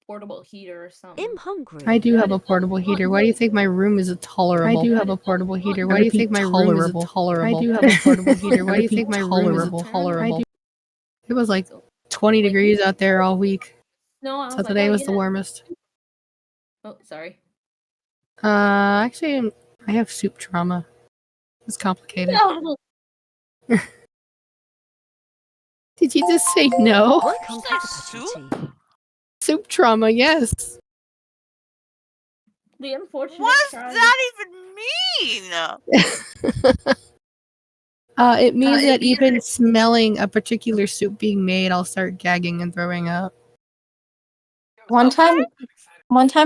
portable heater or something. I'm hungry. I do have a portable heater. Why do you think my room is tolerable? I do have a portable heater. Why do you think my room is tolerable? I do have a portable heater. Why do you think my room is tolerable? It was like 20 degrees out there all week. No, I was So like, today oh, was yeah. the warmest. Oh, sorry. Actually, I have soup trauma. It's complicated. No. Did you just say no? Welcome to Say the soup? party. Soup trauma, yes. The unfortunate What does child. that even mean? It means that even smelling a particular soup being made, I'll start gagging and throwing up. One time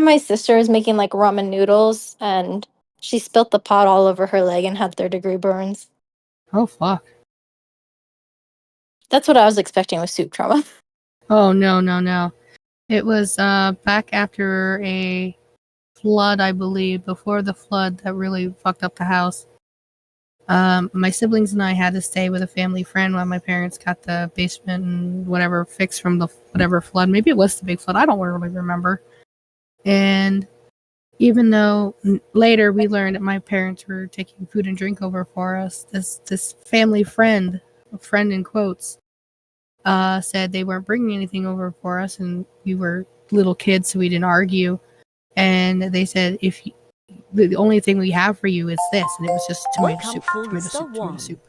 my sister was making like ramen noodles and she spilt the pot all over her leg and had 3rd-degree burns. Oh, fuck. That's what I was expecting with soup trauma. Oh, no. It was back after a flood, I believe, before the flood that really fucked up the house. My siblings and I had to stay with a family friend while my parents got the basement and whatever fixed from the whatever flood. Maybe it was the big flood. I don't really remember. And even though later we learned that my parents were taking food and drink over for us, this family friend, a friend in quotes, said they weren't bringing anything over for us, and we were little kids, so we didn't argue. And they said, if the only thing we have for you is this, and it was just tomato soup.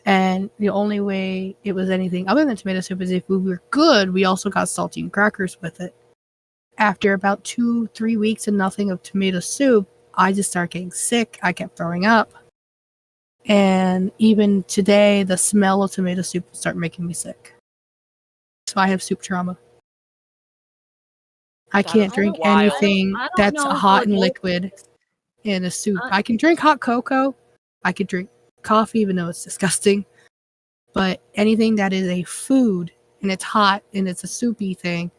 And the only way it was anything other than tomato soup is if we were good, we also got saltine crackers with it. After about 2-3 weeks and nothing of tomato soup, I just started getting sick. I kept throwing up. And even today, the smell of tomato soup will start making me sick. So I have soup trauma. I can't drink anything that's hot and liquid in a soup. I can drink hot cocoa. I could drink coffee, even though it's disgusting. But anything that is a food and it's hot and it's a soupy thing,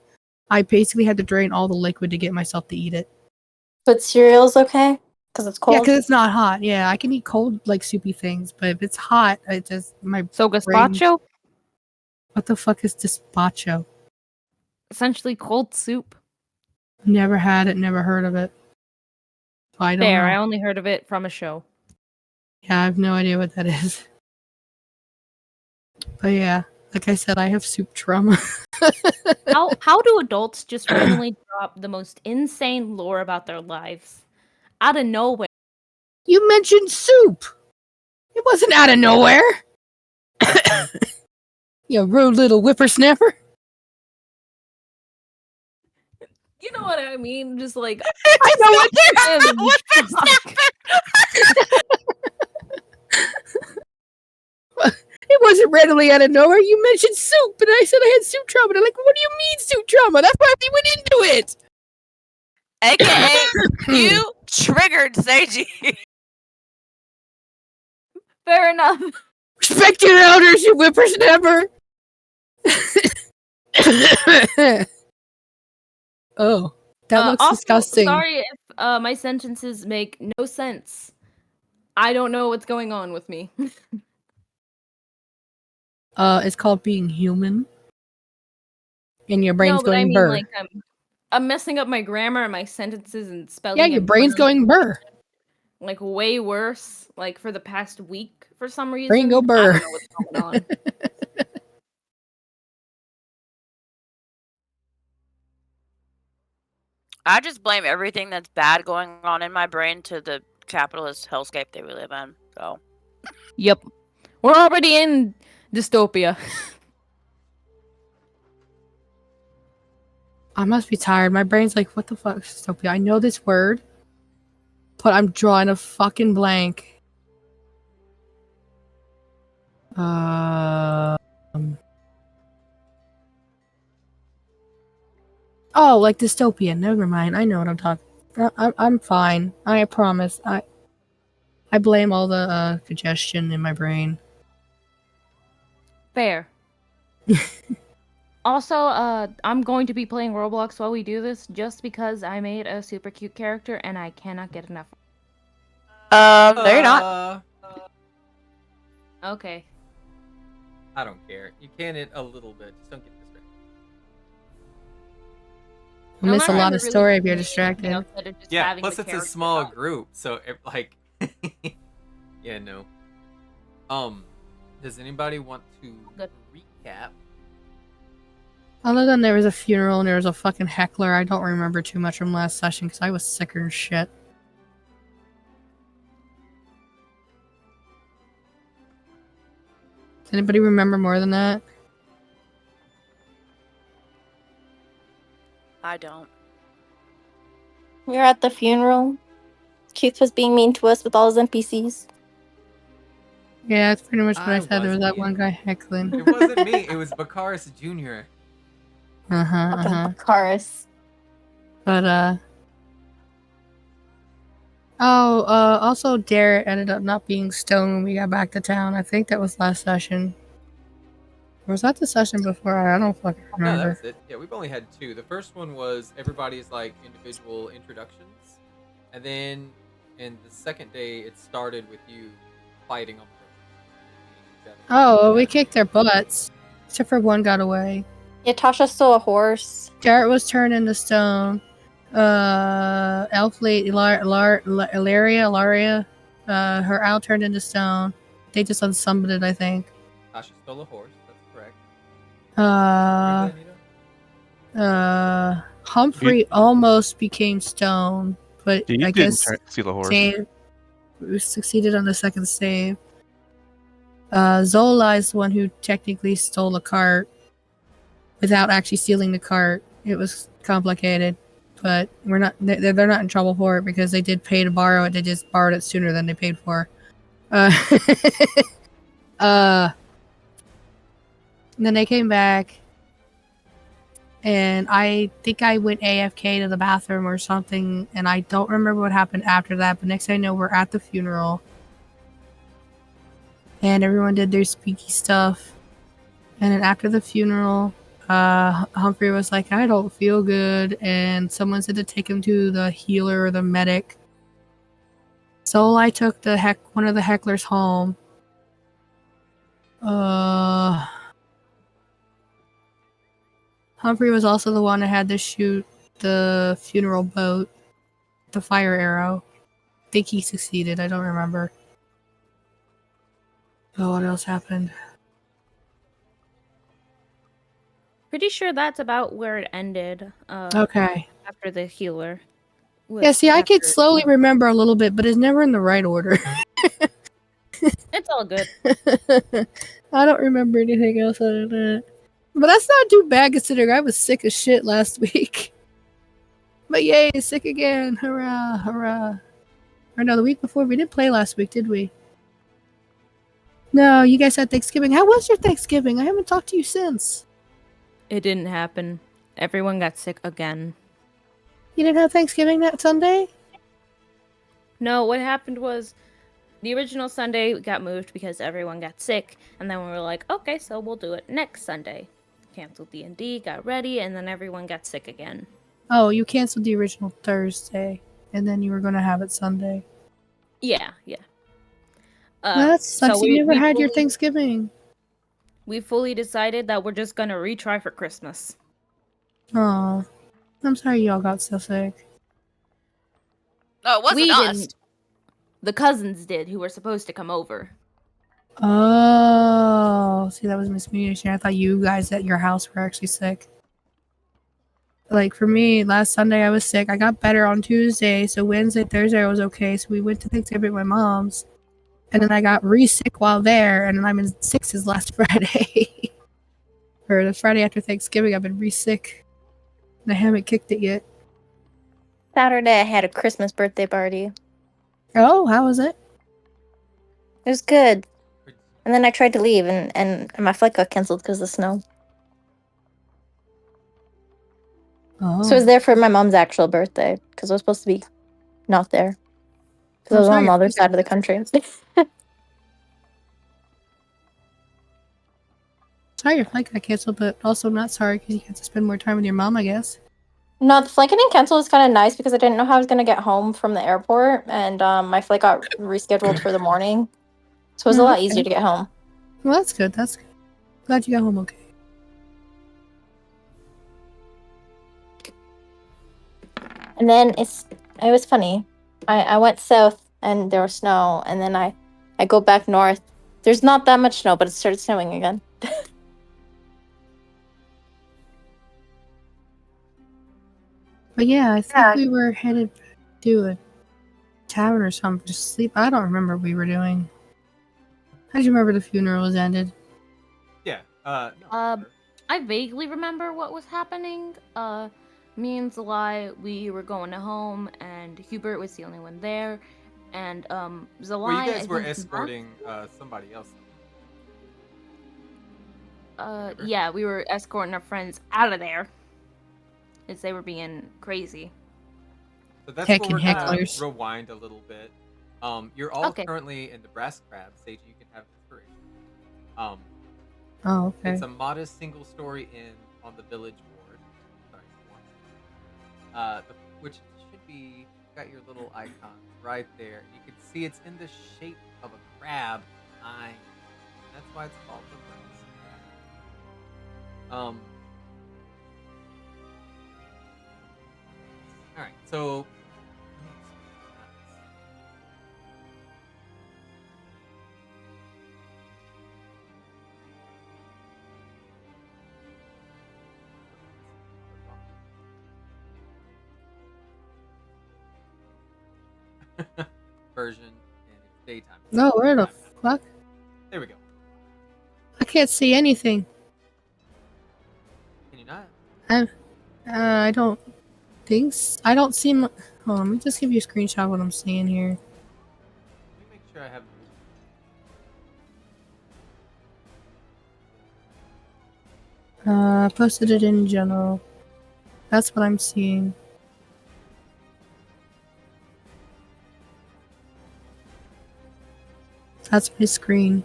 I basically had to drain all the liquid to get myself to eat it. But cereal's okay? Because it's cold? Yeah, because it's not hot. Yeah, I can eat cold, like, soupy things. But if it's hot, it just... So gazpacho? What the fuck is gazpacho? Essentially cold soup. Never had it, never heard of it. So I don't know. I only heard of it from a show. Yeah, I have no idea what that is. But yeah, like I said, I have soup trauma. How do adults just randomly drop the most insane lore about their lives out of nowhere? You mentioned soup. It wasn't out of nowhere. You rude little whippersnapper. You know what I mean? Just like I know what Whippersnapper. It wasn't readily out of nowhere. You mentioned soup, and I said I had soup trauma. They're like, what do you mean soup trauma? That's why we went into it. AKA, you triggered Seiji. Fair enough. Respect your elders, you whippersnapper. Oh, that looks also, disgusting. Sorry if my sentences make no sense. I don't know what's going on with me. It's called being human. And your brain's going burr. Like, I'm messing up my grammar and my sentences and spelling. Yeah, your brain's going burr. Like, way worse. Like, for the past week, for some reason. Brain go burr. I don't know what's going on. I just blame everything that's bad going on in my brain to the capitalist hellscape that we live in. So. Yep. We're already in dystopia. I must be tired. My brain's like, what the fuck is dystopia? I know this word, but I'm drawing a fucking blank. Oh, like dystopian. Never mind. I know what I'm talking. I'm fine. I promise. I blame all the congestion in my brain. Fair. Also, I'm going to be playing Roblox while we do this, just because I made a super cute character and I cannot get enough. No, you're not. Okay. I don't care. You can it a little bit. Just don't get You'll miss a remember lot of really story if you're doing anything distracted. outside of just Yeah, having plus the it's a character small talk. group, so like, yeah, no. Does anybody want to Good. recap? Other than there was a funeral and there was a fucking heckler, I don't remember too much from last session because I was sicker than shit. Does anybody remember more than that? I don't. We were at the funeral. Keith was being mean to us with all his NPCs. Yeah, that's pretty much what I I said. There was that wasn't one guy heckling. It wasn't me. It was Bakaris Jr. Fucking Karis. But, also Derek ended up not being stoned when we got back to town. I think that was last session. Or was that the session before? I don't fucking No, that remember. was it. Yeah, we've only had 2. The first one was everybody's like individual introductions, and then in the second day it started with you fighting on the road. Oh, we kicked their butts. Except for one got away. Yeah, Tasha stole a horse. Jarrett was turned into stone. Elf lady, Ilaria, her owl turned into stone. They just unsummoned it, I think. Tasha stole a horse. That's correct. Uh, Remember that, Anita? Humphrey almost became stone, but He I didn't guess steal a horse. save succeeded on the second save. Zola is the one who technically stole the cart without actually stealing the cart. It was complicated, but we're not. They're not in trouble for it because they did pay to borrow it. They just borrowed it sooner than they paid for. And then they came back, and I think I went AFK to the bathroom or something, and I don't remember what happened after that. But next thing I know, we're at the funeral, and everyone did their spooky stuff. And then after the funeral, Humphrey was like, I don't feel good, and someone said to take him to the healer or the medic. So I took one of the hecklers home. Humphrey was also the one that had to shoot the funeral boat, the fire arrow. I think he succeeded. I don't remember. Oh, what else happened? Pretty sure that's about where it ended. Okay. After the healer. Yeah, see, I could slowly remember a little bit, but it's never in the right order. It's all good. I don't remember anything else other than that. But that's not too bad considering I was sick as shit last week. But yay, sick again. Hurrah, hurrah. Or no, the week before, we didn't play last week, did we? No, you guys had Thanksgiving. How was your Thanksgiving? I haven't talked to you since. It didn't happen. Everyone got sick again. You didn't have Thanksgiving that Sunday? No, what happened was the original Sunday got moved because everyone got sick, and then we were like, okay, so we'll do it next Sunday. Canceled D&D, got ready, and then everyone got sick again. Oh, you canceled the original Thursday, and then you were going to have it Sunday. Yeah. That sucks. so You never had your fully- Thanksgiving. We fully decided that we're just gonna retry for Christmas. Oh, I'm sorry y'all got so sick. No, it wasn't We us. didn't. The cousins did, who were supposed to come over. Oh, see, that was miscommunication. I thought you guys at your house were actually sick. Like for me, last Sunday I was sick. I got better on Tuesday, so Wednesday, Thursday I was okay. So we went to Thanksgiving at my mom's, and then I got re-sick while there, and then I'm in sick since last Friday. Or the Friday after Thanksgiving, I've been re-sick, and I haven't kicked it yet. Saturday, I had a Christmas birthday party. Oh, how was it? It was good. And then I tried to leave, and my flight got canceled because of the snow. Oh, So I was there for my mom's actual birthday because I was supposed to be not there. Because I was on the other side of the country. Sorry your flight got canceled, but also not sorry because you had to spend more time with your mom, I guess. No, the flight getting canceled was kind of nice because I didn't know how I was going to get home from the airport. And my flight got rescheduled for the morning. So it was a lot easier to get home. Well, that's good. That's good. Glad you got home okay. And then it was funny. I went south and there was snow, and then I go back north. There's not that much snow, but it started snowing again. But yeah, I think we were headed to a tavern or something to sleep. I don't remember what we were doing. How do you remember the funeral was ended? Yeah. No. sure. I vaguely remember what was happening. Me and Zalai, we were going home, and Hubert was the only one there. And Zalai, Well, you guys I were think, escorting somebody else. Remember? yeah, we were escorting our friends out of there, as they were being crazy. So that's where Heckin' we're gonna hecklers. rewind a little bit. You're all Okay. currently in the brass crab. Sage, you can have inspiration. Oh, okay. It's a modest single story inn on the village ward. Sorry, one. Which should be got your little icon right there. You can see it's in the shape of a crab eye. That's why it's called the brass crab. All right, so. Version and it's daytime. No, where the fuck? There we go. I can't see anything. Can you not? I don't think I don't see my... Hold on, let me just give you a screenshot of what I'm seeing here. Let me make sure I have. Posted it in general. That's what I'm seeing. That's my screen.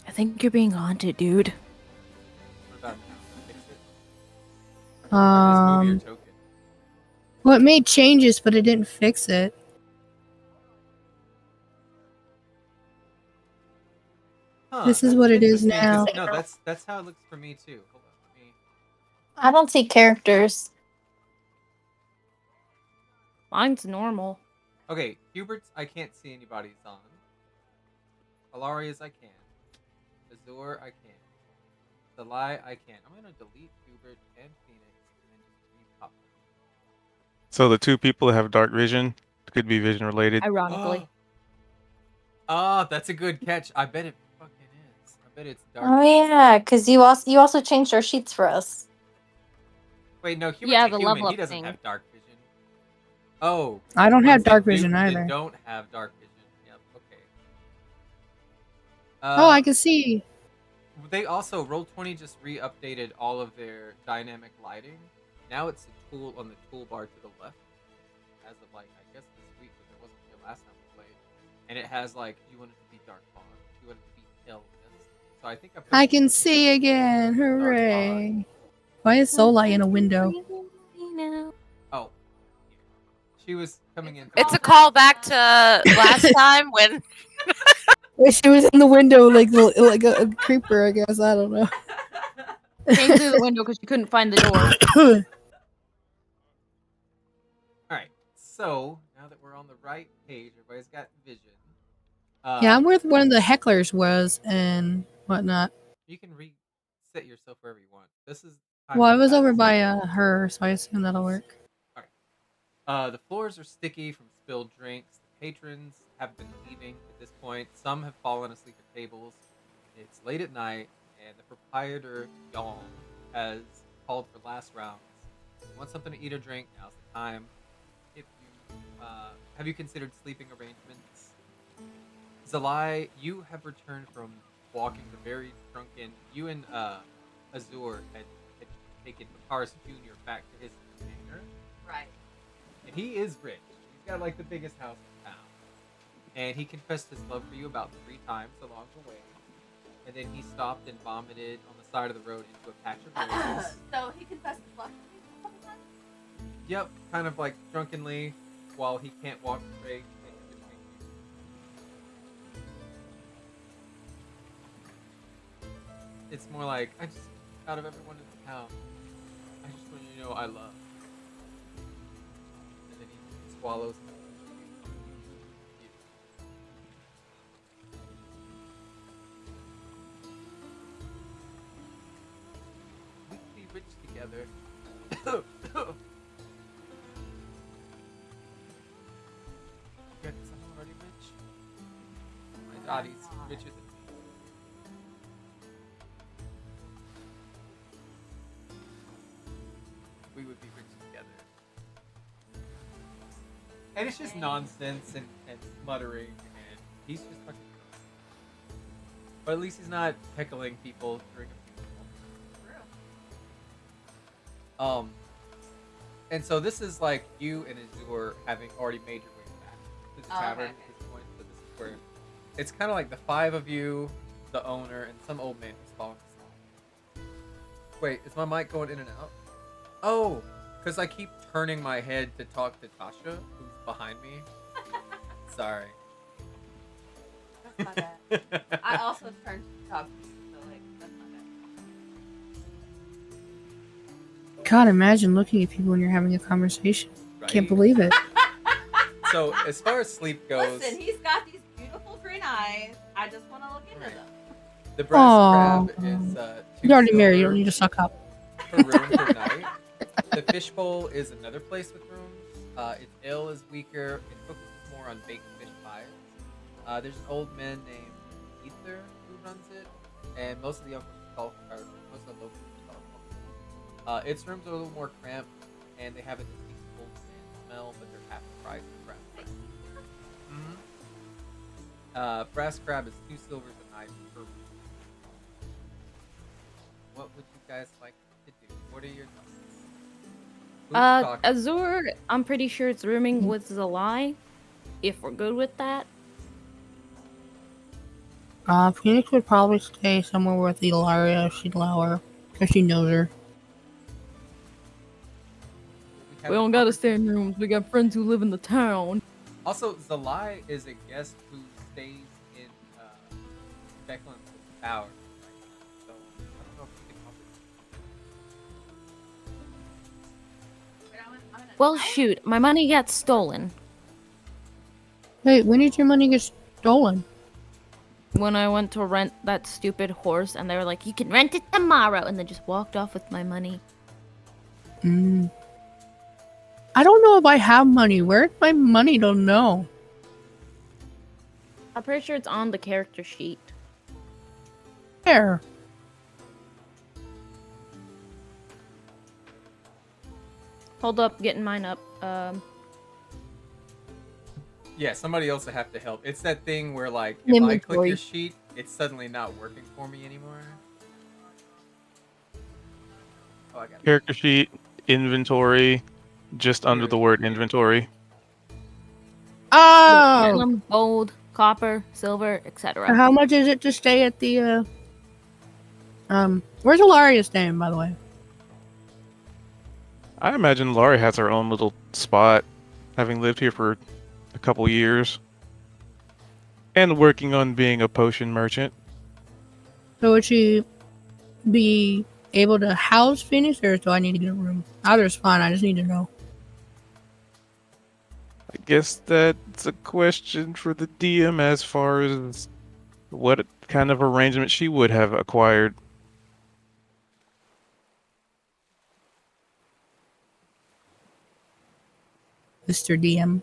I think you're being haunted, dude. What about now? Fix it. Or just move your token. Well, it made changes, but it didn't fix it. Huh, This is that's what it is interesting, 'cause- now. No, that's how it looks for me too. Hold on, let me. I don't see characters. Mine's normal. Okay, Hubert's I can't see anybody's on. Alaria's I can. Azure I can. Delai I can. I'm gonna delete Hubert and Phoenix and then just repop them. So the two people that have dark vision could be vision related. Ironically. Ah, that's a good catch. I bet it fucking is. I bet it's dark. Oh yeah, because you also changed our sheets for us. Wait, no, Hubert's Yeah, a the human. level He up doesn't thing. have dark vision. Oh, I don't the have ones that dark vision that either. don't have dark vision. Yep. Okay. Oh, I can see. They also Roll20 just re-updated all of their dynamic lighting. Now it's a tool on the toolbar to the left, as of like I guess this week, but it wasn't here last time we played. And it has like you want it to be dark fog, you want it to be pale mist. So I think I can see again. Hooray. Why is Solai in a window? Oh, she was coming in. It's a callback to last time when She was in the window like a creeper, I guess. I don't know. Came through the window because she couldn't find the door. All right. So now that we're on the right page, everybody's got vision. Yeah, I'm where one of the hecklers was and whatnot. You can reset yourself wherever you want. This is. Well, I was over fast. by her, so I assume that'll work. The floors are sticky from spilled drinks. The patrons have been leaving at this point. Some have fallen asleep at tables. It's late at night, and the proprietor, Yong, has called for last rounds. If you want something to eat or drink, now's the time. If you have you considered sleeping arrangements? Zalai, you have returned from walking the very drunken. You and Azure had taken Makaris Jr. back to his manor. right. And he is rich. He's got like the biggest house in town. And he confessed his love for you about 3 times along the way. And then he stopped and vomited on the side of the road into a patch of roses. So he confessed his love to me a couple times? Yep, kind of like drunkenly while he can't walk straight. And in between you. It's more like, I just, out of everyone in the town, I just want you to know I love. swallows. We can be rich together. Yeah, 'cause I'm already rich. My daddy's richer than me. We would be rich together. And it's just nonsense and muttering, and he's just fucking gross. But at least he's not heckling people during a funeral. And so this is like you and Azure having already made your way back to the tavern at this point. So this is where it's kind of like the five of you, the owner, and some old man who's following us. Wait, is my mic going in and out? Oh, because I keep turning my head to talk to Tasha, who's behind me. Sorry. That's not bad. I also turned to talk to you, so like that's not bad. God, imagine looking at people when you're having a conversation. Right? Can't believe it. So as far as sleep goes, Listen, he's got these beautiful green eyes. I just want to look into Right. them. the brass Aw. crab is You're already 2 married. You don't silver need to suck up. per room per night. The fishbowl is another place with rooms. Its ale is weaker. It focuses more on baked fish pies. There's an old man named Ether who runs it, and most of the locals call its rooms are a little more cramped, and they have a distinct old sand smell, but they're half the price of brass crab. Brass crab is 2 silvers a night per room. What would you guys like to do? What are your thoughts? Who's talking? Azure, I'm pretty sure it's rooming with Zalai. If we're good with that. Phoenix would probably stay somewhere with Ilaria if she'd allow her, because she knows her. have We an don't gotta stay opportunity- in rooms. We got friends who live in the town. Also, Zalai is a guest who stays in Beckland's tower right now, so I don't know if we can offer. Wait, I'm in a Well, tower? shoot, my money got stolen Wait, when did your money get stolen? when I went to rent that stupid horse, and they were like, "You can rent it tomorrow," and they just walked off with my money. I don't know if I have money. Where's my money? Don't know. I'm pretty sure it's on the character sheet. Where? Hold up, getting mine up. Yeah, somebody else will have to help. It's that thing where, like, if I click Inventory. your sheet, it's suddenly not working for me anymore. Oh, I got it. Character sheet, inventory, just under Here the it word is. inventory. Oh! Platinum, gold, copper, silver, etc. How much is it to stay at the, where's Ilaria staying, by the way? I imagine Laurie has her own little spot, having lived here for a couple years. And working on being a potion merchant. So would she be able to house Phoenix, or do I need to get a room? Either's fine, I just need to know. I guess that's a question for the DM as far as what kind of arrangement she would have acquired. Mr. DM.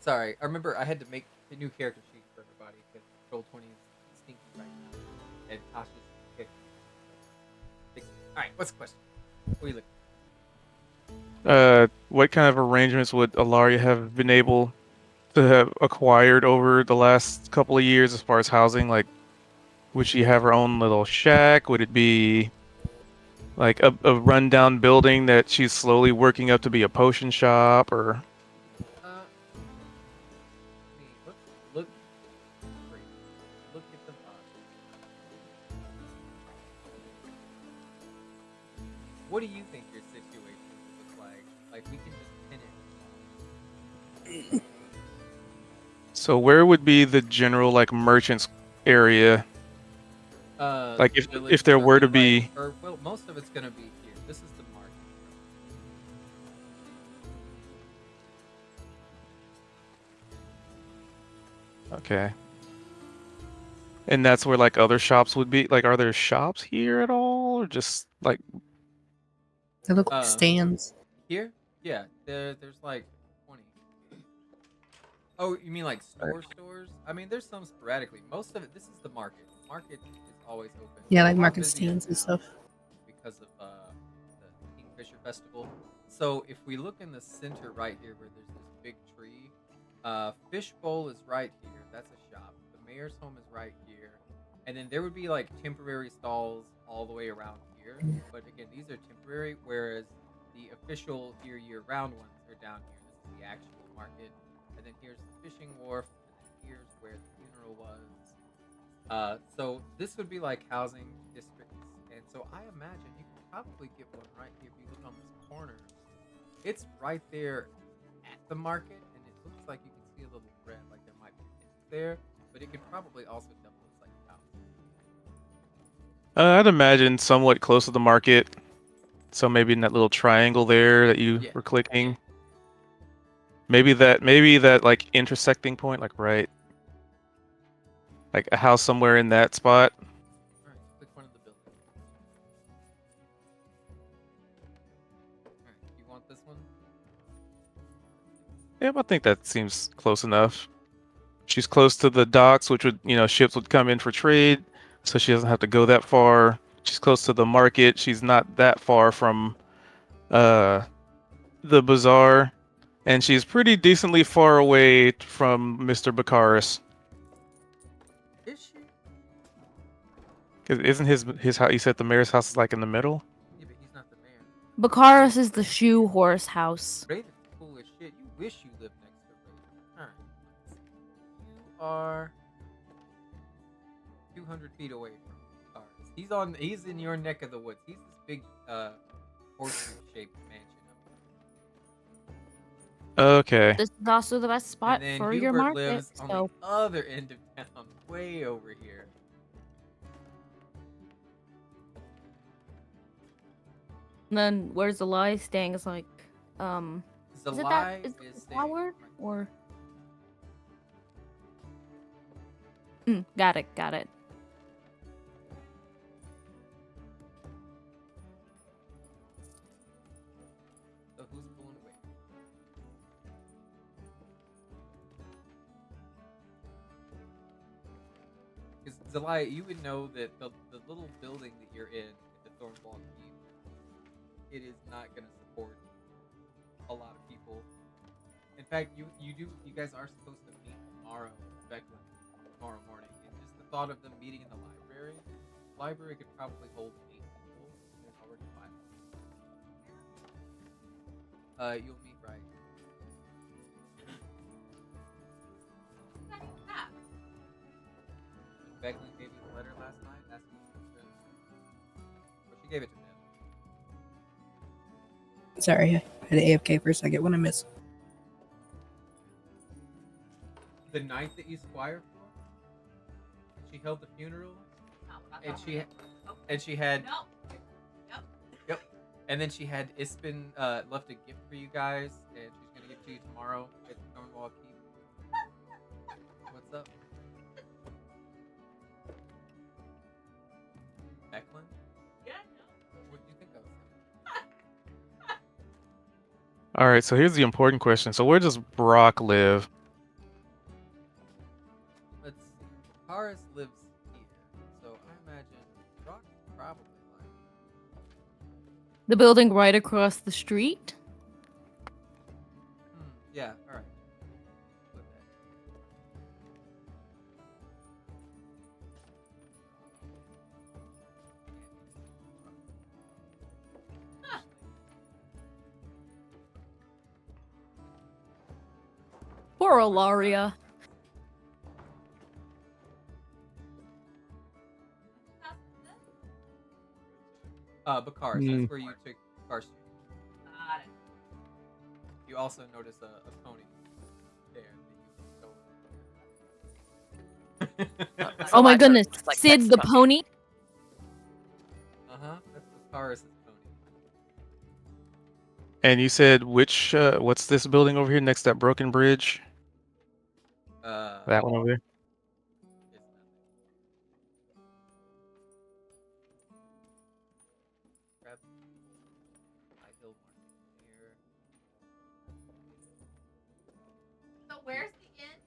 Sorry, I remember I had to make a new character sheet for everybody because Roll 20 is stinky right now. And Tasha's character sheet. Alright, what's the question? What are you looking What kind of arrangements would Alaria have been able to have acquired over the last couple of years as far as housing? Like, would she have her own little shack? Would it be like a rundown building that she's slowly working up to be a potion shop? Or let's look great. Look at the box. What do you think your situation would look like? Like, we can just pin it. so where would be the general like merchants area? Like The if village there is were to gonna be, be or well, most of it's gonna be here. This is the market. Okay. And that's where like other shops would be. Like, are there shops here at all, or just like? They look like Um, stands. Here, yeah, there's like 20. Oh, you mean like stores? I mean, there's some sporadically. Most of it. This is the market. Market is always open. Yeah, It's a like lot market busier stands and now stuff. because of the Kingfisher festival. So if we look in the center right here, where there's this big tree, Fishbowl is right here. That's a shop. The mayor's home is right here, and then there would be like temporary stalls all the way around here. But again, these are temporary, whereas the official here year-round ones are down here. This is the actual market, and then here's the fishing wharf, and then here's where the funeral was. So this would be like housing districts, and so I imagine you could probably get one right here if you look on this corner. It's right there at the market, and it looks like you can see a little red, like there might be things there, but it could probably also double as like a house. I'd imagine somewhat close to the market. So maybe in that little triangle there that you Yeah, were clicking. yeah. Maybe that like intersecting point, like right, like a house somewhere in that spot. All right, click one of the buildings. All right, you want this one? Yeah, I think that seems close enough. She's close to the docks, which would, ships would come in for trade, so she doesn't have to go that far. She's close to the market. She's not that far from uh the bazaar, and she's pretty decently far away from Mr. Bakaris. Is she? 'Cause isn't his house? You said the mayor's house is like in the middle. Yeah, but he's not the mayor. Bakaris is the shoe horse house. Raven's cool as shit. You wish you lived next to Raven. All right. You are 200 feet away from Cars. He's in your neck of the woods. He's this big horseshoe-shaped mansion up Okay. This is also the best there. spot And then for your Hubert market. lives on So the other end of town, way over here. and then where's the lie staying is like is it Zalai is is it staying flower right or got it. So who's pulling away? Because Zalai, you would know that the little building that you're in at the Thornwall Keep, it is not going to support a lot of people. In fact, you guys are supposed to meet tomorrow, Becklin, tomorrow morning, and just the thought of them meeting in the library could probably hold 8 people. There's already 5. You'll meet right. When Becklin gave you the letter last night, asking you to print. Well, she gave it to Ned. Sorry, I had AFK for a second when I missed. The night that you squire for, she held the funeral, and she had No. Yep. And then she had Ispin left a gift for you guys, and she's gonna give it to you tomorrow at Thornwall Keep. What's up? Becklin? Yeah, What do you think of? All right. So here's the important question. So where does Brock live? Let's see. Karis lives here, so I imagine Brock probably like. The building right across the street. Yeah. All right. Put that. Poor Ilaria. Bakaris, Hmm. that's where you took Car Street. got it. You also notice a pony there that you stole. Oh my Zalai goodness, looks like Sid that's the pony. That's Bakaris' pony. And you said what's this building over here next to that broken bridge? That one over there. It's nothing. Grab high hill market there. So where's the inn?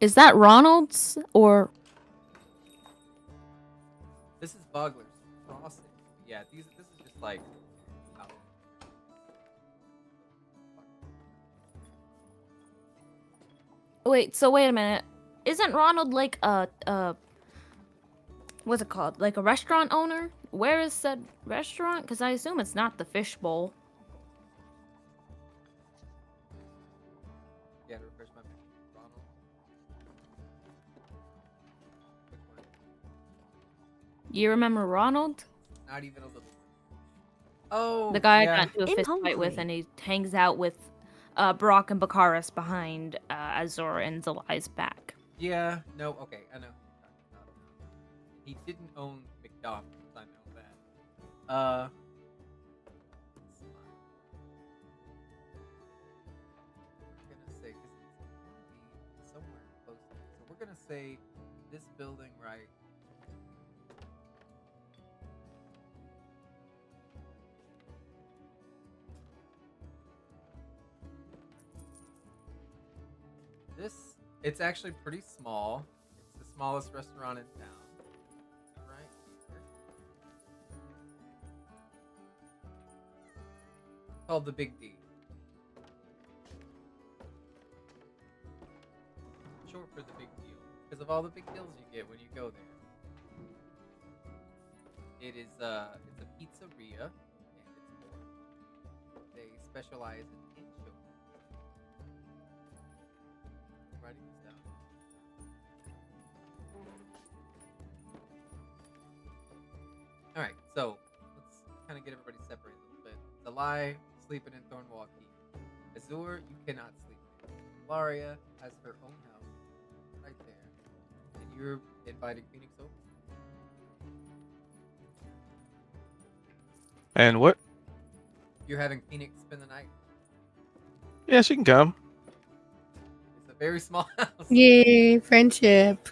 Is that Ronald's or This is Bogler's Crossing. Yeah, this is just like out. wait? So wait a minute. Isn't Ronald like a what's it called? Like a restaurant owner? Where is said restaurant? Because I assume it's not the Fishbowl. Yeah, to refresh my memory. Ronald. Which one? You remember Ronald? Not even a little. Oh, The guy I yeah. got into a fist fight with, and he hangs out with Brock and Bakaris behind Azor and Zalai's back. Yeah, no, okay, I know who you're talking about now. He didn't own McDonald's, I know that. It's fine. We're gonna say, because it's gonna be somewhere close to it. So we're gonna say this building right. It's actually pretty small. It's the smallest restaurant in town. Right here. Called the Big D. Short for the Big Deal. Because of all the big deals you get when you go there. It's a pizzeria and it's more. They specialize in anchovies. I'm writing this down. Alright, so let's kind of get everybody separated a little bit. Zalai sleeping in Thornwall Keep. Azur, you cannot sleep there. Laria has her own house right there. And you're inviting Phoenix over? And what? You're having Phoenix spend the night? Yeah, she can come. It's a very small house. Yay, friendship.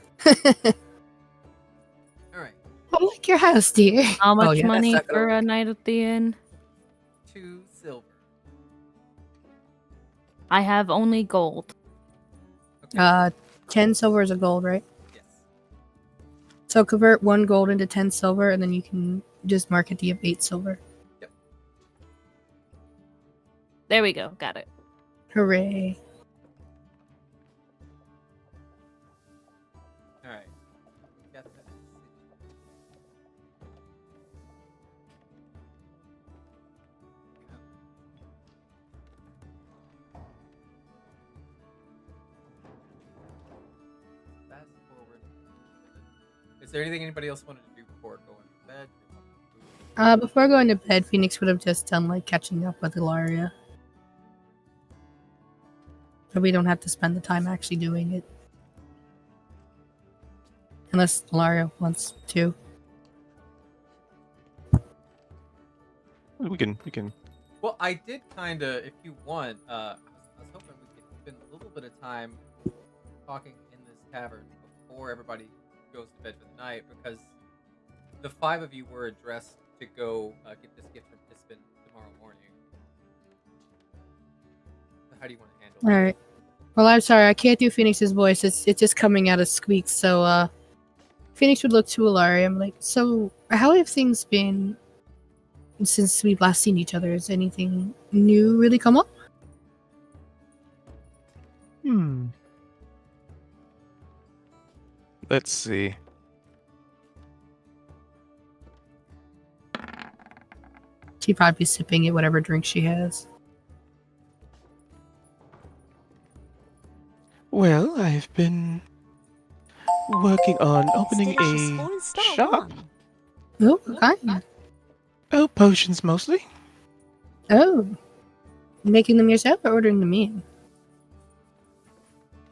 Alright. I like your house, dear. How Oh, much yeah, that's money not gonna for work. a night at the inn? 2 silver. I have only gold. Okay. 10 silver is a gold, right? Yes. So convert 1 gold into 10 silver, and then you can just mark it the 8 silver. There we go. Got it. Hooray. Alright. Got that. Fast forward. Is there anything anybody else wanted to do before going to bed? Before going to bed, Phoenix would have just done like catching up with Ilaria. So we don't have to spend the time actually doing it. Unless Ilaria wants to. We can. Well, I did kind of, if you want, I was hoping we could spend a little bit of time talking in this tavern before everybody goes to bed for the night, because the 5 of you were addressed to go get this gift from Pispin tomorrow morning. So how do you want to handle it? Alright. Well, I'm sorry, I can't do Phoenix's voice. It's just coming out of squeaks, so Phoenix would look to Ilaria and be like, so how have things been since we've last seen each other? Has anything new really come up? Let's see. She'd probably be sipping at whatever drink she has. Well, I've been working on opening a shop. Oh, okay. Oh, potions mostly. Oh. Making them yourself or ordering them in?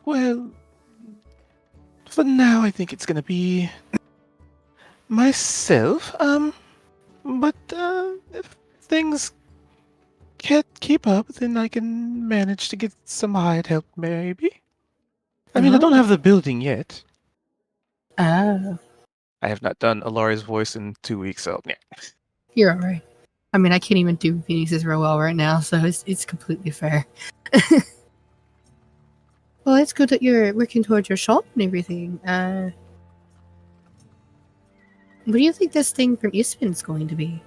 Well, for now, I think it's gonna be myself. But if things can't keep up, then I can manage to get some hired help, maybe. I mean, I don't have the building yet. Oh, I have not done Alaria's voice in 2 weeks, so yeah. you're alright. I mean, I can't even do Phoenix's real well right now, so it's completely fair. Well, it's good that you're working towards your shop and everything. What do you think this thing from Eastman's going to be?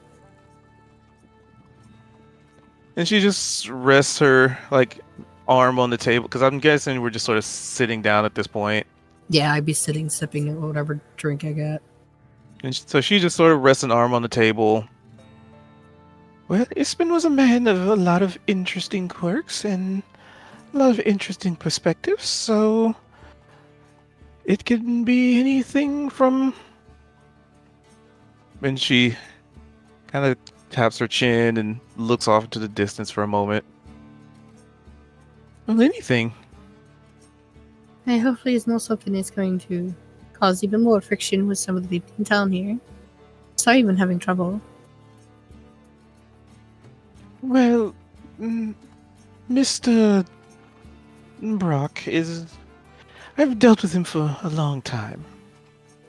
And she just rests her like arm on the table because I'm guessing we're just sort of sitting down at this point. Yeah, I'd be sitting sipping at whatever drink I got. And so she just sort of rests an arm on the table. Well, Ispen was a man of a lot of interesting quirks and a lot of interesting perspectives, so it can be anything from... And she kind of taps her chin and looks off into the distance for a moment. Well, anything. Hey, hopefully it's not something that's going to cause even more friction with some of the people in town here. So I'm even having trouble. Well, Mr. Brock is... I've dealt with him for a long time.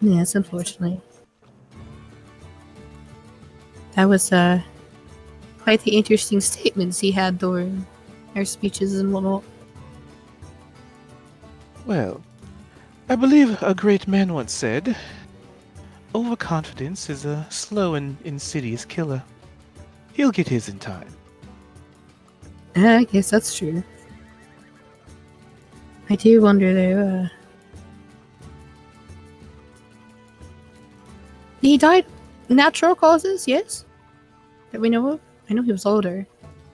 Yes, unfortunately. That was quite the interesting statements he had during our speeches and whatnot. Well, I believe a great man once said, overconfidence is a slow and insidious killer. He'll get his in time. I guess that's true. I do wonder though, he died natural causes, yes? That we know of? I know he was older.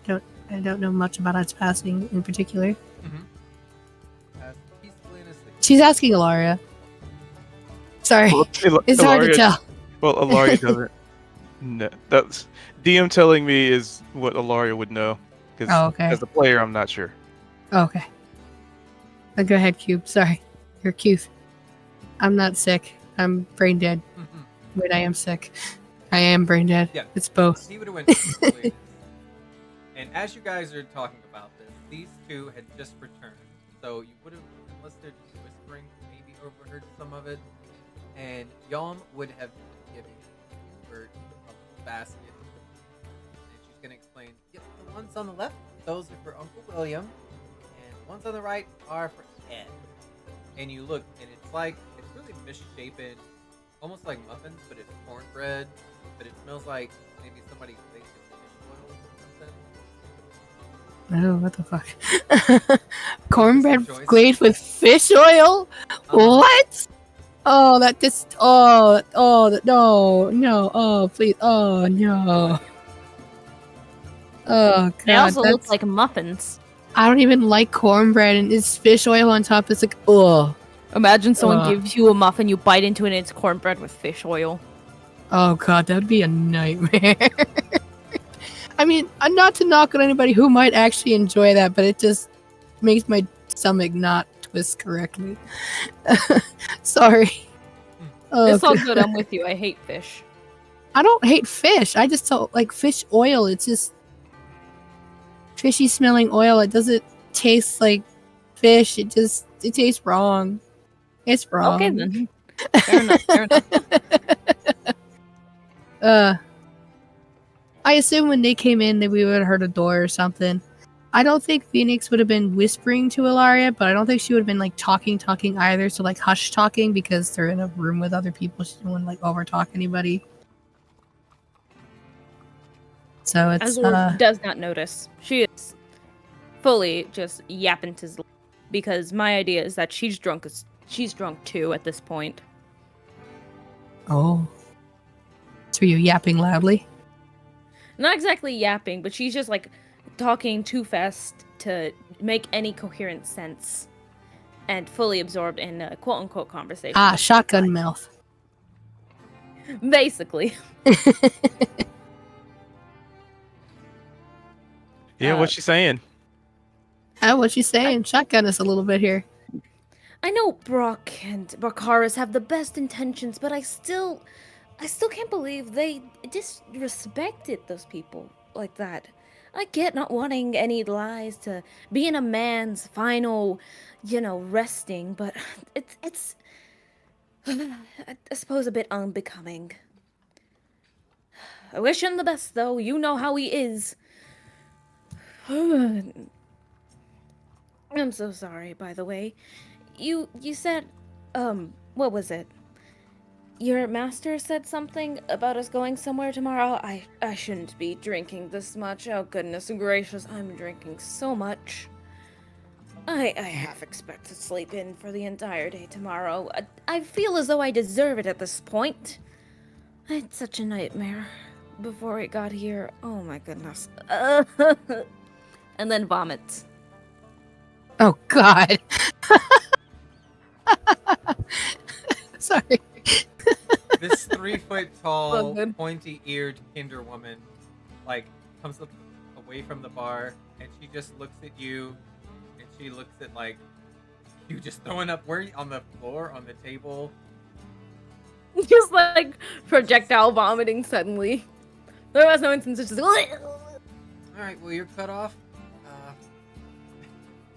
I don't know much about his passing in particular. Peacefully in his sleep. She's asking Ilaria. Sorry. It's hard to tell. Well, Ilaria doesn't. No, that's DM telling me is what Ilaria would know. Because Oh, okay. as a player, I'm not sure. Okay. Go ahead, Cube. Sorry. You're cute. I'm not sick. I'm brain dead. Wait, I am sick. I am brain dead. Yeah. It's both. He would have went peacefully in his sleep. And as you guys are talking about this, these two had just returned. So you would have, unless they're just whispering, maybe overheard some of it. And Yom would have given Bert a basket. And she's going to explain, yep, the ones on the left, those are for Uncle William. And the ones on the right are for Ed. And you look, and it's like, it's really misshapen, almost like muffins, but it's cornbread. But it smells like maybe somebody baked in fish oil or something. Oh, what the fuck? Cornbread Choice. glazed with fish oil? What? Oh, that just. No, please. Oh, no. Oh, God. They also look that's- like muffins. I don't even like cornbread, and it's fish oil on top. It's like, oh. Imagine someone Ugh. gives you a muffin, you bite into it, and it's cornbread with fish oil. Oh, God, that would be a nightmare. I mean, not to knock on anybody who might actually enjoy that, but it just makes my stomach not twist correctly. Sorry. Oh, It's all good. I'm with you. I hate fish. I don't hate fish. I just don't like fish oil. It's just fishy smelling oil. It doesn't taste like fish. It tastes wrong. It's wrong. Okay, then. Fair enough. Fair enough. I assume when they came in that we would have heard a door or something. I don't think Phoenix would have been whispering to Ilaria, but I don't think she would have been like talking either. So like hush talking because they're in a room with other people. She didn't want to like over talk anybody. So it's Azor does not notice. She is fully just yapping to Zl- because my idea is that she's drunk too at this point. oh. So you yapping loudly? Not exactly yapping, but she's just like talking too fast to make any coherent sense and fully absorbed in a quote unquote conversation. Ah, shotgun mouth. Basically. Yeah, what's she saying? What's she saying? Shotgun us a little bit here. I know Brock and Barkaris have the best intentions, but I still can't believe they disrespected those people. like that. I get not wanting any lies to being a man's final, resting, but it's I suppose a bit unbecoming. I wish him the best, though. You know how he is. I'm so sorry, by the way. You said, what was it? Your master said something about us going somewhere tomorrow. I shouldn't be drinking this much. Oh goodness gracious, I'm drinking so much. I half expect to sleep in for the entire day tomorrow. I feel as though I deserve it at this point. I had such a nightmare before I got here. Oh my goodness. And then vomits. Oh God. Sorry. This 3-foot Well, tall, good. pointy-eared Kinder woman, like, comes up away from the bar, and she just looks at you, and she looks at, like, you just throwing up. Where are you, on the floor, on the table? Just like projectile vomiting suddenly. There was no instance, it's just. All right, well, you're cut off.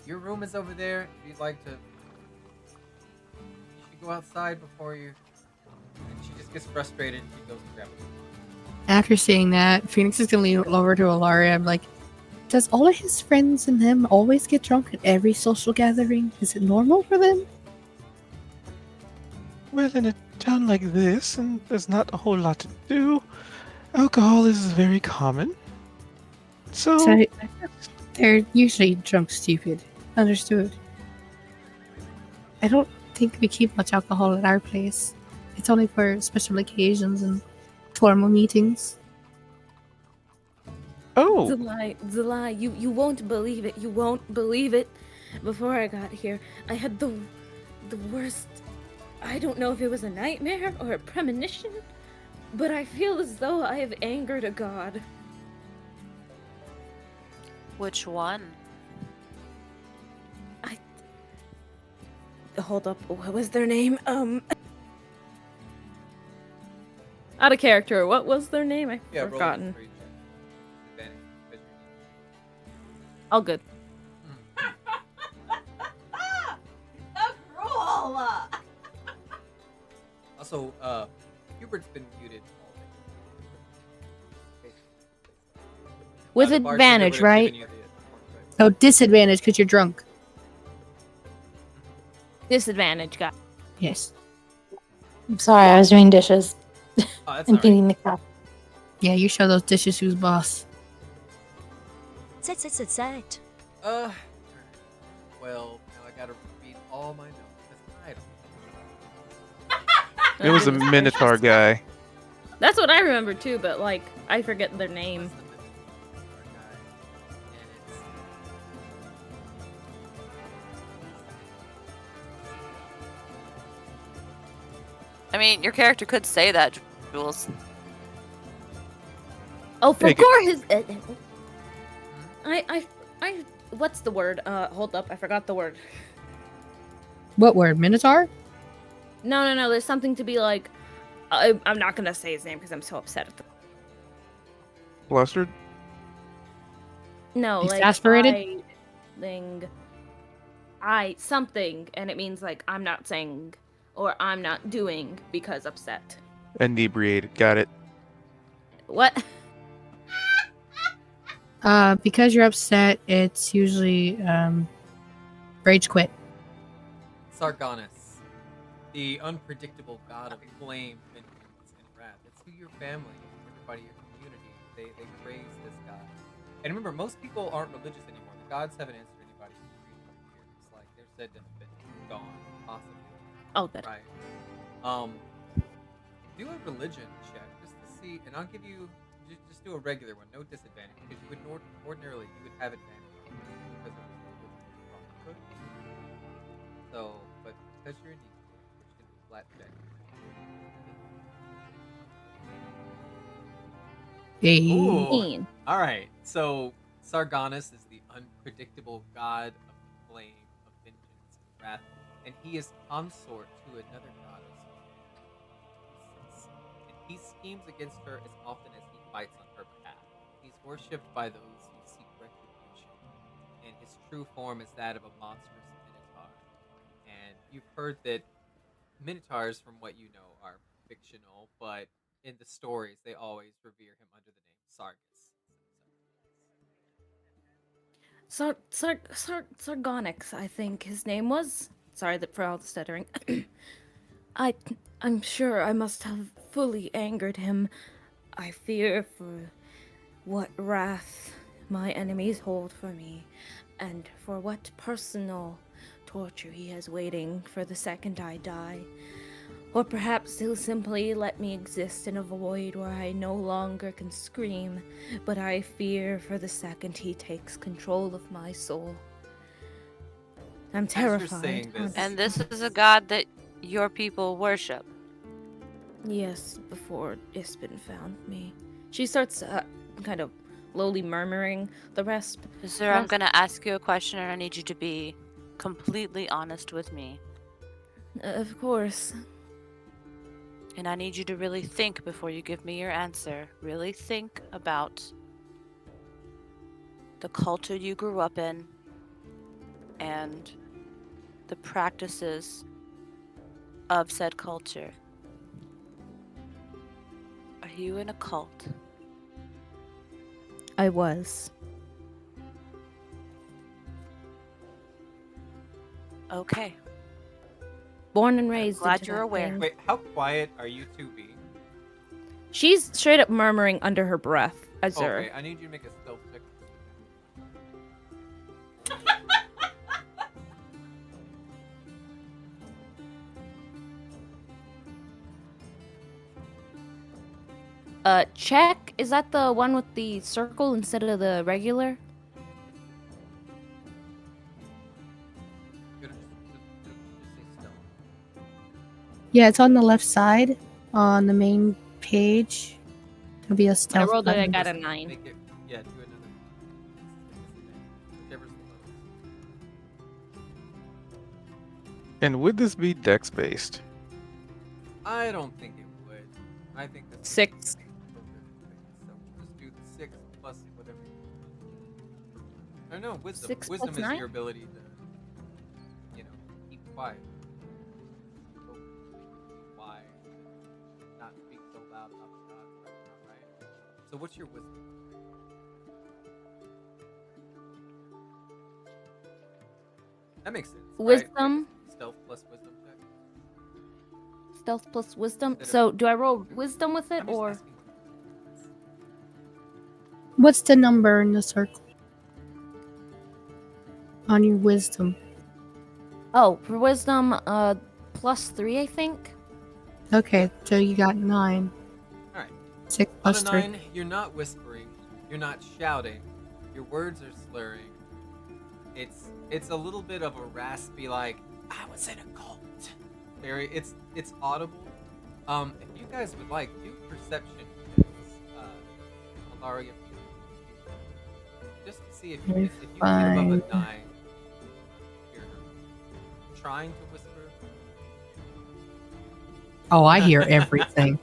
Your room is over there. If you'd like to, you should go outside before you. And she just gets frustrated. And she goes and grabs it. After seeing that, Phoenix is gonna lean over to Alaria. I'm like, does all of his friends and him always get drunk at every social gathering? Is it normal for them? Well, in a town like this, and there's not a whole lot to do, alcohol is very common. So, So they're usually drunk stupid. Understood. I don't think we keep much alcohol at our place. It's only for special occasions and formal meetings. oh, Zulai, you won't believe it. You won't believe it. Before I got here, I had the worst. I don't know if it was a nightmare or a premonition, but I feel as though I have angered a god. Which one? Hold up, what was their name? Out of character, what was their name? I've Yeah, roll forgotten. for each advantage, because you're- All good. So cruel! Also, Hubert's been muted all day. With The bartender advantage, would have right? given you the- Oh, disadvantage because you're drunk. Disadvantage, guy. Yes. I'm sorry, I was doing dishes Oh, that's and all right. feeding the cat. Yeah, you show those dishes who's boss. Set. Well, now I gotta read all my notes because I don't. it was a Goodness Minotaur gracious. guy. That's what I remember too, but like I forget their name. What's the Minotaur guy? And it's I mean, your character could say that, Jules. Oh, for Take it. course. I. What's the word? Hold up, I forgot the word. What word? Minotaur? No. There's something to be like. I'm not gonna say his name because I'm so upset at the. Flustered? No, like Exasperated? something, and it means like I'm not saying or I'm not doing because upset. Inebriated. Got it. What? Because you're upset, it's usually rage quit. Sargonus, the unpredictable god of flame, vengeance, and wrath. It's who your family, everybody, your community, they praise this god. And remember, most people aren't religious anymore. The gods haven't answered anybody for 300 years. Like, they're said to have been gone, possibly. Oh, good. Right. Do a religion check just to see, and I'll give you just do a regular one, no disadvantage, because you would ordinarily you would have advantage because of religion. So, but because you're an equal, which can be flat check. Hey. Ooh. All right. So Sargonus is the unpredictable god of flame, of vengeance and wrath, and he is consort to another goddess. And he schemes against her as often as he fights on her behalf. He's worshipped by those who seek retribution, and his true form is that of a monstrous minotaur. And you've heard that minotaurs, from what you know, are fictional, but in the stories, they always revere him under the name Sargus. Sargonix, I think his name was. Sorry for all the stuttering. I, I'm sure I must have fully angered him. I fear for what wrath my enemies hold for me, and for what personal torture he has waiting for the second I die. Or perhaps he'll simply let me exist in a void where I no longer can scream, but I fear for the second he takes control of my soul. I'm terrified. saying this- And this is a god that your people worship. Yes, before Ispin found me. She starts kind of lowly murmuring the rest. Sir, I'm gonna ask you a question and I need you to be completely honest with me. Of course. And I need you to really think before you give me your answer. Really think about the culture you grew up in and the practices of said culture. Are you in a cult? I was. Okay. Born and raised. glad into you're that aware. thing. Wait, how quiet are you two being? She's straight up murmuring under her breath. Azure. Okay, I need you to make a stealth check. Check? Is that the one with the circle instead of the regular? It'll just say stealth. Yeah, it's on the left side on the main page. There'll be a When I stealth rolled it, I button. got a 9. Make it, yeah, do another. Whichever's the lowest. And would this be dex based? I don't think it would. I think this is 6. appropriate. So we'll just do the 6 plus whatever. Or no, wisdom. 6 Wisdom plus is 9? your ability to, keep quiet. Oh, why? Not speak so loud about the gods, right? So what's your wisdom? That makes sense. right? Wisdom. Stealth plus wisdom check. Stealth plus wisdom. Instead of- So, do I roll wisdom with it, I'm just or? asking. What's the number in the circle? On your wisdom. Oh, for wisdom, plus 3, I think. Okay, so you got 9. Alright. 6 On plus a 3. 9, you're not whispering, you're not shouting, your words are slurring. It's a little bit of a raspy, like, I was in a cult. Very, it's audible. If you guys would like, do perception checks, Alaria, just to see if you get above a 9, you're trying to whisper. Oh, I hear everything.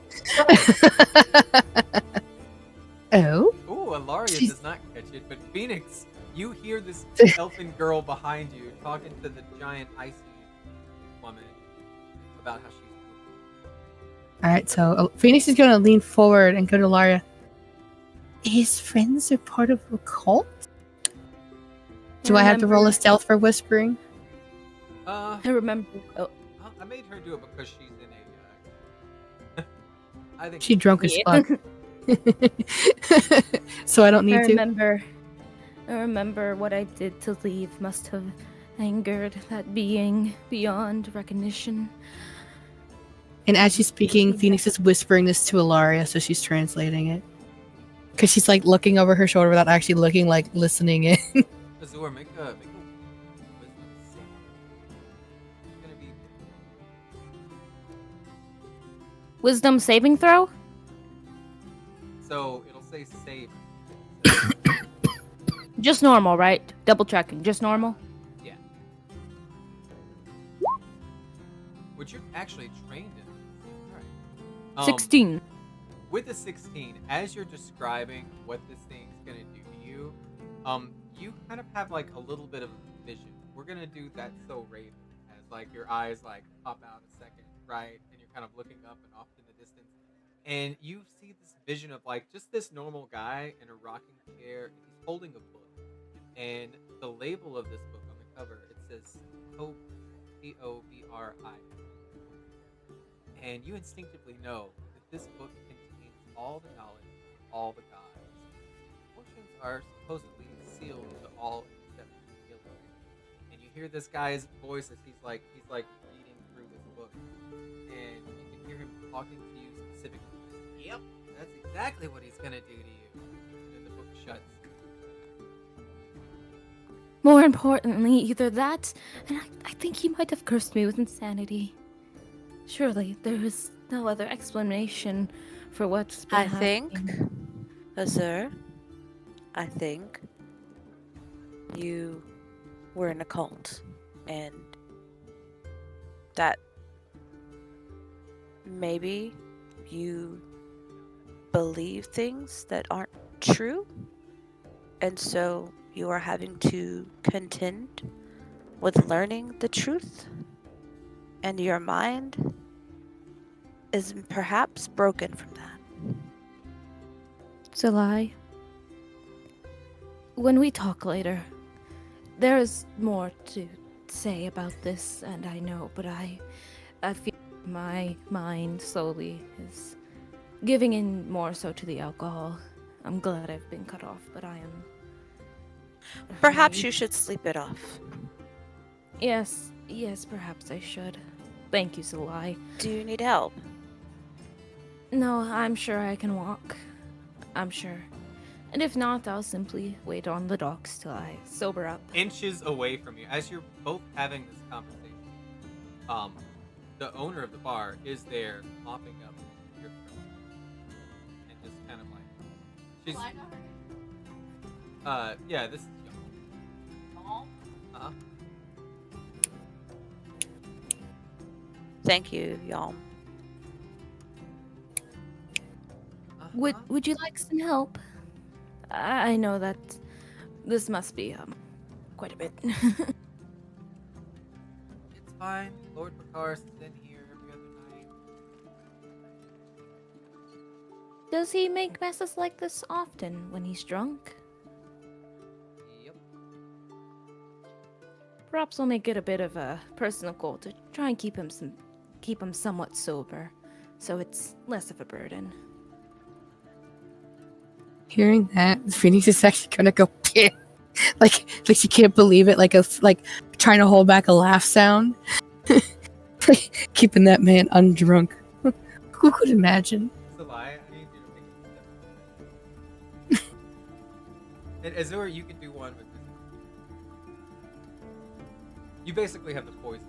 Oh? Ooh, Alaria She's- does not catch it, but Phoenix, you hear this elfin girl behind you talking to the giant icy woman about how she's. Alright, so Phoenix is going to lean forward and go to Laria. His friends are part of a cult? Do I have to roll a stealth for whispering? Uh, I remember. Oh, I made her do it because she's in a. I think She drunk as Yeah. fuck. So I don't need to? I remember what I did to leave must have angered that being beyond recognition. And as she's speaking, Phoenix is whispering this to Ilaria, so she's translating it. Because she's like looking over her shoulder without actually looking, like listening in. Azure, make a wisdom save. It's gonna be. Wisdom saving throw? So it'll say save. Just normal, right? Double checking. Just normal? Yeah. Which you're actually trained in. Alright. 16. With the 16, as you're describing what this thing's gonna You kind of have like a little bit of vision. We're gonna do that so Raven as like your eyes like pop out a second, right? And you're kind of looking up and off in the distance. And you see this vision of like just this normal guy in a rocking chair, and he's holding a book. And the label of this book on the cover, it says Hope, Cobri. And you instinctively know that this book contains all the knowledge of all the gods. Fortunes are supposedly sealed to all except healing. And you hear this guy's voice as he's like reading through this book, and you can hear him talking to you specifically. Yep, that's exactly what he's gonna do to you. And then the book shuts. More importantly, either that, and I think he might have cursed me with insanity. Surely there is no other explanation for what's been I happening. think, Azur, I think you were in a cult, and that maybe you believe things that aren't true, and so you are having to contend with learning the truth, and your mind is perhaps broken from that. Zalai, when we talk later, there is more to say about this, and I know, but I feel my mind slowly is giving in more so to the alcohol. I'm glad I've been cut off, but I am. Perhaps afraid. you should sleep it off. Yes, perhaps I should. Thank you, Zalai. Do you need help? No, I'm sure I can walk. I'm sure. And if not, I'll simply wait on the docks till I sober up. Inches away from you, as you're both having this conversation, the owner of the bar is there mopping up your throat. And just kind of like she's yeah, this is young. Uh-huh. Thank you, y'all. Would you like some help? I know that this must be quite a bit. It's fine. Lord Bacars is in here every other night. Does he make messes like this often when he's drunk? Yep. Perhaps we'll make it a bit of a personal goal to try and keep him somewhat sober, so it's less of a burden. Hearing that, Phoenix is actually gonna go pit. like she can't believe it, like trying to hold back a laugh sound. Keeping that man undrunk. Who could imagine? It's a lie. I need you to make a step. And Azure, you can do one with this. You basically have the poison.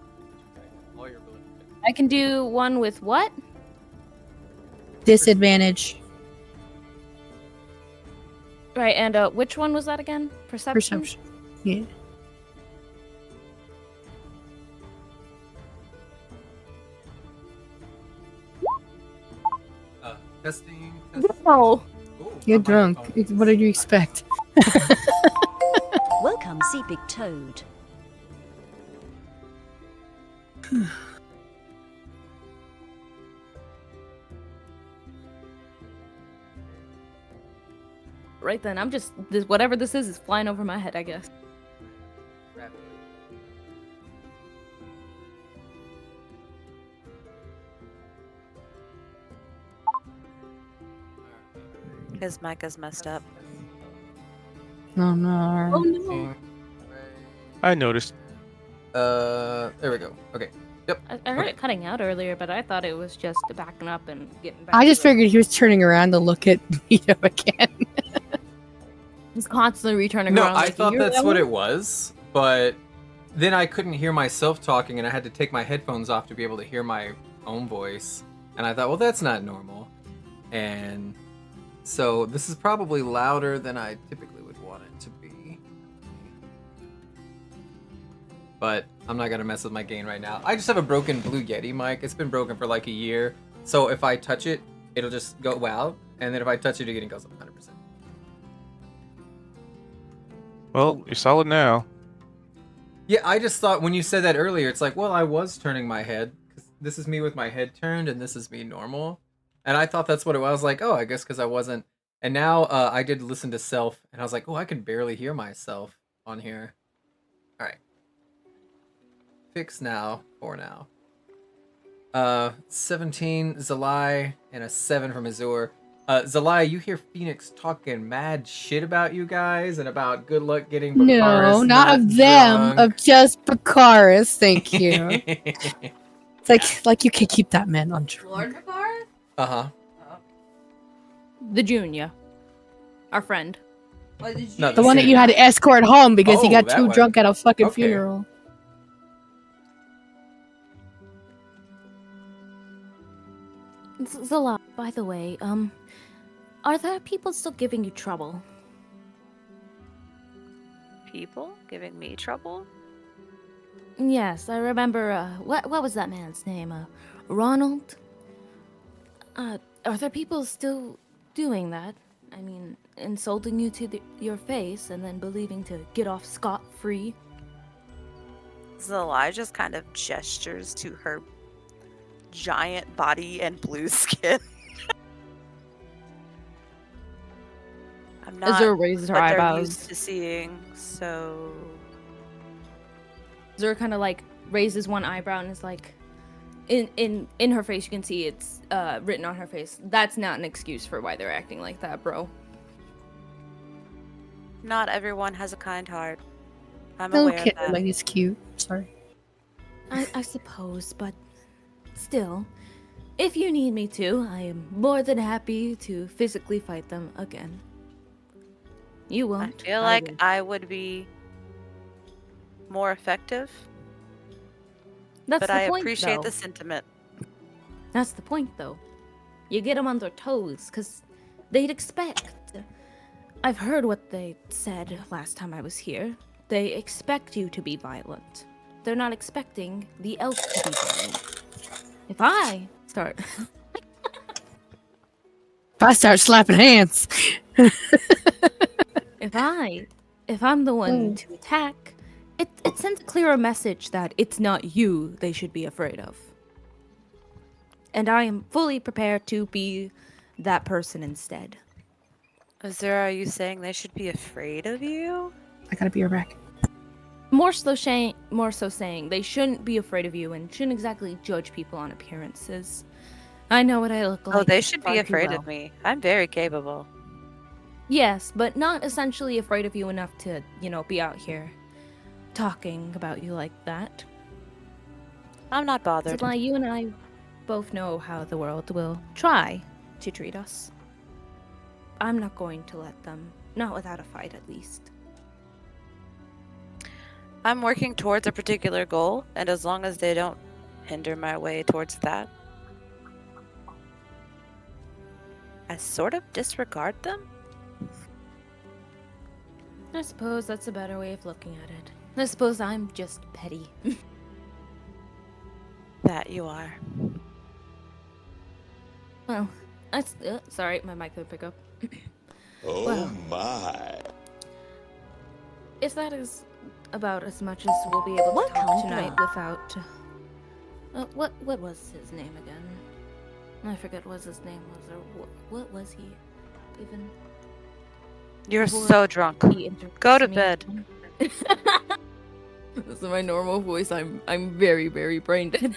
All your abilities. I can do one with what? Disadvantage. Right, and which one was that again? Perception? Perception. Yeah. Testing. No. Ooh, You're my drunk. microphone What is- did you expect? Welcome, Sea Big Toad. Right then, I'm just whatever this is flying over my head, I guess. Grab it. His mic is messed up. Oh no. Oh no! I noticed. There we go. Okay. Yep. I heard Okay. it cutting out earlier, but I thought it was just backing up and getting back. I just to it. figured he was turning around to look at Nito again. He's constantly returning No, around. I like, thought "You hear that's that what one?" it was, but then I couldn't hear myself talking, and I had to take my headphones off to be able to hear my own voice. And I thought, well, that's not normal. And so this is probably louder than I typically would want it to be. But I'm not gonna mess with my gain right now. I just have a broken Blue Yeti mic. It's been broken for like a year. So if I touch it, it'll just go wow. And then if I touch it again, it goes up 100%. Well, you're solid now. Yeah, I just thought when you said that earlier, it's like, well, I was turning my head. 'Cause this is me with my head turned, and this is me normal. And I thought that's what it was. I was like, oh, I guess because I wasn't. And now I did listen to self, and I was like, oh, I can barely hear myself on here. All right. Fix now, for now. 17, Zalai, and a 7 from Azur. Zalai, you hear Phoenix talking mad shit about you guys and about good luck getting No, Bakaris not of them, drunk. of just Bakaris. Thank you. It's like you can keep that man on drunk. Lord Bakar? Uh-huh. Oh. The junior. Our friend. Oh, did you No, The one that you same. had to escort home because he Oh, got that too one. drunk at a fucking Okay. funeral. Zala, by the way, are there people still giving you trouble? People giving me trouble? Yes, I remember, what was that man's name? Ronald? Are there people still doing that? I mean, insulting you to your face and then believing to get off scot-free? Zalai just kind of gestures to her giant body and blue skin. I'm not Azur raises her what they're eyebrows. used to seeing, so Azur kind of like raises one eyebrow and is like, in her face you can see it's written on her face. That's not an excuse for why they're acting like that, bro. not everyone has a kind heart. I'm Little aware kid, of that. like he's cute. Sorry. I suppose, but still, if you need me to, I am more than happy to physically fight them again. You I won't. feel I like will. I would be more effective, That's but the I point, appreciate though. the sentiment. That's the point, though. You get them on their toes, because they'd expect. I've heard what they said last time I was here. They expect you to be violent. They're not expecting the elf to be violent. If I start... If I start slapping hands. If I'm the one to attack, it sends a clearer message that it's not you they should be afraid of. And I am fully prepared to be that person instead. Azura, are you saying they should be afraid of you? I gotta be right back. More so saying they shouldn't be afraid of you and shouldn't exactly judge people on appearances. I know what I look like. Oh, they should be far too afraid well. of me. I'm very capable. Yes, but not essentially afraid of you enough to, be out here talking about you like that. I'm not bothered. Supply, you and I both know how the world will try to treat us. I'm not going to let them, not without a fight at least. I'm working towards a particular goal, and as long as they don't hinder my way towards that, I sort of disregard them. I suppose that's a better way of looking at it. I suppose I'm just petty. That you are. Well, sorry, my mic couldn't pick up. Oh Well. my. If that is about as much as we'll be able to talk tonight without... what was his name again? I forget what his name was, or what was he even? You're Before so drunk. he introduced Go to me. bed. This is my normal voice. I'm very, very brain dead.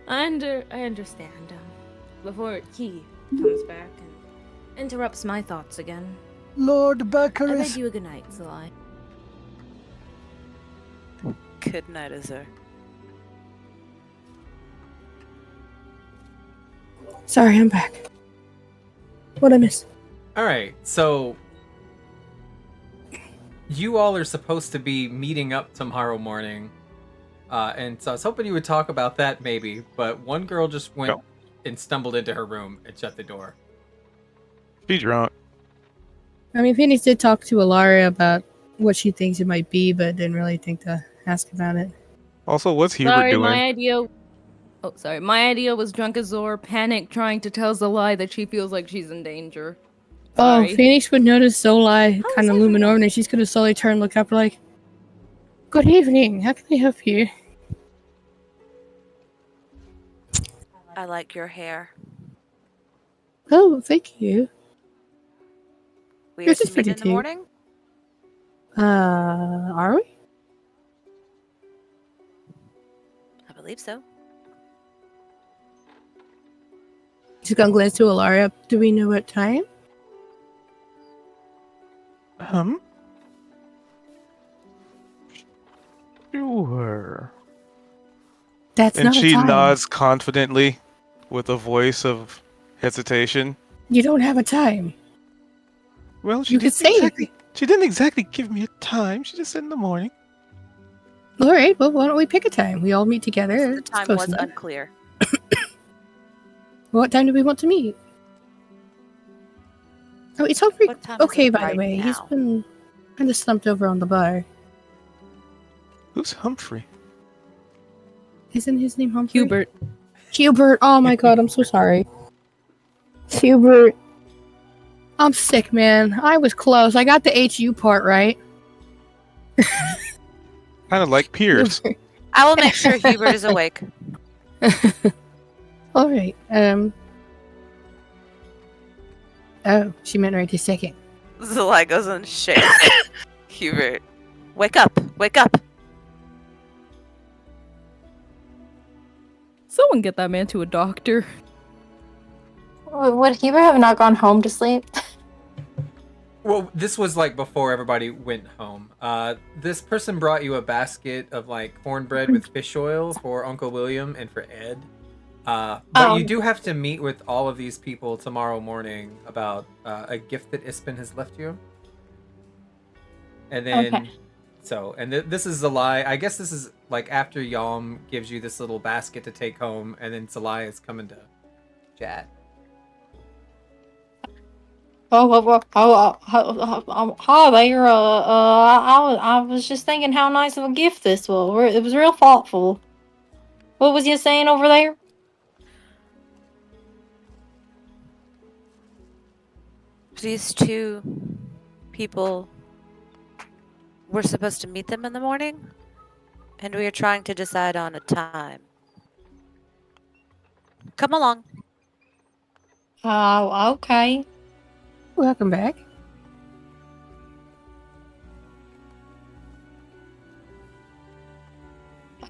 I understand. Before he comes back and interrupts my thoughts again. Lord I bid Baccharis. you a good night, Zalai. Good night, Azur. Sorry, I'm back. What'd I miss? All right, so you all are supposed to be meeting up tomorrow morning, and so I was hoping you would talk about that maybe. But one girl just went and stumbled into her room and shut the door. She's drunk. I mean, Phoenix did talk to Alaria about what she thinks it might be, but didn't really think to ask about it. Also, what's Hubert Sorry, doing? my idea was drunk Azor panic trying to tell Zalai that she feels like she's in danger. Oh, Sorry. Phoenix would notice Zolai How kind is of looming over, everyone? and she's gonna slowly turn, look up, like, "Good evening. How can I help you?" I like your hair. Oh, thank you. We are Yours to is meet pretty in the too. morning? Are we? I believe so. She's gonna glance to Ilaria. Do we know what time? Sure. That's And not a she time. nods confidently with a voice of hesitation. You don't have a time. Well, You could say it. She didn't exactly give me a time. She just said in the morning. All right. Well, why don't we pick a time? We all meet together. The It's time close was enough. unclear. What time do we want to meet? Oh, it's Humphrey. What time is Okay, it by the right way, he's now? been kind of slumped over on the bar. Who's Humphrey? Isn't his name Humphrey? Hubert. Hubert. Oh my god, I'm so sorry. Hubert. I'm sick, man. I was close. I got the HU part right. Kind of like Pierce. Hubert. I will make sure Hubert is awake. All right. Oh, she meant right this second. Zalai goes and shakes Hubert. Wake up! Wake up! Someone get that man to a doctor. Would Hubert have not gone home to sleep? Well, this was like before everybody went home. This person brought you a basket of like cornbread with fish oil for Uncle William and for Ed. But you do have to meet with all of these people tomorrow morning about a gift that Ispin has left you. And then, Okay. This is Zalai. I guess this is like after Yalm gives you this little basket to take home, and then Zalai is coming to chat. Hi there. I was just thinking how nice of a gift this was. It was real thoughtful. What was you saying over there? These two people, we're supposed to meet them in the morning, and we are trying to decide on a time. Come along. Oh, okay. Welcome back.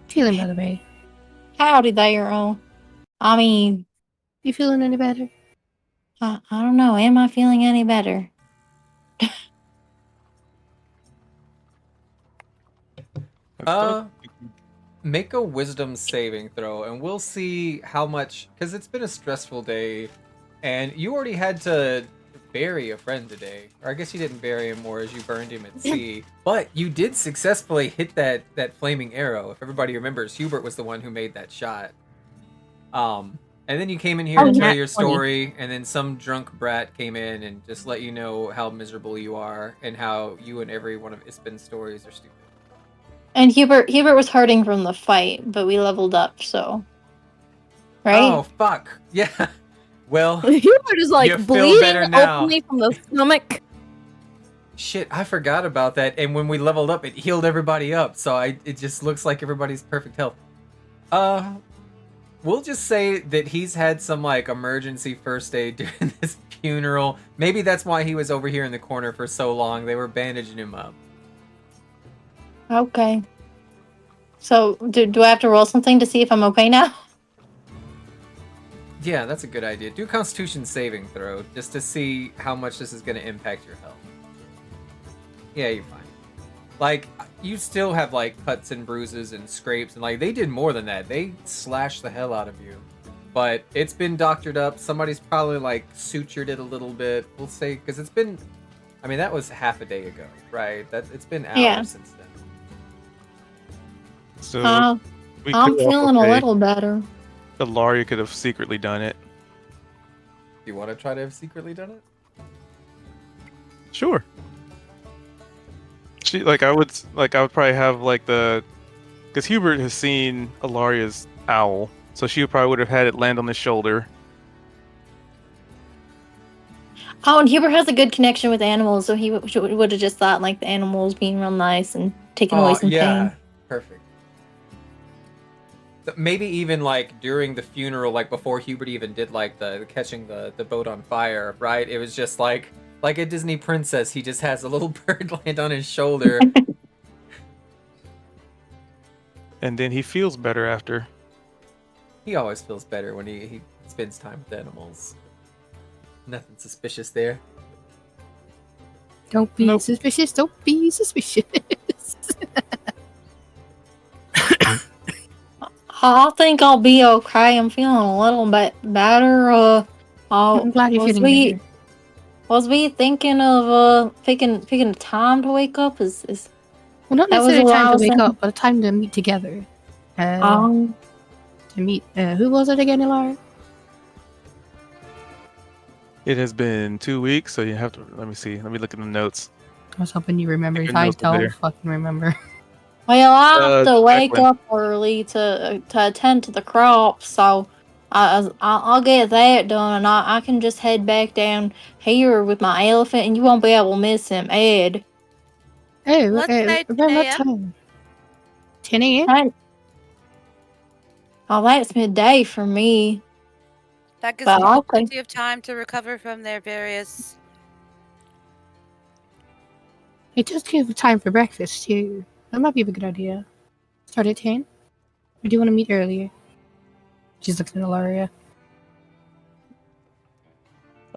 Feeling by the way. Howdy there. I mean, You feeling any better? I don't know. Am I feeling any better? Make a wisdom saving throw, and we'll see how much, because it's been a stressful day, and you already had to bury a friend today. Or I guess you didn't bury him more as you burned him at sea. But you did successfully hit that flaming arrow. If everybody remembers, Hubert was the one who made that shot. And then you came in here to tell your story, and then some drunk brat came in and just let you know how miserable you are and how you and every one of Ispin's stories are stupid. And Hubert was hurting from the fight, but we leveled up, so right? Oh fuck! Yeah. Well, Hubert is like you feel bleeding better now. openly from the stomach. Shit, I forgot about that. And when we leveled up, it healed everybody up. So it just looks like everybody's perfect health. We'll just say that he's had some like emergency first aid during this funeral. Maybe that's why he was over here in the corner for so long. They were bandaging him up. Okay. So do I have to roll something to see if I'm okay now? Yeah, that's a good idea. Do a Constitution saving throw just to see how much this is going to impact your health. Yeah, you're fine. Like, you still have like cuts and bruises and scrapes, and like they did more than that. They slashed the hell out of you. But it's been doctored up. Somebody's probably like sutured it a little bit. We'll say, because it's been, I mean, that was half a day ago, right? It's been hours since then. So I'm we could feeling also a say little better. Ilaria could have secretly done it. Do you want to try to have secretly done it? Sure. I would probably have like because Hubert has seen Ilaria's owl, so she probably would have had it land on his shoulder. Oh, and Hubert has a good connection with animals, so he would have just thought like the animals being real nice and taking away Oh some yeah, pain. perfect. So maybe even like during the funeral, like before Hubert even did like the catching the boat on fire, right? It was just like a Disney princess. He just has a little bird land on his shoulder. And then he feels better after. He always feels better when he spends time with animals. Nothing suspicious there. Don't be Nope. suspicious. Don't be suspicious. I think I'll be okay. I'm feeling a little bit better. I'm glad you're feeling better. Was we thinking of picking a time to wake up? Is Well, not that was necessarily what time I to was wake thinking? up, but a time to meet together. Um, To meet. Who was it again, Ilara? It has been 2 weeks, so you have to. Let me see. Let me look at the notes. I was hoping you remembered. Your I notes are don't there. fucking remember. well, I have to wake Declan. up early to attend to the crops, so I'll get that done. And I can just head back down here with my elephant, and you won't be able to miss him, Ed. Oh, Let's say 10 around what a.m. time? 10 a.m.? Hey. Oh, that's midday for me. That gives But people okay. plenty of time to recover from their various. It does give time for breakfast, too. That might be a good idea. Start at 10? Or do you want to meet earlier? She's looking at Ilaria.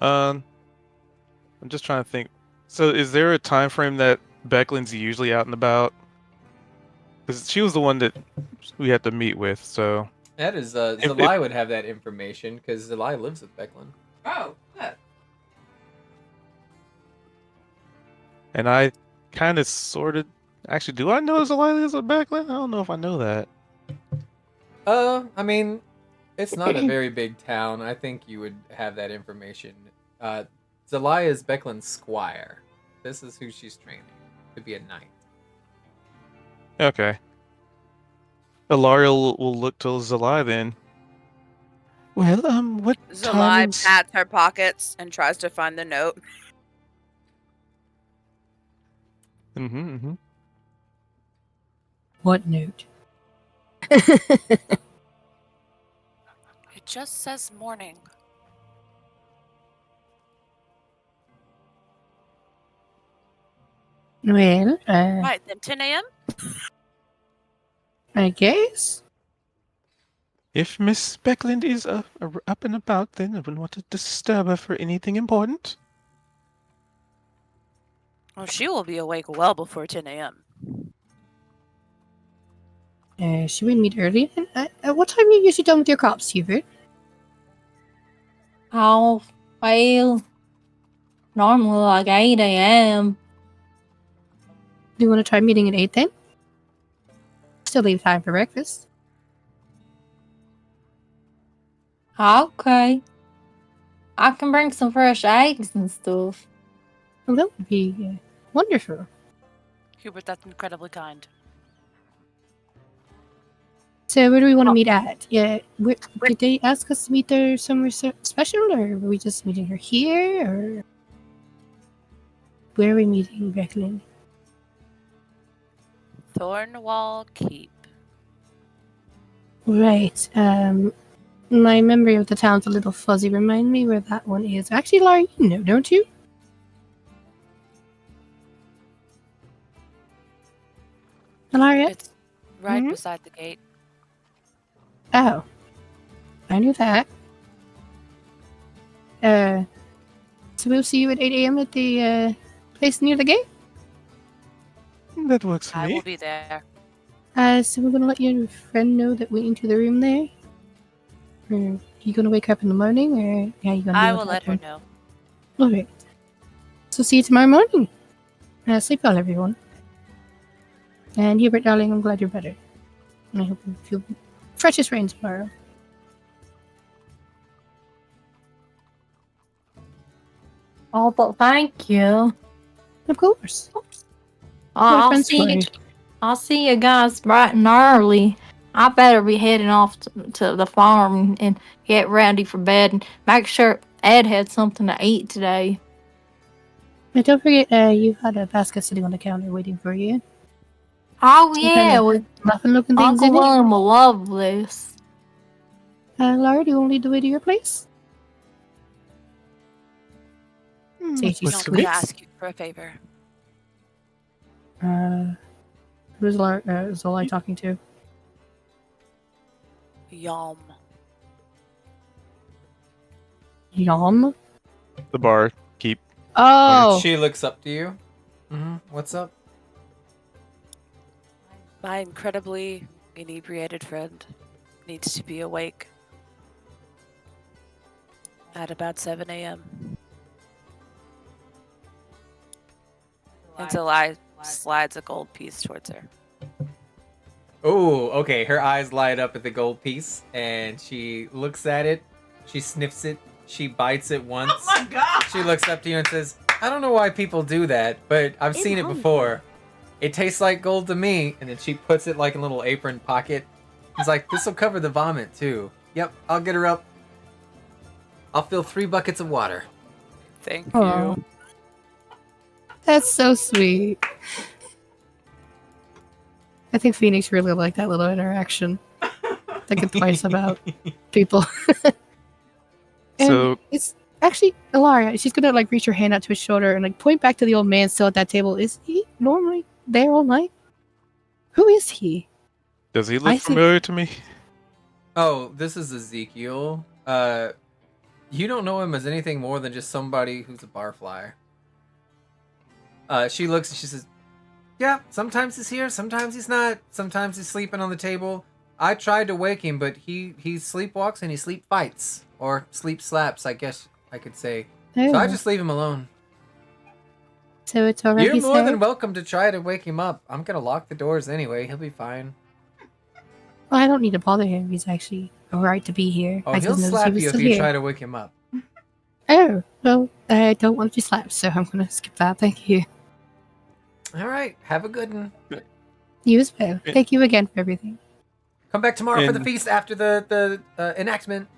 I'm just trying to think. So, is there a time frame that Becklin's usually out and about? Because she was the one that we had to meet with. So, That is if Zalai would have that information because Zalai lives with Becklin. Oh, good. and I kind of sorted. Actually, do I know Zalai lives with Becklin? I don't know if I know that. I mean, it's not a very big town. I think you would have that information. Zalai is Becklin's squire. This is who she's training to be a knight. Okay. Ilaria will look to Zalai then. Well, what time Zalai pats her pockets and tries to find the note. Mm-hmm. What note? It just says morning. Well, Right, then 10 a.m.? I guess. If Miss Beckland is up and about, then I wouldn't want to disturb her for anything important. Well, she will be awake well before 10 a.m. Should we meet earlier? At what time are you usually done with your crops, Hubert? Oh, well, normally like 8 a.m. Do you want to try meeting at 8 then? Still leave time for breakfast. Okay. I can bring some fresh eggs and stuff. Well, that would be wonderful. Hubert, that's incredibly kind. So, where do we want to meet at? Yeah, did they ask us to meet there somewhere special, or were we just meeting her here, or where are we meeting, Becklin? Thornwall Keep. Right. My memory of the town's a little fuzzy. Remind me where that one is. Actually, Laura, you know, don't you? Ilaria? It's right Mhm. beside the gate. Oh. I knew that. So we'll see you at 8 a.m. at the place near the gate? That works for I me. will be there. So we're gonna let your friend know that we're into the room there? Or you gonna wake up in the morning, or how you gonna I deal will with let that her one? know. Alright. So see you tomorrow morning. Sleep well, everyone. And Hubert, darling, I'm glad you're better. And I hope you feel fresh as rain tomorrow. Oh, but thank you. Of course. I'll friends see for you. you. I'll see you guys bright and early. I better be heading off to the farm and get ready for bed and make sure Ed had something to eat today. And don't forget, you had a basket sitting on the counter waiting for you. Oh Some yeah, kind of with muffin-looking things Uncle in it. William will love this. Laura, do you want to lead the way to your place? Say she What's Want the me to squeaks. ask you for a favor? Who's Zolai talking to? Yum. Yum? The bar. Keep. Oh! She looks up to you. What's up? My incredibly inebriated friend needs to be awake at about 7 a.m. Until I slides a gold piece towards her. Oh, okay. Her eyes light up at the gold piece, and she looks at it. She sniffs it. She bites it once. Oh my god! She looks up to you and says, "I don't know why people do that, but I've seen it before. It tastes like gold to me." And then she puts it like in a little apron pocket. He's like, "This will cover the vomit too." Yep, I'll get her up. I'll fill 3 buckets of water. Thank Aw. you. That's so sweet. I think Phoenix really liked that little interaction. Thinking twice about people. And So it's actually Ilaria. She's gonna like reach her hand out to his shoulder and like point back to the old man still at that table. Is he normally there all night? Who is he? does he I look think- familiar to me? Oh, this is Ezekiel. You don't know him as anything more than just somebody who's a barfly. She looks and she says, "Yeah, sometimes he's here, sometimes he's not. Sometimes he's sleeping on the table. I tried to wake him, but he sleepwalks and he sleep fights. Or sleep slaps, I guess I could say. So I Oh, just leave him alone. so it's already You're more said? than welcome to try to wake him up. I'm gonna lock the doors anyway. He'll be fine." Well, I don't need to bother him. He's actually alright to be here. Oh, I he'll just noticed slap he was you if still you here. try to wake him up. Oh, well, I don't want to be slapped, so I'm gonna skip that. Thank you. All right, have a good one. You as well. Thank you again for everything. Come back tomorrow for the And- feast after the enactment.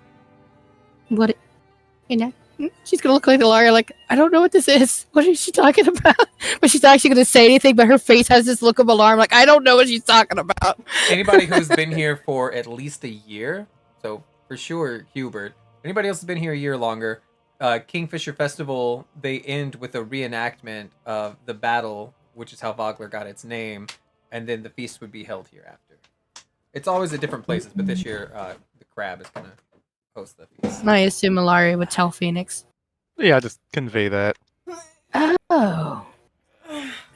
What? She's gonna look like Ilaria, like, I don't know what this is. What is she talking about? But she's not actually gonna say anything, but her face has this look of alarm, like, I don't know what she's talking about. Anybody who's been here for at least a year, so for sure Hubert. Anybody else who's been here a year longer, Kingfisher Festival, they end with a reenactment of the battle, which is how Vogler got its name, and then the feast would be held here after. It's always at different places, but this year the crab is gonna host the feast. And I assume Ilaria would tell Phoenix. Yeah, just convey that. Oh.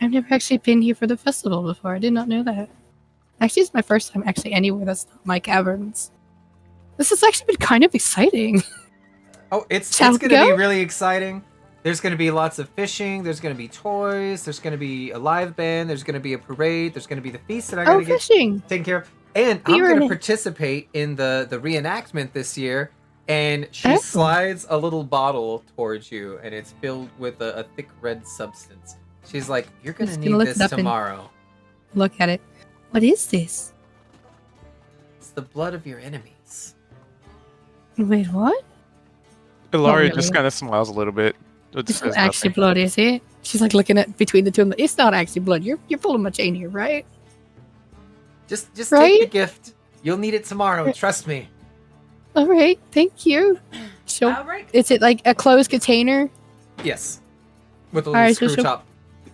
I've never actually been here for the festival before. I did not know that. Actually, it's my first time actually anywhere that's not my caverns. This has actually been kind of exciting. Oh, it's Shall we gonna be go? really exciting. There's gonna be lots of fishing. There's gonna be toys. There's gonna be a live band. There's gonna be a parade. There's gonna be the feast that I gotta Oh, get fishing. taken care of. And We I'm were in gonna it. participate in the reenactment this year. And she Oh. slides a little bottle towards you, and it's filled with a thick red substance. She's like, "You're gonna Just need gonna look it this up and- tomorrow. Look at it. What is this? It's the blood of your enemies." Wait, what? Ilaria really. just kind of smiles a little bit. It It's says not actually nothing. blood, is it? She's like looking at between the two of them. It's not actually blood. You're pulling my chain here, right? Just take Right? the gift. You'll need it tomorrow. Trust me. All right, thank you. So, Alright. is it like a closed container? Yes. With a Alright, little so screw she'll- top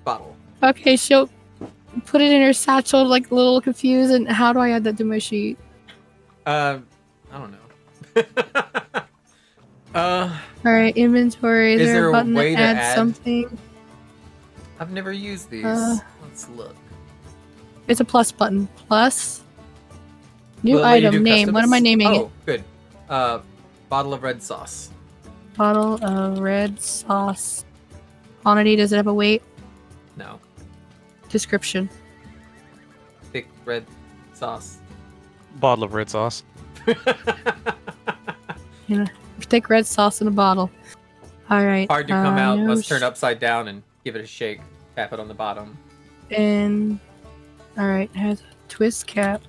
bottle. Okay, she'll put it in her satchel, like a little confused. And how do I add that to my sheet? I don't know. All right, inventory. Is Is there there a a button way to to add add- something? I've never used these. Let's look. It's a plus button. Plus. New Will it let you item do name. What am I customs? naming Oh, good. Bottle of red sauce. it? Bottle of red sauce. Quantity. Does it have a weight? No. Description. Thick red sauce. Bottle of red sauce. Thick red sauce in a bottle. All right. Hard to come out. no Let's turn upside down and give it a shake. Tap it on the bottom. And all right, has a twist cap.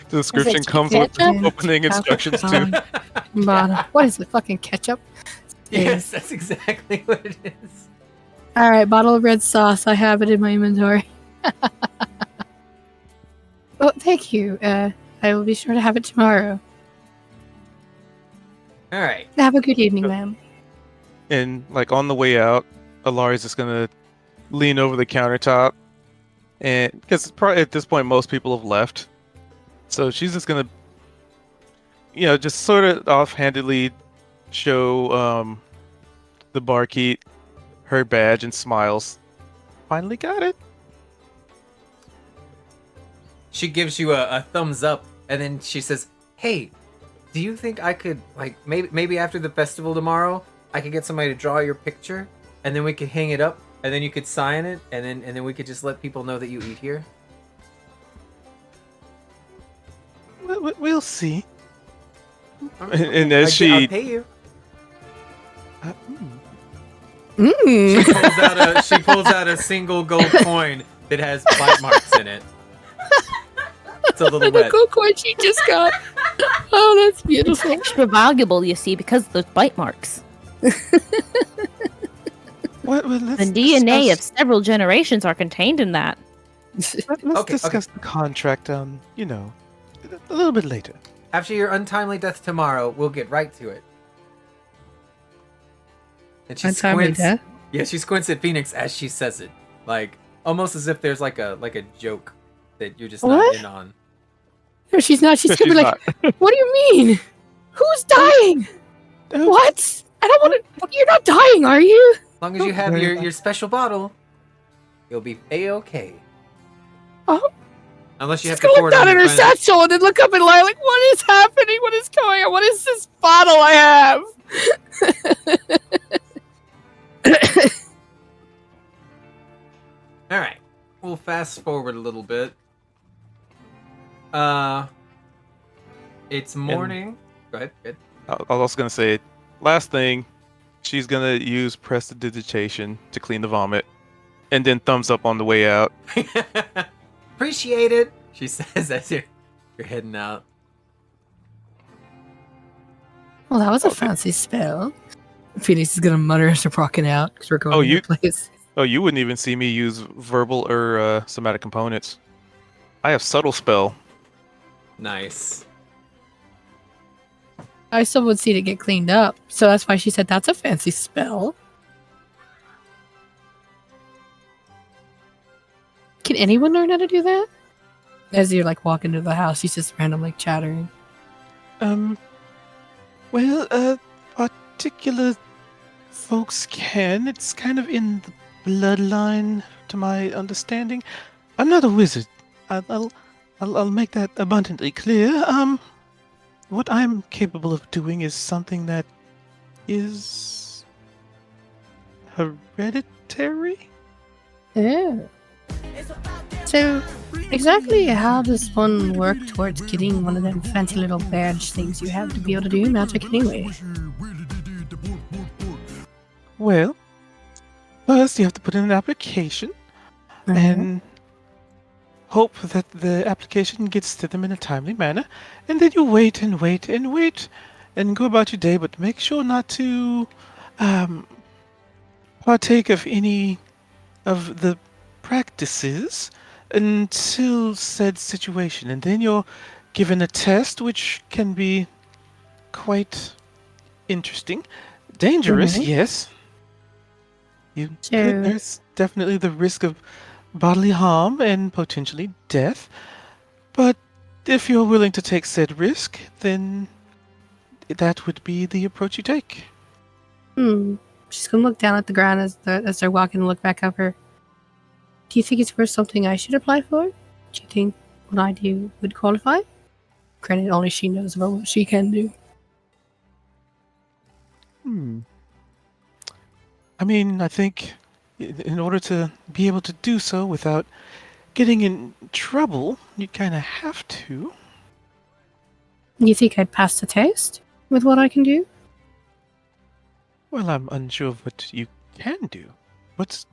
The description it comes with ketchup? opening instructions too. Bottle. What is it? Fucking ketchup? Yes, that's exactly what it is. All right, bottle of red sauce. I have it in my inventory. Oh, thank you. I will be sure to have it tomorrow. All right. Have a good evening, ma'am. And like on the way out, Alari's just gonna lean over the countertop, and because probably at this point most people have left, so she's just gonna, just sort of offhandedly show the barkeep her badge and smiles. Finally got it. She gives you a thumbs up, and then she says, "Hey, do you think I could, like, maybe after the festival tomorrow, I could get somebody to draw your picture, and then we could hang it up, and then you could sign it, and then we could just let people know that you eat here?" We'll see. And as I'll pay you. Mm. She pulls out a single gold coin that has bite marks in it. It's a little The wet. gold coin she just got. Oh, that's beautiful. Extra valuable, you see, because of those bite marks. Let's The DNA discuss, of several generations are contained in that. let's Okay, discuss the contract. A little bit later. After your untimely death tomorrow, we'll get right to it. And she Untimely squints. death? Yeah, she squints at Phoenix as she says it, like almost as if there's like a joke that you're just not What? in on. No, she's not. She's No, gonna be she's like, "What do you mean? Who's dying? What? I don't want to. You're not dying, are you?" As long as you have your special bottle, you'll be a-okay. Oh. Unless you She's have to gonna pour look it on down at your her friends. satchel and then look up and lie like, "What is happening? What is going on? What is this bottle I have?" All right, we'll fast forward a little bit. It's morning. Go ahead. Good. I was also gonna say, last thing, she's gonna use prestidigitation to clean the vomit, and then thumbs up on the way out. Appreciate it, she says as you're heading out. Well, that was a Okay. fancy spell. Phoenix is gonna mutter as they're walking out because we're going to the place. Oh, you wouldn't even see me use verbal or somatic components. I have subtle spell. Nice. I still would see it get cleaned up, so that's why she said that's a fancy spell. Can anyone learn how to do that? As you're like walking to the house, he's just randomly chattering. Well, particular folks can. It's kind of in the bloodline, to my understanding. I'm not a wizard. I'll make that abundantly clear. What I'm capable of doing is something that is hereditary. Yeah. So, exactly how does one work towards getting one of them fancy little badge things you have to be able to do magic anyway? Well, first you have to put in an application and hope that the application gets to them in a timely manner, and then you wait and wait and wait and go about your day, but make sure not to partake of any of the practices until said situation, and then you're given a test which can be quite interesting. Dangerous, Mhm. yes. So- There's definitely the risk of bodily harm and potentially death. But if you're willing to take said risk, then that would be the approach you take. She's gonna look down at the ground as they're walking and look back up her. Do you think it's worth something I should apply for? Do you think what I do would qualify? Granted, only she knows about what she can do. I mean, I think in order to be able to do so without getting in trouble, you kind of have to. You think I'd pass the test with what I can do? Well, I'm unsure of what you can do. Let's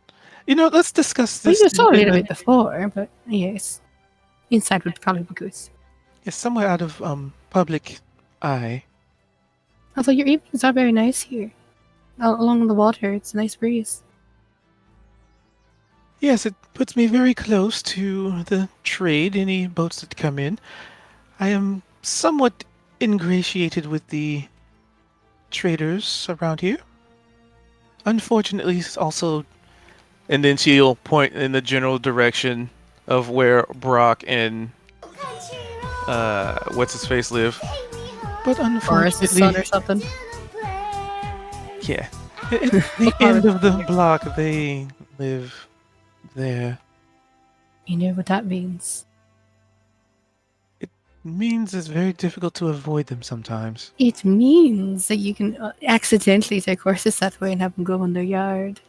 discuss Well, this. you saw a little bit before, but yes. Inside would probably be good. Yes, somewhere out of public eye. Although your evenings are very nice here. along the water. It's a nice breeze. Yes, it puts me very close to the trade, any boats that come in. I am somewhat ingratiated with the traders around here. Unfortunately, also, and then she'll point in the general direction of where Brock and what's his face live. But Or is his son unfortunately, or something? yeah, at the end of the block, they live there. You know what that means. Means it's very difficult to avoid them sometimes. It means that you can accidentally take horses that way and have them go in their yard.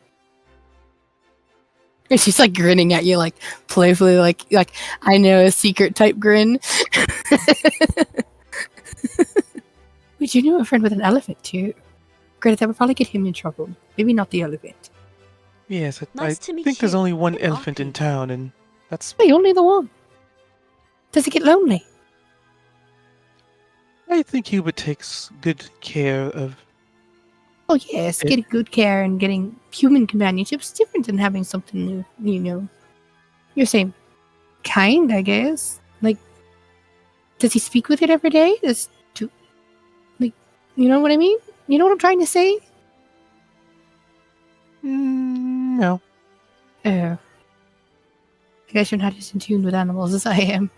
And she's like grinning at you, like playfully, like I know, a secret type grin. But you knew a friend with an elephant too. Granted, that would probably get him in trouble. Maybe not the elephant. Yes, Nice I to meet think there's you. only one I'm elephant in Aki. town, and that's. Hey, only the one. Does it get lonely? I think Hubert takes good care of. Oh yes, getting good care and getting human companionship is different than having something new. You know, you're same kind, I guess. Like, does he speak with it every day? You know what I mean? You know what I'm trying to say? No. Oh, I guess you're not as in tune with animals as I am.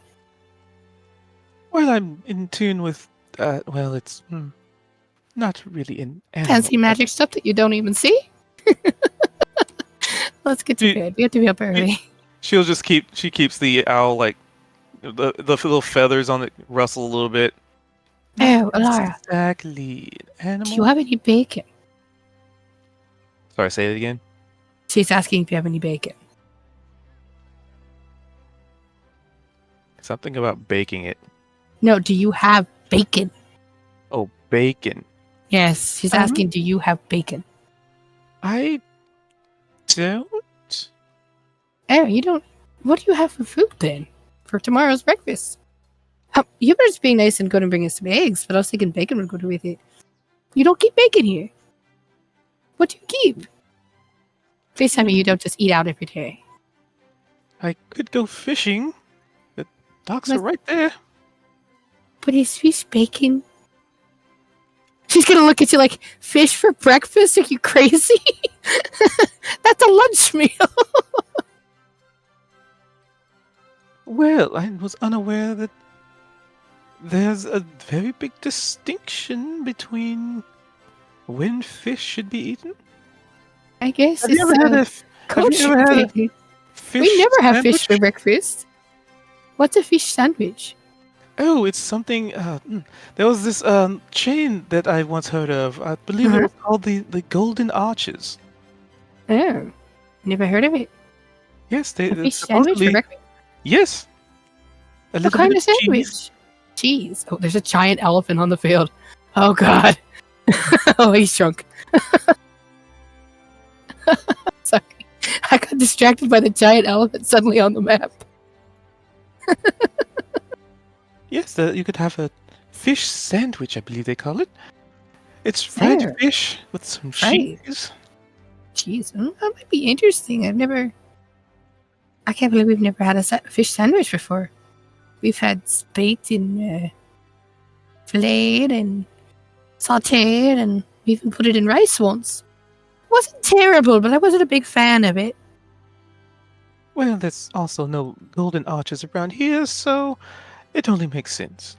Well, I'm in tune with. Well, it's not really an animal. Fancy magic stuff that you don't even see. Let's get to bed. We have to be up early. She'll just she keeps the owl, like, the little feathers on it rustle a little bit. Oh, Alara, Exactly. Animal. do you have any bacon? Sorry, say it again. She's asking if you have any bacon. Something about baking it. No, do you have bacon? Oh, bacon. Yes, she's asking, do you have bacon? I don't. Oh, you don't. What do you have for food then? For tomorrow's breakfast? You better just being nice and good and bring us some eggs, but I was thinking bacon would go with it. You don't keep bacon here. What do you keep? Please tell me you don't just eat out every day. I could go fishing. The docks But- are right there. But is fish bacon? She's gonna look at you like, fish for breakfast? Are you crazy? That's a lunch meal. Well, I was unaware that there's a very big distinction between when fish should be eaten. I guess Have you ever had a fish We never have fish for sandwich? breakfast. What's a fish sandwich? Oh, it's something. There was this chain that I once heard of. I believe it was called the Golden Arches. Oh, never heard of it. Yes, they A fish sandwich for supposedly. breakfast? Yes. A What little kind bit of sandwich? cheese. Cheese. Oh, there's a giant elephant on the field. Oh God. Oh, he's shrunk. Sorry, I got distracted by the giant elephant suddenly on the map. Yes, you could have a fish sandwich, I believe they call it. It's fried Oh. fish with some Fried. cheese. Cheese. That might be interesting. I can't believe we've never had a fish sandwich before. We've had baked and filleted and sauteed, and we even put it in rice once. Wasn't terrible, but I wasn't a big fan of it. Well, there's also no golden arches around here, so it only makes sense.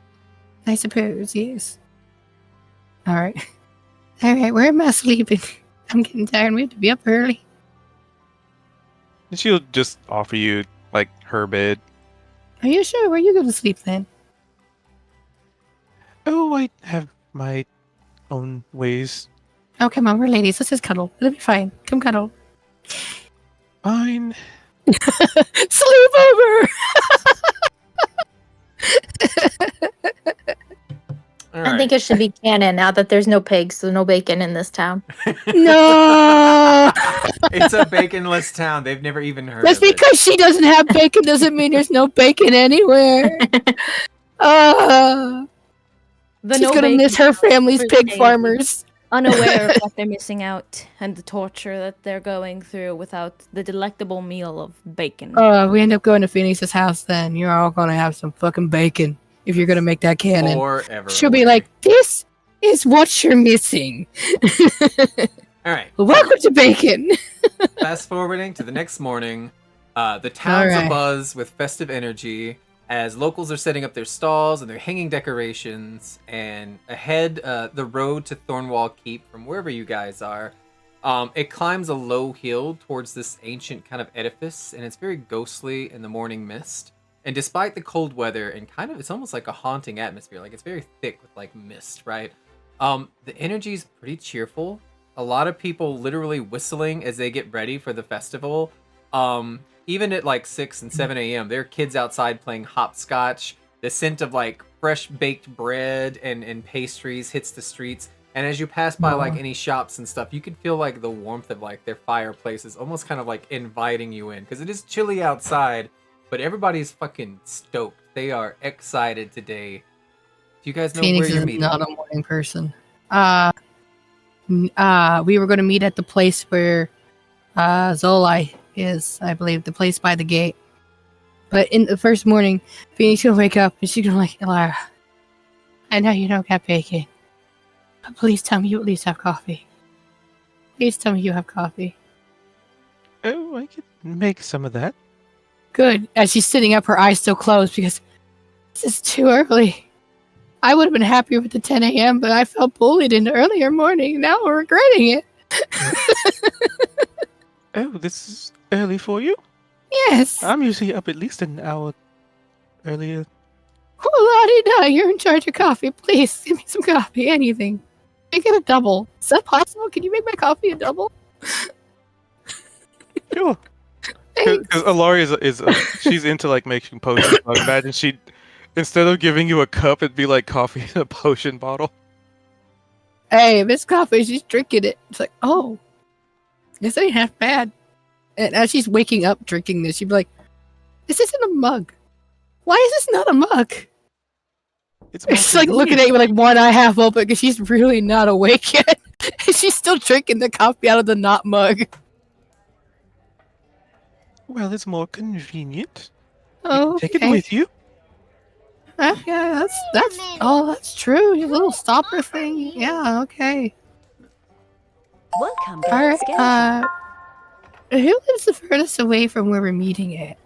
I suppose, yes. Alright. Alright, where am I sleeping? I'm getting tired and we have to be up early. And she'll just offer you, like, her bed. Are you sure? Where are you going to sleep then? Oh, I have my own ways. Oh, come on, we're ladies. Let's just cuddle. It'll be fine. Come cuddle. Fine. Sleep over! All I think it should be canon now that there's no pigs, so no bacon in this town. No! It's a baconless town. They've never even heard Just of it. because she doesn't have bacon doesn't mean there's no bacon anywhere. The She's no gonna bacon miss her family's for pig Daisy. farmers. unaware of what they're missing out and the torture that they're going through without the delectable meal of bacon. We end up going to Phoenix's house then. You're all gonna have some fucking bacon if you're gonna make that canon. Forever. She'll be like, this is what you're missing. All right. Welcome to bacon. Fast forwarding to the next morning, the town's Alright. abuzz with festive energy as locals are setting up their stalls and they're hanging decorations. And ahead, the road to Thornwall Keep from wherever you guys are, it climbs a low hill towards this ancient kind of edifice, and it's very ghostly in the morning mist. And despite the cold weather and kind of, it's almost like a haunting atmosphere. Like it's very thick with like mist, right? The energy is pretty cheerful. A lot of people literally whistling as they get ready for the festival. Even at like 6 and 7 a.m., there are kids outside playing hopscotch. The scent of like fresh baked bread and pastries hits the streets. And as you pass by like any shops and stuff, you can feel like the warmth of like their fireplaces almost kind of like inviting you in. Because it is chilly outside, but everybody's fucking stoked. They are excited today. Do you guys know Phoenix where you're is meeting? not a morning person. We were going to meet at the place where Zolai is, I believe, the place by the gate. But in the first morning, Phoenix will wake up and she's going to like, Elara, I know you don't got bacon, but please tell me you at least have coffee. Please tell me you have coffee. Oh, I could make some of that. Good. As she's sitting up, her eyes still closed because this is too early. I would have been happier with the 10 a.m., but I felt bullied in the earlier morning. Now I'm regretting it. Oh, this is early for you? Yes. I'm usually up at least an hour earlier. Oh, Lottie, no, you're in charge of coffee. Please, give me some coffee, anything. Make it a double. Is that possible? Can you make my coffee a double? Sure. Thanks. Because Alaria is she's into like making potions. I imagine she'd, instead of giving you a cup, it'd be like coffee in a potion bottle. Hey, Miss Coffee, she's drinking it. It's like, oh, this ain't half bad. And as she's waking up drinking this, she'd be like, this isn't a mug. Why is this not a mug? It's She's like looking at you with like one eye half open because she's really not awake yet. She's still drinking the coffee out of the not mug. Well, it's more convenient. Oh, Take it with you. Yeah, that's true. Your little stopper thing. Yeah, okay. Welcome, All right. Who lives the furthest away from where we're meeting at?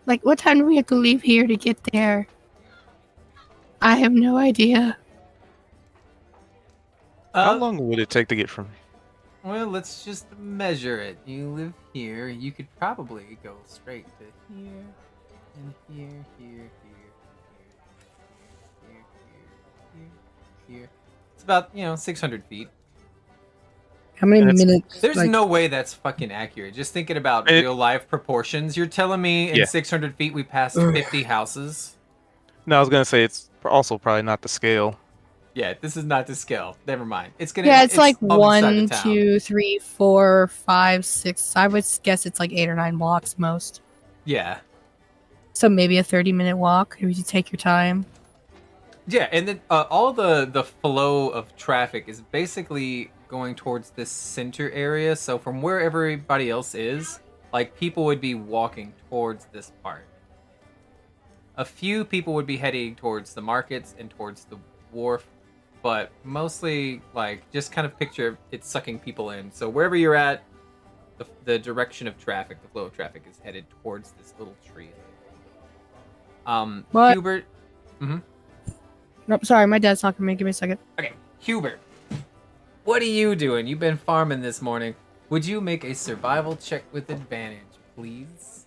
Like, what time do we have to leave here to get there? I have no idea. How long would it take to get from? Well, let's just measure it. You live here. You could probably go straight to here, and here, here, here. It's about 600 feet. How many minutes? There's like, no way that's fucking accurate. Just thinking about real life proportions. You're telling me in 600 feet we passed 50 houses? No, I was gonna say it's also probably not the scale. Yeah, this is not the scale. Never mind. It's like on the side 1, of town. 2, 3, 4, 5, 6. I would guess it's like 8 or 9 blocks most. Yeah. So maybe a 30-minute walk. If you take your time. Yeah, and then all the flow of traffic is basically going towards this center area. So from where everybody else is, like people would be walking towards this part. A few people would be heading towards the markets and towards the wharf, but mostly like just kind of picture it sucking people in. So wherever you're at, the direction of traffic, the flow of traffic is headed towards this little tree. What? Hubert. Nope, sorry, my dad's talking to me. Give me a second. Okay, Hubert. What are you doing? You've been farming this morning. Would you make a survival check with advantage, please?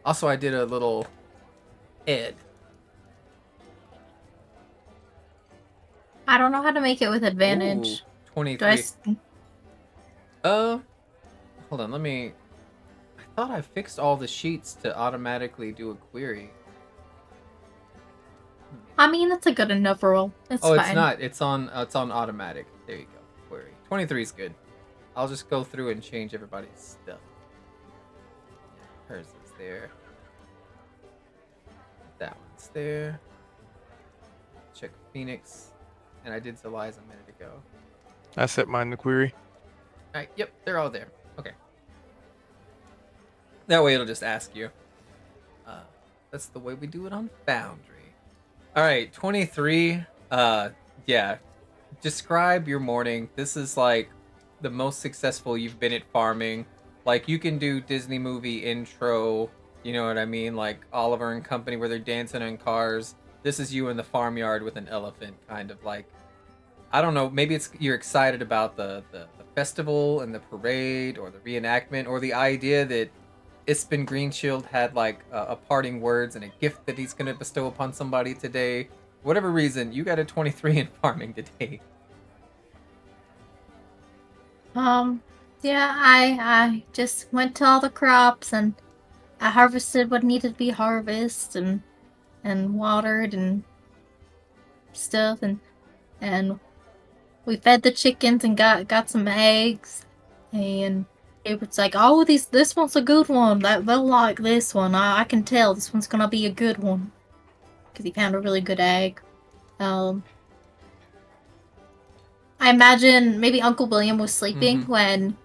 Also, I did a little ed. I don't know how to make it with advantage. Ooh, 23. Do I s- Hold on, I thought I fixed all the sheets to automatically do a query. I mean, that's a good enough roll. It's fine. It's not. It's on automatic. There you go. Query. 23 is good. I'll just go through and change everybody's stuff. Hers is there. That one's there. Check Phoenix. And I did Eliza a minute ago. I set mine to query. Alright, yep, they're all there. Okay. That way it'll just ask you. That's the way we do it on Foundry. Alright, 23. Yeah. Describe your morning. This is like the most successful you've been at farming. Like you can do Disney movie intro, you know what I mean? Like Oliver and Company where they're dancing in cars. This is you in the farmyard with an elephant, kind of like, I don't know, maybe it's you're excited about the festival and the parade or the reenactment or the idea that Ispin Greenshield had like a parting words and a gift that he's going to bestow upon somebody today. Whatever reason, you got a 23 in farming today. Yeah, I just went to all the crops and I harvested what needed to be harvested and watered and stuff and we fed the chickens and got some eggs and it was like, oh, this one's a good one. They'll like this one. I can tell this one's gonna be a good one because he found a really good egg. I imagine maybe Uncle William was sleeping when.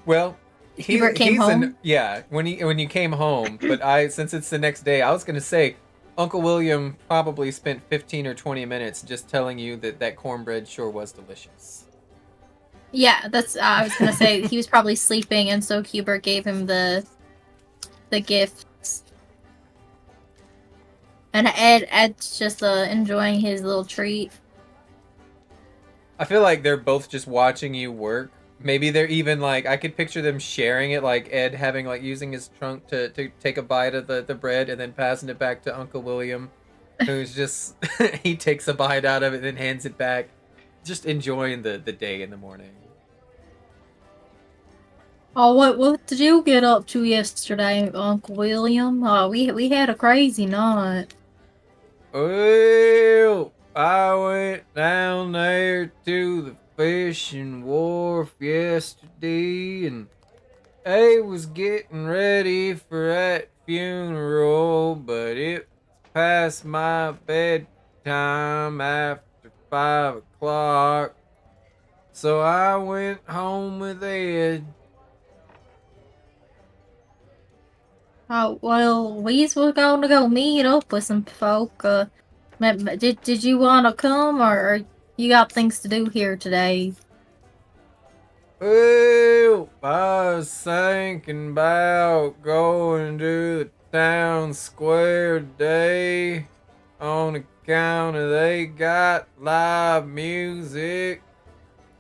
Well, Hubert came home. Yeah, when you came home. But since it's the next day, I was gonna say Uncle William probably spent 15 or 20 minutes just telling you that cornbread sure was delicious. Yeah, that's. I was gonna say he was probably sleeping, and so Hubert gave him the gifts. And Ed's just enjoying his little treat. I feel like they're both just watching you work. Maybe they're even like, I could picture them sharing it, like Ed having like using his trunk to take a bite of the bread and then passing it back to Uncle William, who's just he takes a bite out of it and then hands it back, just enjoying the day in the morning. Oh, what did you get up to yesterday, Uncle William? We had a crazy night. Well, I went down there to the fishing wharf yesterday and I was getting ready for that funeral, but it was past my bedtime after 5 o'clock. So I went home with Ed. Oh, well, we were going to go meet up with some folk. Did you want to come, or you got things to do here today? Well, I was thinking about going to the town square today on account of they got live music.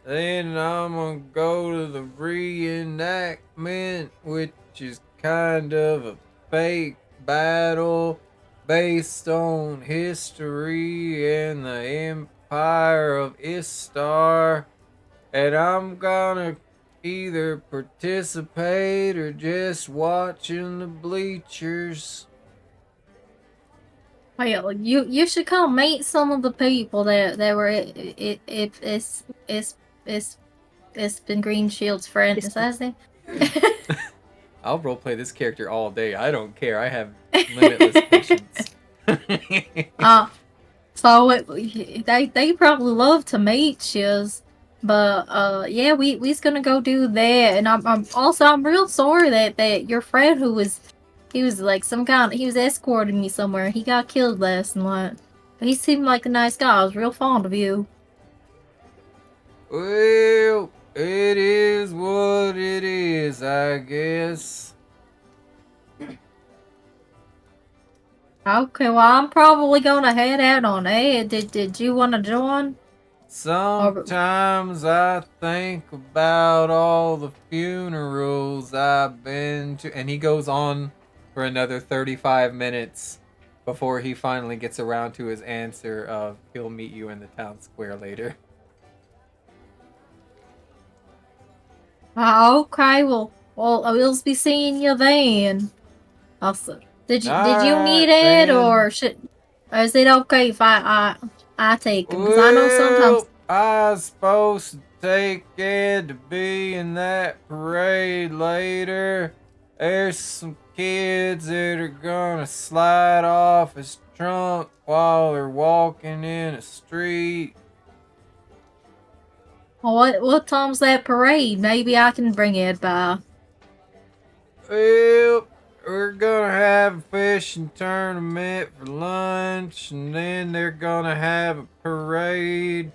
Then I'm gonna go to the reenactment, which is kind of a fake battle based on history and the Empire of Istar. And I'm gonna either participate or just watching the bleachers. Well, you should come meet some of the people that were it's been Green Shield's friend. Is that his name? I'll roleplay this character all day. I don't care. I have limitless patience. So they probably love to meet yous. But yeah, we's gonna go do that, and I'm real sorry that your friend he was like he was escorting me somewhere. He got killed last night. But he seemed like a nice guy. I was real fond of you. Well, it is what it is, I guess. Okay, well I'm probably gonna head out on Ed. Did you want to join? Sometimes I think about all the funerals I've been to, and he goes on for another 35 minutes before he finally gets around to his answer of he'll meet you in the town square later. Okay, well we'll be seeing you then. Also, did you need it, or is it okay if I take him? Because I know sometimes I was supposed to take Ed to be in that parade later, There's some kids that are gonna slide off his trunk while they're walking in a street. What time's that parade? Maybe I can bring Ed by. Well, we're gonna have a fishing tournament for lunch, and then they're gonna have a parade,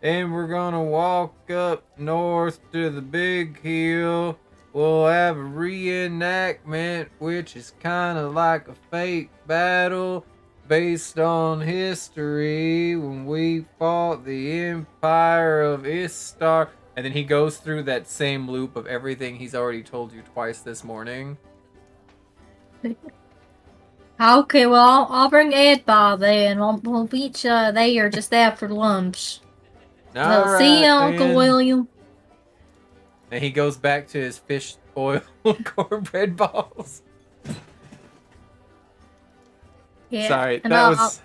and we're gonna walk up north to the big hill. We'll have a reenactment, which is kind of like a fake battle based on history when we fought the Empire of Istar. And then he goes through that same loop of everything he's already told you twice this morning. Okay, well, I'll bring Ed by then. We'll meet you there just after lunch. All So, see you, right, Uncle then. William. And he goes back to his fish oil cornbread balls. Yeah, Sorry, and that was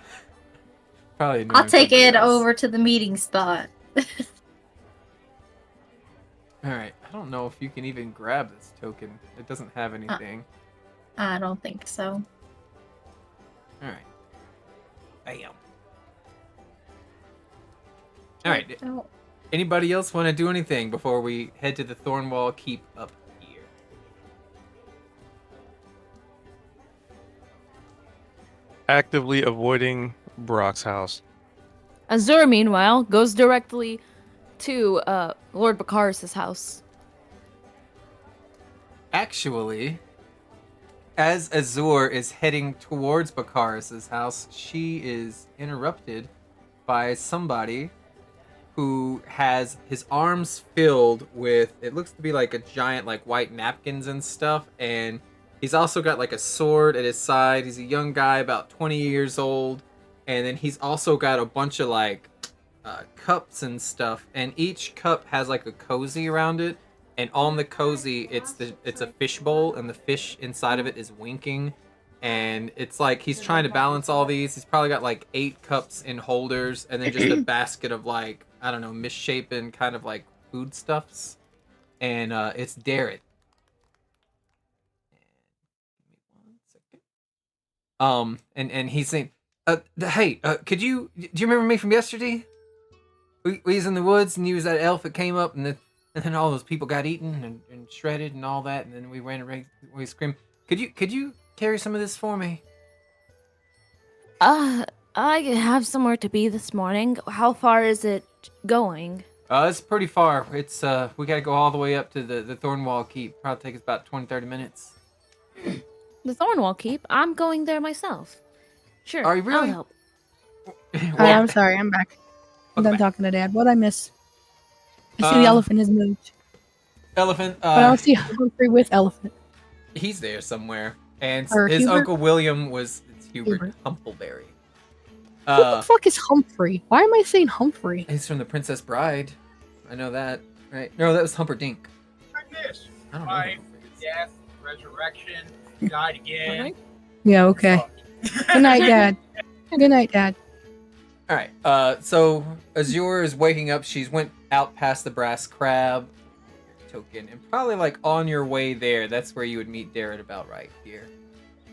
probably annoying. I'll take somebody Ed else. over to the meeting spot. All right, I don't know if you can even grab this token. It doesn't have anything. I don't think so. All right. Bam. All right. Oh, Anybody else want to do anything before we head to the Thornwall Keep up here? Actively avoiding Brock's house. Azur, meanwhile, goes directly to Lord Bakaris' house. Actually, as Azur is heading towards Bakaris' house, she is interrupted by somebody who has his arms filled with, it looks to be like a giant like white napkins and stuff, and he's also got like a sword at his side. He's a young guy, about 20 years old, and then he's also got a bunch of like cups and stuff, and each cup has like a cozy around it, and on the cozy it's a fish bowl, and the fish inside of it is winking, and it's like he's trying to balance all these. He's probably got like 8 cups in holders, and then just a basket of like, I don't know, misshapen kind of like foodstuffs, and it's Darrett. Give me 1 second. And he's saying, hey, do you remember me from yesterday? We was in the woods, and you was that elf that came up, and then all those people got eaten and shredded and all that, and then we ran around, we screamed. Could you carry some of this for me? I have somewhere to be this morning. How far is it going? It's pretty far. It's we gotta go all the way up to the Thornwall Keep. Probably take us about 20-30 minutes. The Thornwall Keep? I'm going there myself. Sure, Are you really? I'll help. Hi, I'm sorry. I'm back. I'm done talking to Dad. What'd I miss? I see the elephant has moved. Elephant. But I don't see Humphrey with elephant. He's there somewhere, and Or his Hubert? Uncle William it's Hubert Hubert. Humpleberry. What the fuck is Humphrey? Why am I saying Humphrey? He's from the Princess Bride. I know that, right? No, that was Humperdinck. Like this. I don't know. Life, death, resurrection, died again. Yeah, okay. Good night, Dad. Good night, Dad. All right. So Azure is waking up. She's went out past the brass crab token, and probably like on your way there, that's where you would meet Darrett, about right here.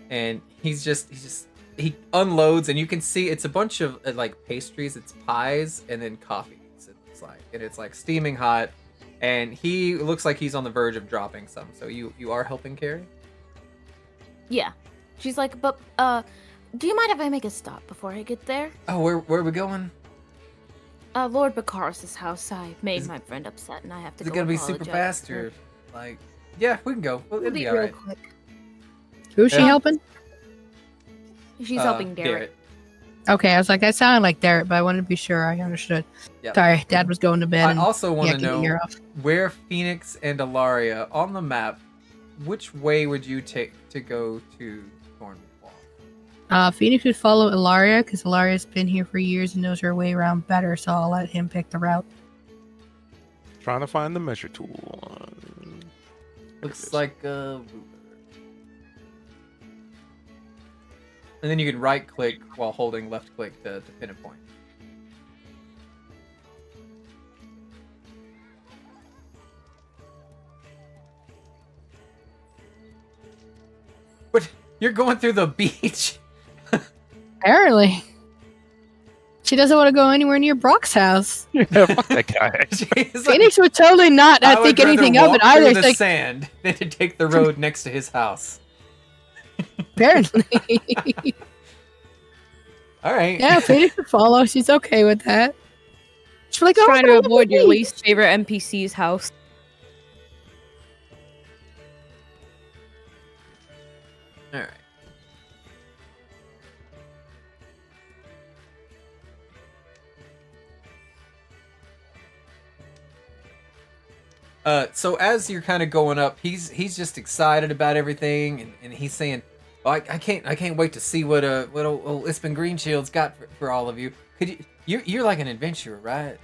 And he unloads, and you can see it's a bunch of like pastries. It's pies and then coffee. It's like steaming hot, and he looks like he's on the verge of dropping some. So you are helping carry? Yeah. She's like, but, do you mind if I make a stop before I get there? Oh, where are we going? Lord Bakaris' house. I made my friend upset, and I have to Is it go gonna be super apologize fast, to her. or like? Yeah, we can go. Well, it'll be all real right. quick. Who's she Yeah. helping? She's helping Darrett. Okay, I was like, that sounded like Derek, but I wanted to be sure I understood. Yep. Sorry, Dad was going to bed. I and also want to yanking the know ear off. where Phoenix and Ilaria on the map. Which way would you take to go to Thornwall? Phoenix would follow Ilaria because Ilaria's been here for years and knows her way around better, so I'll let him pick the route. Trying to find the measure tool. Looks like and then you can right click while holding left click to pin a point. You're going through the beach. Apparently. She doesn't want to go anywhere near Brock's house. Yeah, fuck that guy. She's like, Phoenix would totally not I would think rather anything of walk it either. through It's the like, sand than to take the road next to his house. apparently. All right. Yeah, Phoenix would follow. She's okay with that. She's like, oh, Trying to go to avoid the your beach. least favorite NPC's house. All right. So as you're kind of going up, he's just excited about everything, and he's saying, "Oh, I can't wait to see what old Ispin Greenshield's got for all of you. Could you're like an adventurer, right?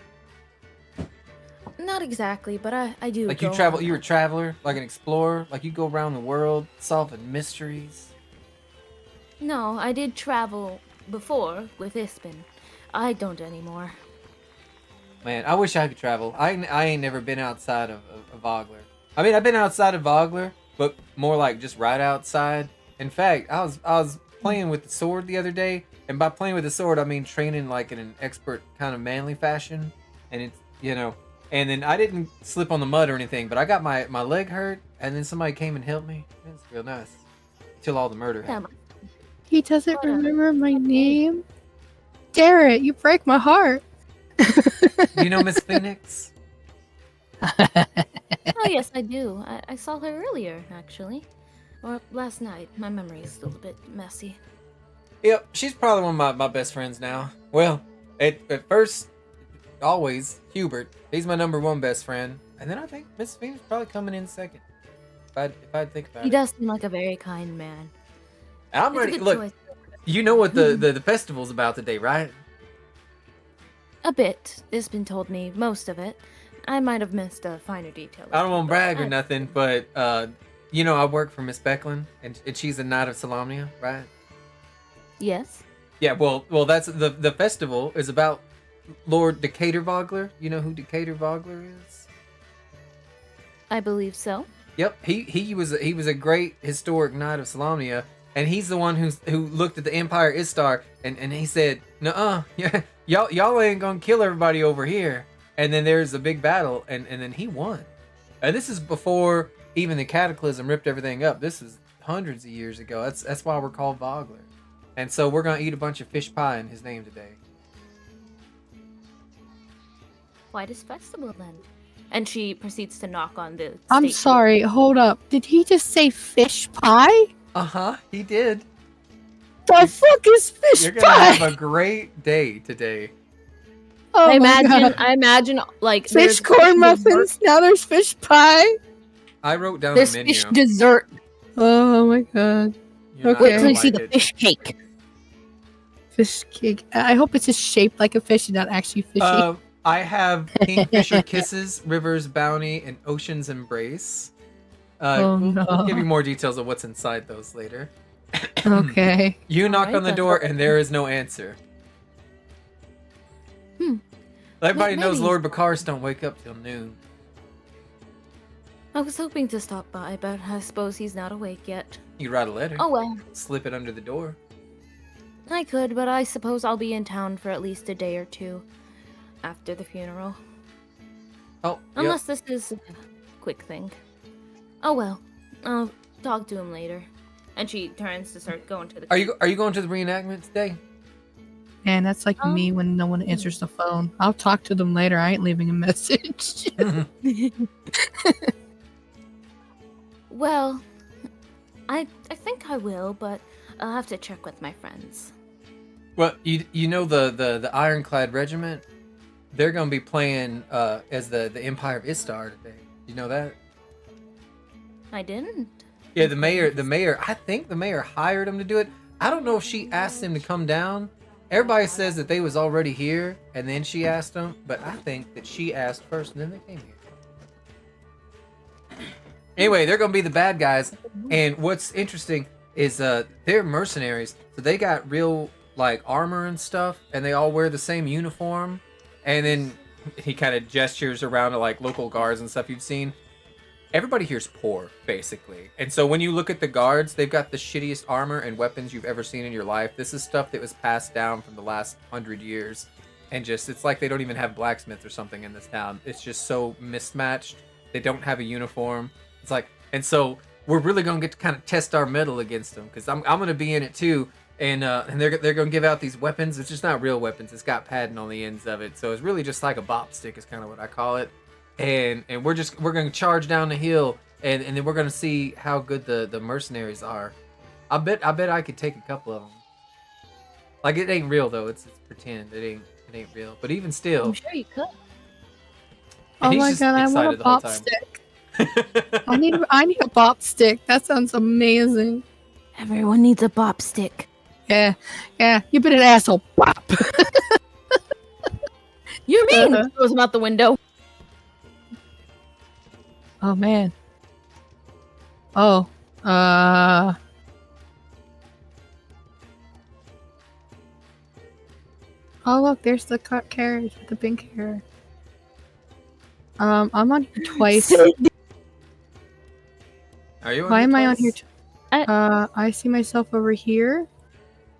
Not exactly, but I do. Like you go travel, on you're a that. traveler, like an explorer, like you go around the world solving mysteries." No, I did travel before with Ispin. I don't anymore. Man, I wish I could travel. I ain't never been outside of Vogler. I mean, I've been outside of Vogler, but more like just right outside. In fact, I was playing with the sword the other day, and by playing with the sword, I mean training like in an expert kind of manly fashion. And it's, and then I didn't slip on the mud or anything, but I got my leg hurt, and then somebody came and helped me. It was real nice. Until all the murder Yeah, happened. He doesn't What a- remember my name. Garrett, you break my heart. You know Miss Phoenix? Oh yes, I do. I saw her earlier, actually, or last night. My memory is still a bit messy. Yep, she's probably one of my best friends now. Well, at first, always Hubert. He's my number one best friend, and then I think Miss Phoenix probably coming in second. If I think about He it. does seem like a very kind man. I'm It's a ready. good Look, choice. you know what the festival's about today, right? A bit. Ispin told me most of it. I might have missed a finer detail. I don't want to brag or I- nothing, but I work for Miss Becklin, and she's a knight of Solamnia, right? Yes, Yeah. Well, that's the festival is about Lord Decatur Vogler. You know who Decatur Vogler is? I believe so. Yep, he was a great historic knight of Solamnia, and he's the one who looked at the Empire Istar and he said, "Nuh-uh, yeah, y'all ain't gonna kill everybody over here." And then there's a big battle, and then he won. And this is before even the Cataclysm ripped everything up. This is hundreds of years ago. That's why we're called Vogler. And so we're gonna eat a bunch of fish pie in his name today. Why this festival then? And she proceeds to knock on the. I'm state sorry, hold up. Did he just say fish pie? Uh-huh, he did. The fuck is fish You're gonna pie? have a great day today. Oh I my imagine. God. I imagine like Fish there's corn dessert- muffins. Now there's fish pie. I wrote down There's the menu. fish dessert. Oh my God. You're not Okay. Wait gonna till you like see the it. fish cake. Fish cake. I hope it's just shaped like a fish and not actually fishy. I have Kingfisher Kisses, River's Bounty, and Ocean's Embrace. Oh, We'll no. give you more details of what's inside those later. Okay. You knock Alright, on the then. door and there is no answer. Everybody knows maybe- Lord Bacars don't wake up till noon. I was hoping to stop by, but I suppose he's not awake yet. You write a letter, Oh well, slip it under the door. I could, but I suppose I'll be in town for at least a day or two after the funeral. Oh, yep. Unless this is a quick thing. Oh well, I'll talk to him later. And she turns to start going to the. Are you going to the reenactment today? Man, that's like me when no one answers the phone. I'll talk to them later. I ain't leaving a message. Well, I think I will, but I'll have to check with my friends. Well, you know the Ironclad Regiment? They're going to be playing as the Empire of Istar today. You know that? I didn't. Yeah, the mayor, I think the mayor hired him to do it. I don't know if she asked him to come down. Everybody says that they was already here, and then she asked them, but I think that she asked first, and then they came here. Anyway, they're gonna be the bad guys, and what's interesting is they're mercenaries, so they got real like armor and stuff, and they all wear the same uniform. And then he kind of gestures around to like local guards and stuff you've seen. everybody here's poor, basically. And so when you look at the guards, they've got the shittiest armor and weapons you've ever seen in your life. This is stuff that was passed down from the last 100 years. And just, it's like they don't even have blacksmiths or something in this town. It's just so mismatched. They don't have a uniform. It's like, and so we're really going to get to kind of test our mettle against them, because I'm going to be in it too. And they're going to give out these weapons. It's just not real weapons. It's got padding on the ends of it. So it's really just like a bop stick is kind of what I call it. And we're going to charge down the hill, and then we're going to see how good the mercenaries are. I bet I could take a couple of them. Like, it ain't real though. It's pretend. It ain't real. But even still, I'm sure you could. Oh my god, I want a bop stick. I need a bop stick. That sounds amazing. Everyone needs a bop stick. Yeah, you've been an asshole. Bop. You mean? Throws him out the window. Oh man. Oh. Oh look, there's the carriage with the pink hair. I'm on here twice. are you? Why am I on here? I- I see myself over here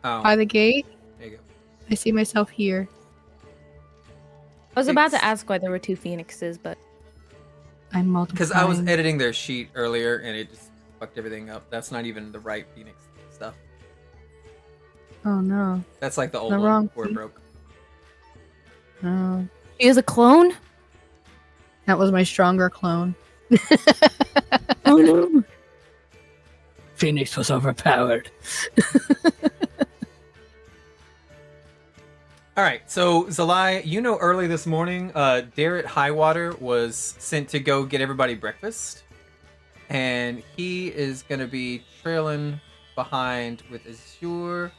Oh, by the gate. there you go. I see myself here. I was about to ask why there were 2 phoenixes, but I'm multiplying. Because I was editing their sheet earlier, and it just fucked everything up. That's not even the right Phoenix stuff. Oh no. That's like the old The one wrong where it Phoenix. broke. No. he is a clone. That was my stronger clone. Oh no! Phoenix was overpowered. All right, so Zalai, you know, early this morning, Darrett Highwater was sent to go get everybody breakfast, and he is going to be trailing behind with Azure.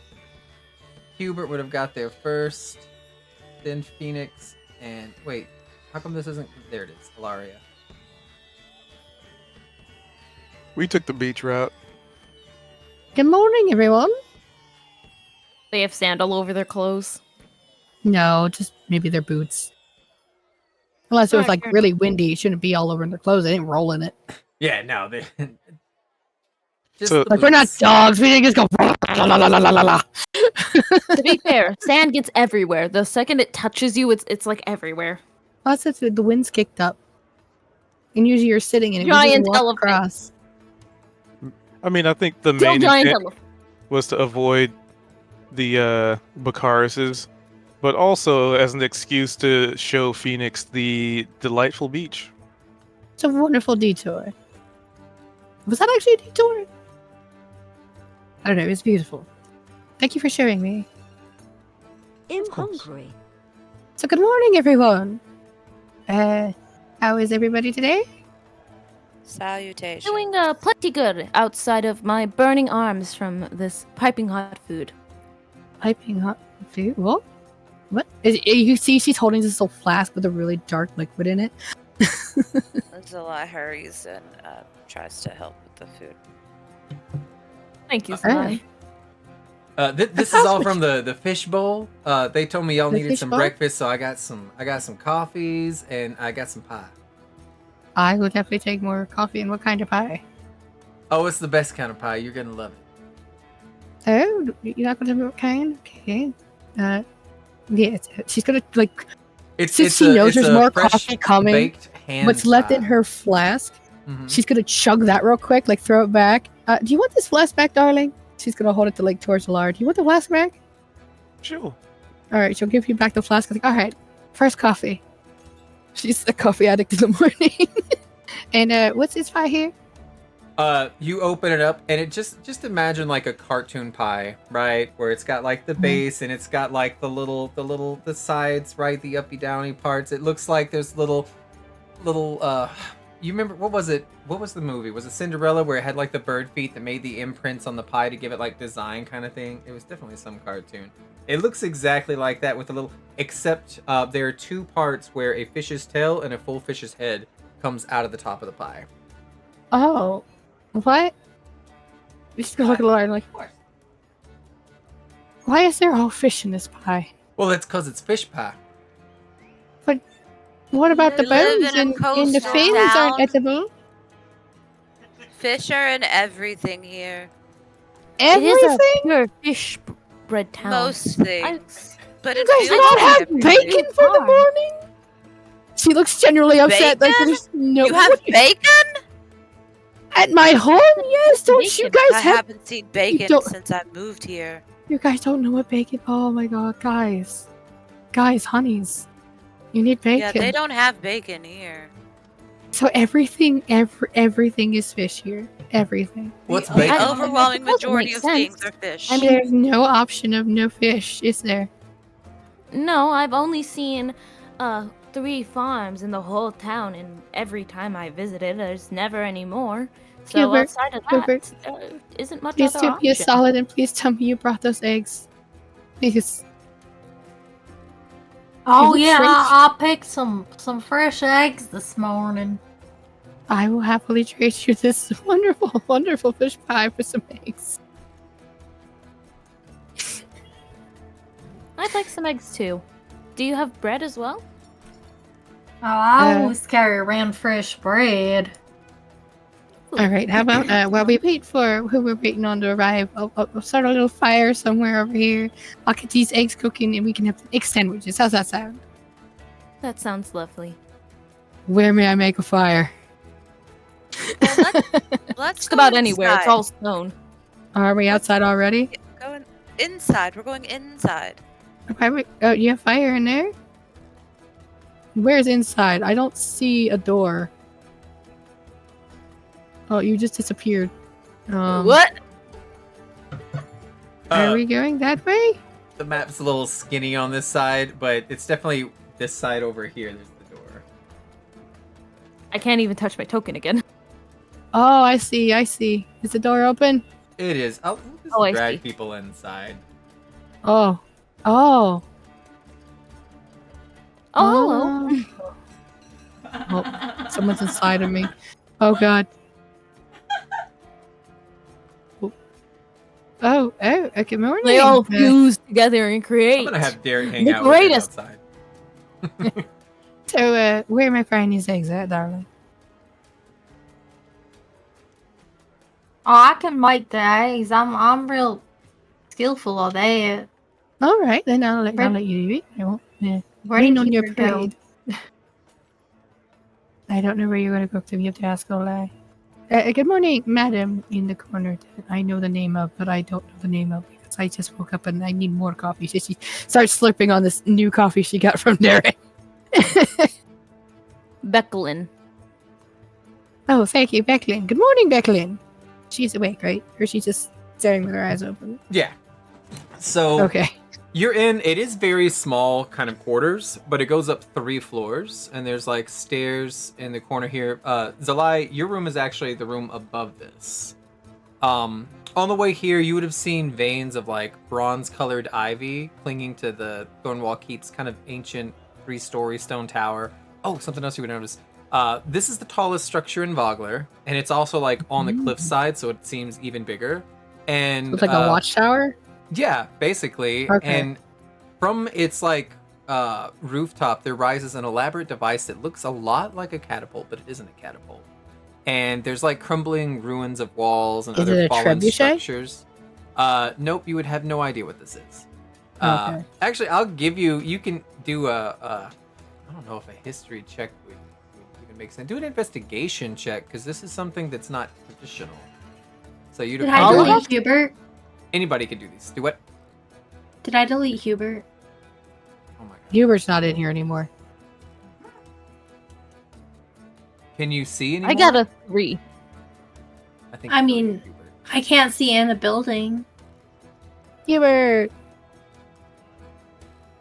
Hubert would have got there first, then Phoenix, and wait, how come this isn't? There it is, Ilaria. We took the beach route. Good morning, everyone. They have sand all over their clothes. No, just maybe their boots. Unless it was like really windy, it shouldn't be all over in their clothes. They didn't roll in it. Yeah, no, they. Just So- the Like, we're not boots. dogs. We didn't just go la la la la la la la. To be fair, sand gets everywhere. The second it touches you, it's like everywhere. Plus, it's the wind's kicked up, and usually you're sitting in it. You just Giant walk elephant. across. I mean, I think the Still main giant intent elephant. was to avoid the Bacarises, but also as an excuse to show Phoenix the delightful beach. It's a wonderful detour. Was that actually a detour? I don't know. It was beautiful. Thank you for showing me. I'm course. hungry. So, good morning, everyone. How is everybody today? Salutations. Doing plenty good outside of my burning arms from this piping hot food. Piping hot food? What? What? You see, she's holding this little flask with a really dark liquid in it. Zilla hurries and tries to help with the food. Thank you, Okay. Sai. This is all from the fish bowl. They told me y'all The needed fish some bowl? breakfast, so I got some coffees and I got some pie. I would definitely take more coffee. And what kind of pie? Oh, it's the best kind of pie. You're gonna love it. Oh, you're not going to tell me what kind? Okay. Yeah, she's going to, like, since she knows there's more coffee coming, baked hand what's left in pie. her flask, Mhm. she's going to chug that real quick, like, throw it back. Do you want this flask back, darling? She's going to hold it to, like, towards the lard. Do you want the flask back? Sure. All right, she'll give you back the flask. Like, all right, first coffee. She's a coffee addict in the morning. And what's this pie here? You open it up and it just imagine like a cartoon pie, right? Where it's got like the base and it's got like the sides, right? The uppy downy parts. It looks like there's little you remember what was it? What was the movie? Was it Cinderella where it had like the bird feet that made the imprints on the pie to give it like design kind of thing? It was definitely some cartoon. It looks exactly like that with a little, except there are 2 parts where a fish's tail and a full fish's head comes out of the top of the pie. Oh, what? She's going to look at the lard like, why is there all fish in this pie? Well, that's because it's fish pie. What about the We live bones in a and the coastal fins town. aren't edible? Fish are in everything here. It is a Everything? pure fish bread town. Most things. But You it guys feels not like have everything. bacon for the morning? She looks genuinely upset. Like Bacon? there's no. You have what do you- bacon? At my home? Yes. Don't you Bacon. guys I have? haven't seen bacon don't- since I moved here. You guys don't know what bacon? Oh my god, guys, honeys, you need bacon. Yeah, they don't have bacon here. So everything is fish here. Everything. What's The bacon? overwhelming That doesn't majority make of sense. things are fish. I mean- There's no option of no fish, is there? No, I've only seen 3 farms in the whole town, and every time I visited, there's never any more. So Hubert, outside of Hubert, that, isn't much Please other do me a option. solid and please tell me you brought those eggs. Please. Oh look yeah, fresh. I picked some fresh eggs this morning. I will happily trade you this wonderful, wonderful fish pie for some eggs. I'd like some eggs too. Do you have bread as well? Oh, I Uh, always carry around fresh bread. All right, how about while we wait for who we're waiting on to arrive, I'll start a little fire somewhere over here. I'll get these eggs cooking and we can have some egg sandwiches. How's that sound? That sounds lovely. Where may I make a fire? Well, let's Just go about anywhere. It's inside. all stone. Are we outside already? Going inside. We're going inside. Oh, you have fire in there? Where's inside? I don't see a door. Oh, you just disappeared. What? Are we going that way? The map's a little skinny on this side, but it's definitely this side over here. There's the door. I can't even touch my token again. Oh, I see. Is the door open? It is. I'll just Oh, I drag see. people inside. Oh. Oh, hello. Oh, someone's inside of me. Oh god. Oh, good morning. They all fuse together and I'm create. gonna have Derek hang The out with him greatest. outside. So, where am I frying these eggs at, darling? Oh, I can make the eggs. I'm real skillful at that. All right, then I'll let Where- you do it. I won't Where lean did on your Hubert go? parade. I don't know where you're going to cook them. You have to ask Olay. Good morning, madam, in the corner that I know the name of, but I don't know the name of because I just woke up and I need more coffee. So she starts slurping on this new coffee she got from Derek. Becklin. Oh, thank you, Becklin. Good morning, Becklin. She's awake, right? Or she's just staring with her eyes open? Yeah. So Okay. you're in. It is very small, kind of quarters, but it goes up 3 floors, and there's like stairs in the corner here. Zalai, your room is actually the room above this. On the way here, you would have seen veins of like bronze-colored ivy clinging to the Thornwall Keep's kind of ancient 3-story stone tower. Oh, something else you would notice. This is the tallest structure in Vogler, and it's also like on the cliffside, so it seems even bigger. And It's like a watchtower? yeah, basically. Okay. And from its like rooftop, there rises an elaborate device that looks a lot like a catapult, but it isn't a catapult. And there's like crumbling ruins of walls and Is other it a fallen trebuchet? structures. Nope, you would have no idea what this is. Okay. Actually, I'll give you. You can do I don't know if a history check would even make sense. Do an investigation check because this is something that's not traditional. So you'd Did have I to delete Hubert? anybody could do these. Do what? Did I delete Hubert? Oh my god. Hubert's not in here anymore. Can you see anymore? I got a 3. I think. I three, mean- Hubert. I can't see in the building. Hubert!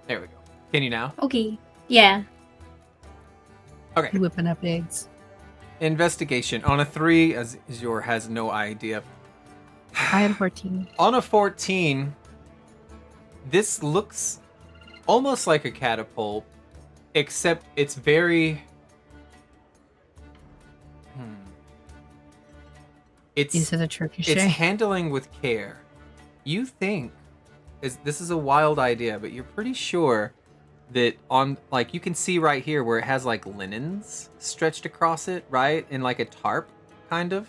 There we go. Can you now? Okay. Yeah. Okay. Whipping up eggs. Investigation on a 3, as Azure has no idea. I am 14. On a 14, this looks almost like a catapult, except it's very. Is It's it a Turkish it's egg? handling with care. You think this is a wild idea, but you're pretty sure that on like you can see right here where it has like linens stretched across it, right? In like a tarp, kind of.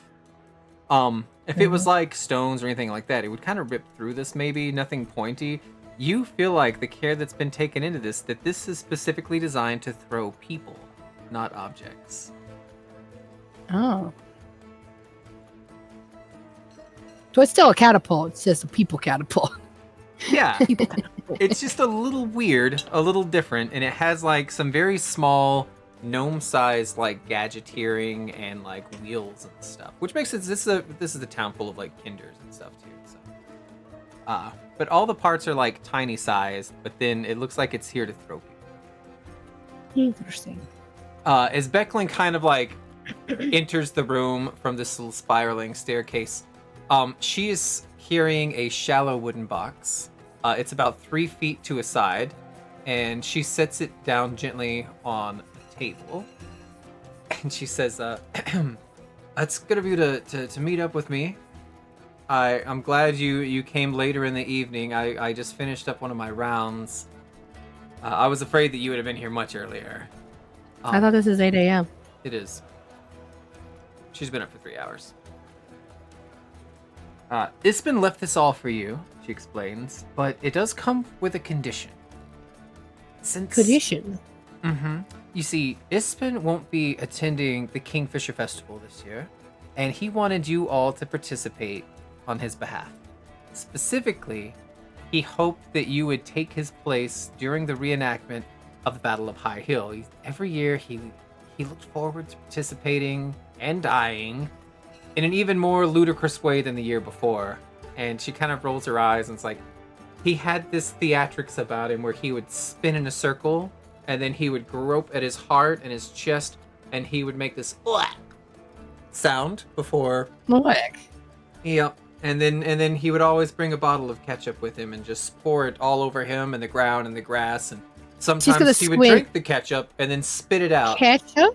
If it was like stones or anything like that, it would kind of rip through this maybe, nothing pointy. You feel like the care that's been taken into this, that this is specifically designed to throw people, not objects. Oh. So it's still a catapult. It's just a people catapult. Yeah. It's just a little weird, a little different, and it has like some very small gnome-sized like gadgeteering and like wheels and stuff, which makes it this is a town full of like kinders and stuff too. So, but all the parts are like tiny sized, but then it looks like it's here to throw people. Interesting. As Becklin kind of like enters the room from this little spiraling staircase, she is carrying a shallow wooden box. It's about 3 feet to a side, and she sets it down gently on a table. And she says, "It's good of you to meet up with me. I'm glad you came later in the evening. I just finished up one of my rounds. I was afraid that you would have been here much earlier." I thought this is 8 a.m. It is. She's been up for 3 hours. Ispin left this all for you, she explains, but it does come with a condition. Condition? Mm-hmm. You see, Ispin won't be attending the Kingfisher Festival this year, and he wanted you all to participate on his behalf. Specifically, he hoped that you would take his place during the reenactment of the Battle of High Hill. Every year, he looked forward to participating and dying in an even more ludicrous way than the year before. And she kind of rolls her eyes and it's like, he had this theatrics about him where he would spin in a circle and then he would grope at his heart and his chest and he would make this sound before. Yep. And then he would always bring a bottle of ketchup with him and just pour it all over him and the ground and the grass, and sometimes he would drink the ketchup and then spit it out. Ketchup?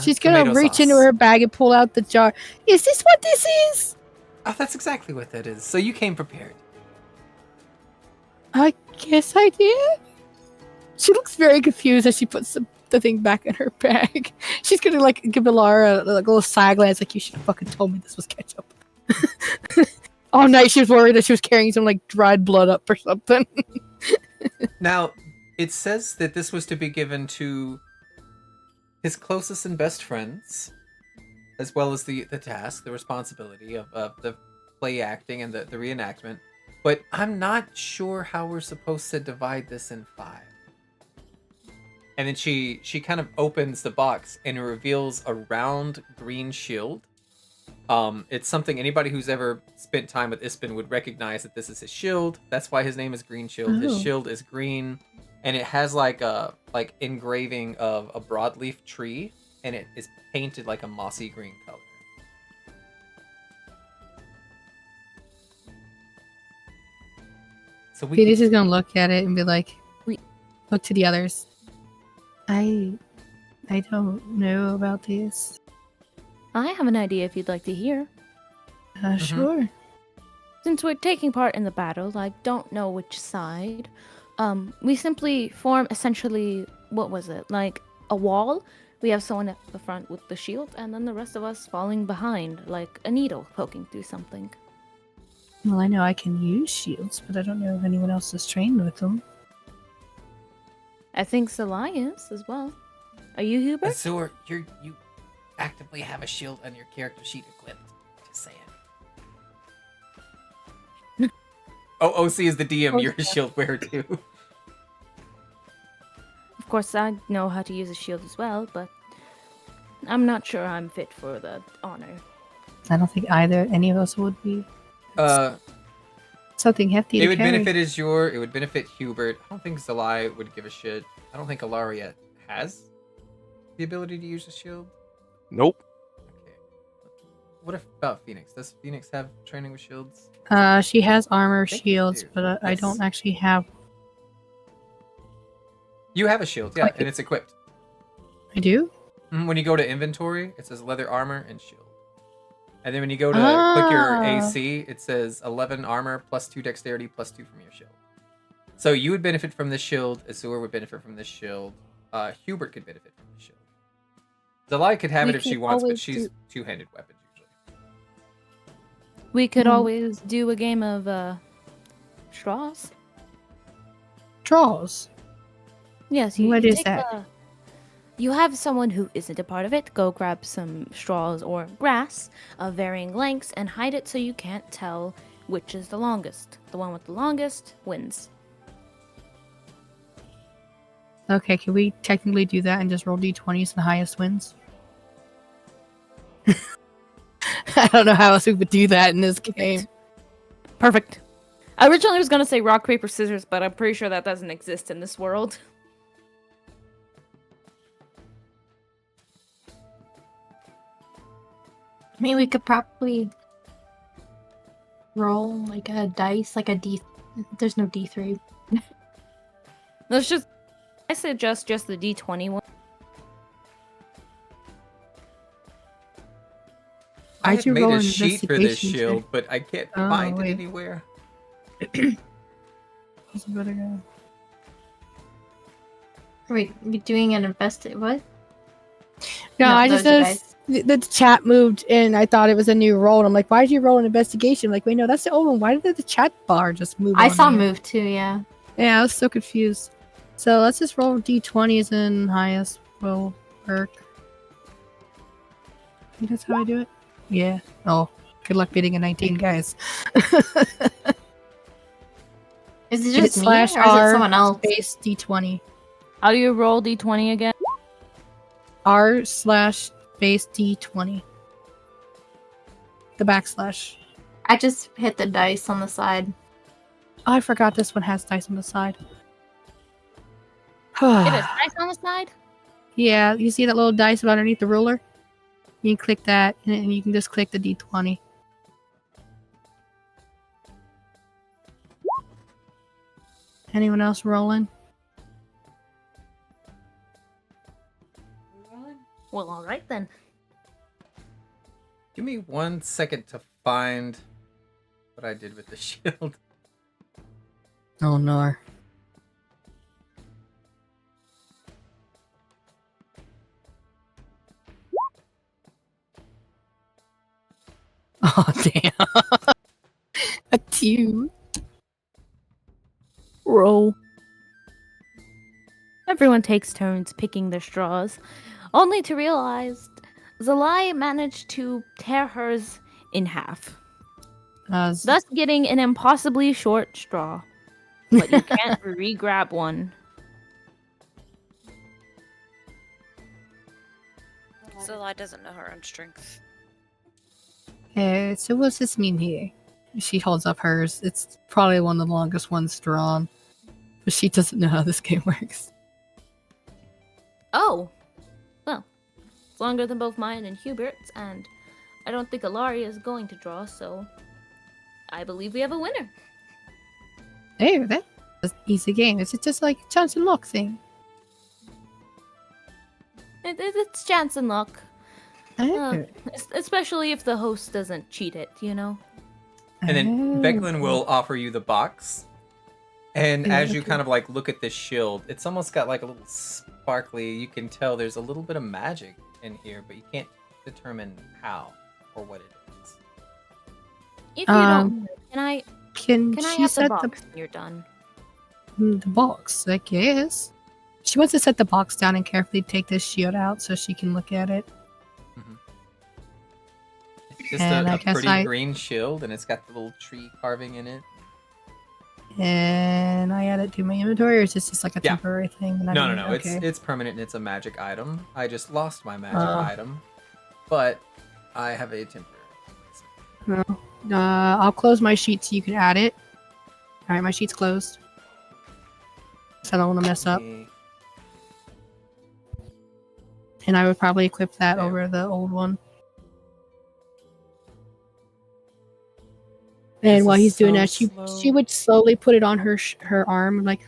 She's gonna reach into her bag and pull out the jar. Is this what this is? Oh, that's exactly what that is. So you came prepared. I guess I did. She looks very confused as she puts the thing back in her bag. She's gonna like give Alara a little side glance, like, you should have fucking told me this was ketchup. All night she was worried that she was carrying some like dried blood up or something. Now, it says that this was to be given to his closest and best friends, as well as the task, the responsibility of the play acting and the reenactment. But I'm not sure how we're supposed to divide this in 5. And then she kind of opens the box and it reveals a round green shield. It's something anybody who's ever spent time with Ispin would recognize that this is his shield. That's why his name is Green Shield. Oh. His shield is green, and it has like a engraving of a broadleaf tree, and it is painted like a mossy green color. So Phoenix is gonna look at it and be like, look to the others. I don't know about this. I have an idea if you'd like to hear. Sure. Since we're taking part in the battle, I don't know which side. We simply form essentially, what was it, like a wall? We have someone at the front with the shield, and then the rest of us falling behind, like a needle poking through something. Well, I know I can use shields, but I don't know if anyone else is trained with them. I think Salai is as well. Are you, Hubert? Azur, you actively have a shield on your character sheet equipped. Just saying. OC is the DM. You're a shield wearer too. Of course, I know how to use a shield as well, but I'm not sure I'm fit for the honor. I don't think any of us would be. Something hefty. It to would carry. benefit Azur. It would benefit Hubert. I don't think Zalai would give a shit. I don't think Alaria has the ability to use a shield. Nope. Okay. What about Phoenix? Does Phoenix have training with shields? She has armor, think shields, they do. but I Yes. don't actually have. You have a shield, yeah, and it's equipped. I do? When you go to inventory, it says leather armor and shield. And then when you go to click your AC, it says 11 armor plus 2 dexterity plus 2 from your shield. So you would benefit from this shield. Azur would benefit from this shield. Hubert could benefit from this shield. Zalai could have We it if she can wants, but always she's two-handed weapons usually. We could Hmm. always do a game of straws. Draws. Yes, What you is take that? you have someone who isn't a part of it go grab some straws or grass of varying lengths and hide it so you can't tell which is the longest. The one with the longest wins. Okay, can we technically do that and just roll d20s and the highest wins? I don't know how else we would do that in this game. Perfect. I originally was gonna say rock, paper, scissors, but I'm pretty sure that doesn't exist in this world. I mean, we could probably roll like a dice, like a D. There's no D3. Let's just. I suggest just the D20 one. I I'd had you made roll a an sheet for this investigation shield, check? but I can't Oh, find wait. it anywhere. Where's the better guy? Wait, we doing an what? No, I just those are noticed the chat moved and I thought it was a new roll. And I'm like, why did you roll an investigation? I'm like, wait, no, that's the old one. Why did the chat bar just move? I on saw here? move too, yeah. Yeah, I was so confused. So let's just roll d20s and highest will work. I think that's how I do it. Yeah. Oh, good luck beating a 19, guys. Is it Hit just me or is it someone else? space d20. How do you roll D20 again? r/space d20. The backslash. I just hit the dice on the side. Oh, I forgot this one has dice on the side. It is dice on the side. Yeah, you see that little dice underneath the ruler? You can click that, and you can just click the d20. Anyone else rolling? Well, all right then. Give me 1 second to find what I did with the shield. Oh no. Oh damn. A 2. Roll. Everyone takes turns picking their straws, only to realize Zalai managed to tear hers in half, thus getting an impossibly short straw. But you can't re-grab one. Zalai doesn't know her own strength. So what's this mean here? She holds up hers. It's probably one of the longest ones drawn. But she doesn't know how this game works. Oh, well, it's longer than both mine and Hubert's, and I don't think Ilaria is going to draw, so I believe we have a winner. Hey, that's an easy game. Is it just like a chance and luck thing? It's chance and luck. Oh. Especially if the host doesn't cheat it, you know? And then Becklin will offer you the box. And Yeah, as you okay. kind of like look at this shield, it's almost got like a little sparkly. You can tell there's a little bit of magic in here, but you can't determine how or what it is. If you don't, can I Can I she have the set box when you're done? the box? I guess. She wants to set the box down and carefully take this shield out so she can look at it. It's just And I a guess pretty green shield, and it's got the little tree carving in it. And I add it to my inventory, or is this just like a Yeah. temporary thing? And I No, mean, no, no. Okay. It's permanent and it's a magic item. I just lost my magic item, but I have a temporary. I'll close my sheet so you can add it. All right, my sheet's closed. So I don't want to mess up. And I would probably equip that over the old one. And This while is he's doing so that, slow. she would slowly put it on her arm, like,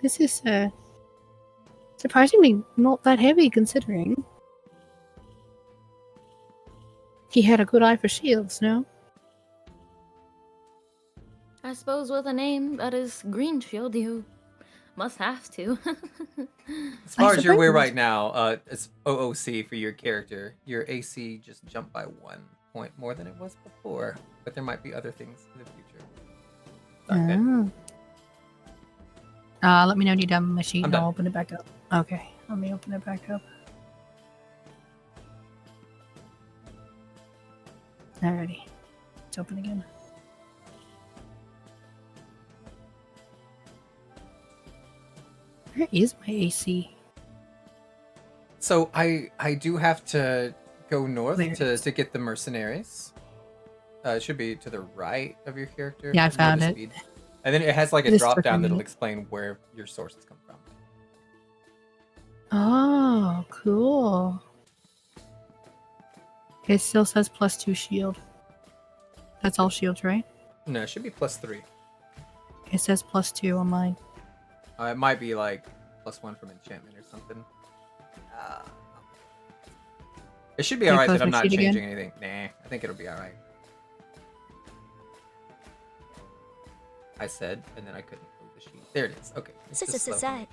this is surprisingly not that heavy considering. He had a good eye for shields, no? I suppose with a name that is Green Shield, you must have to. As far as you're aware suppose. right now, it's OOC for your character. Your AC just jumped by 1 point more than it was before, but there might be other things in the future. Sorry, Ben. Let me know when you're done with my sheet I'm and done. I'll open it back up. Okay, let me open it back up. Alrighty. It's open again. Where is my AC? So I do have to go north There it is. to get the mercenaries. It should be to the right of your character. Yeah, I near found the it. speed. And then it has like It a is drop down freaking that'll neat. explain where your sources come from. Oh, cool. It still says +2 shield. That's all shields, right? No, it should be +3. It says +2 on mine. It might be like +1 from enchantment or something. It should be Can I alright close that I'm my not sheet again? changing anything. Nah, I think it'll be alright. I said, and then I couldn't move the sheet. There it is. Okay. It's just slow for me.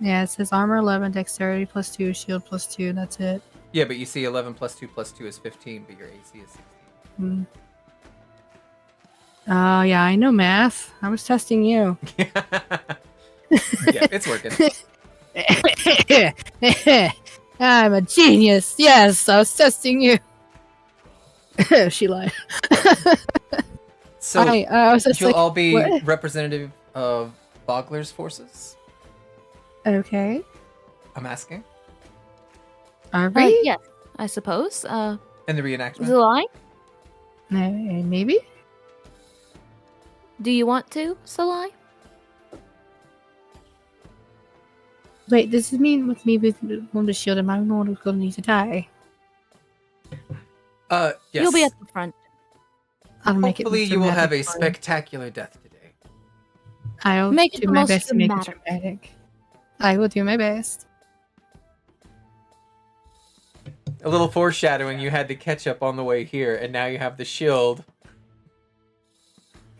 Yeah, it says armor 11, dexterity +2, shield +2, that's it. Yeah, but you see 11 +2 is 15, but your AC is 16. Oh, yeah, I know math. I was testing you. Yeah, it's working. I'm a genius. Yes, I was testing you. She lied. So I was just you'll like, all be what? representative of Bogler's forces? Okay. I'm asking. Are we? Yes, I suppose. In the reenactment? Salai, Maybe? do you want to, Salai? Wait, does it mean with me with the shield, am I the one who's going to need to die? Yes. You'll be at the front. I'll make it Hopefully you will have a dramatic. spectacular death today. I'll Make it do the my most best to make it dramatic. dramatic. I will do my best. A little foreshadowing, you had the ketchup on the way here, and now you have the shield.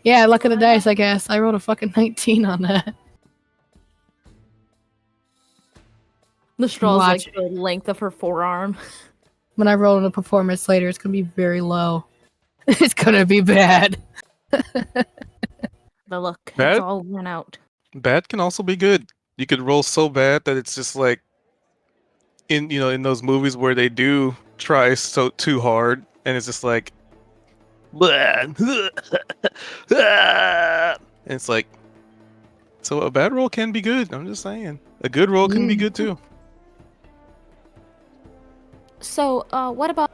Yeah, luck of the dice, I guess. I rolled a fucking 19 on that. The straw's Watch like the length of her forearm. When I roll in a performance later, it's gonna be very low. It's gonna be bad. The look, Bad? it's all worn out. Bad can also be good. You could roll so bad that it's just like in in those movies where they do try so too hard and it's just like and it's like, so a bad roll can be good. I'm just saying. A good roll can be good too. So, what about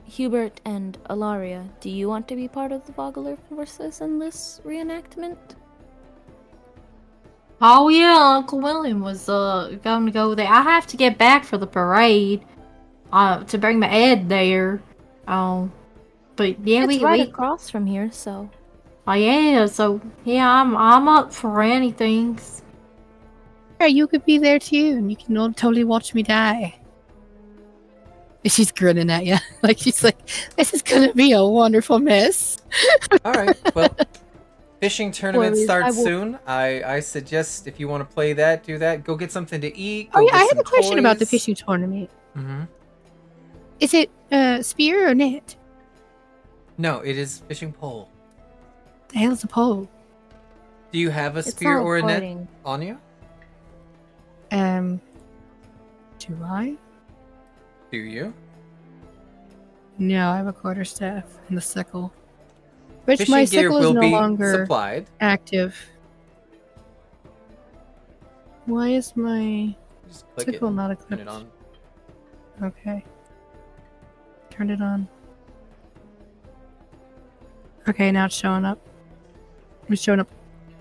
Hubert and Alaria? Do you want to be part of the Vogler forces in this reenactment? Oh yeah, Uncle William was going to go there. I have to get back for the parade. To bring my Ed there. But yeah, It's we right across from here, so. Oh yeah, so yeah, I'm up for anything. Yeah, you could be there too, and you can all totally watch me die. And she's grinning at you, like she's like, "This is gonna be a wonderful mess." All right. Well, fishing tournament Worries, starts I will- soon. I suggest if you want to play that, do that. Go get something to eat. Oh go yeah, get I have some a question about the toys. fishing tournament. Mm-hmm. Is it spear or net? No, it is fishing pole. The hell's a pole? Do you have a It's spear not or a net recording. on you? Do I? Do you? No, I have a quarterstaff and a sickle. Which Fishing my gear sickle is will no be longer supplied. active. Why is my Just click sickle it. not Turn equipped? it on. Okay. Turn it on. Okay, now it's showing up. It's showing up.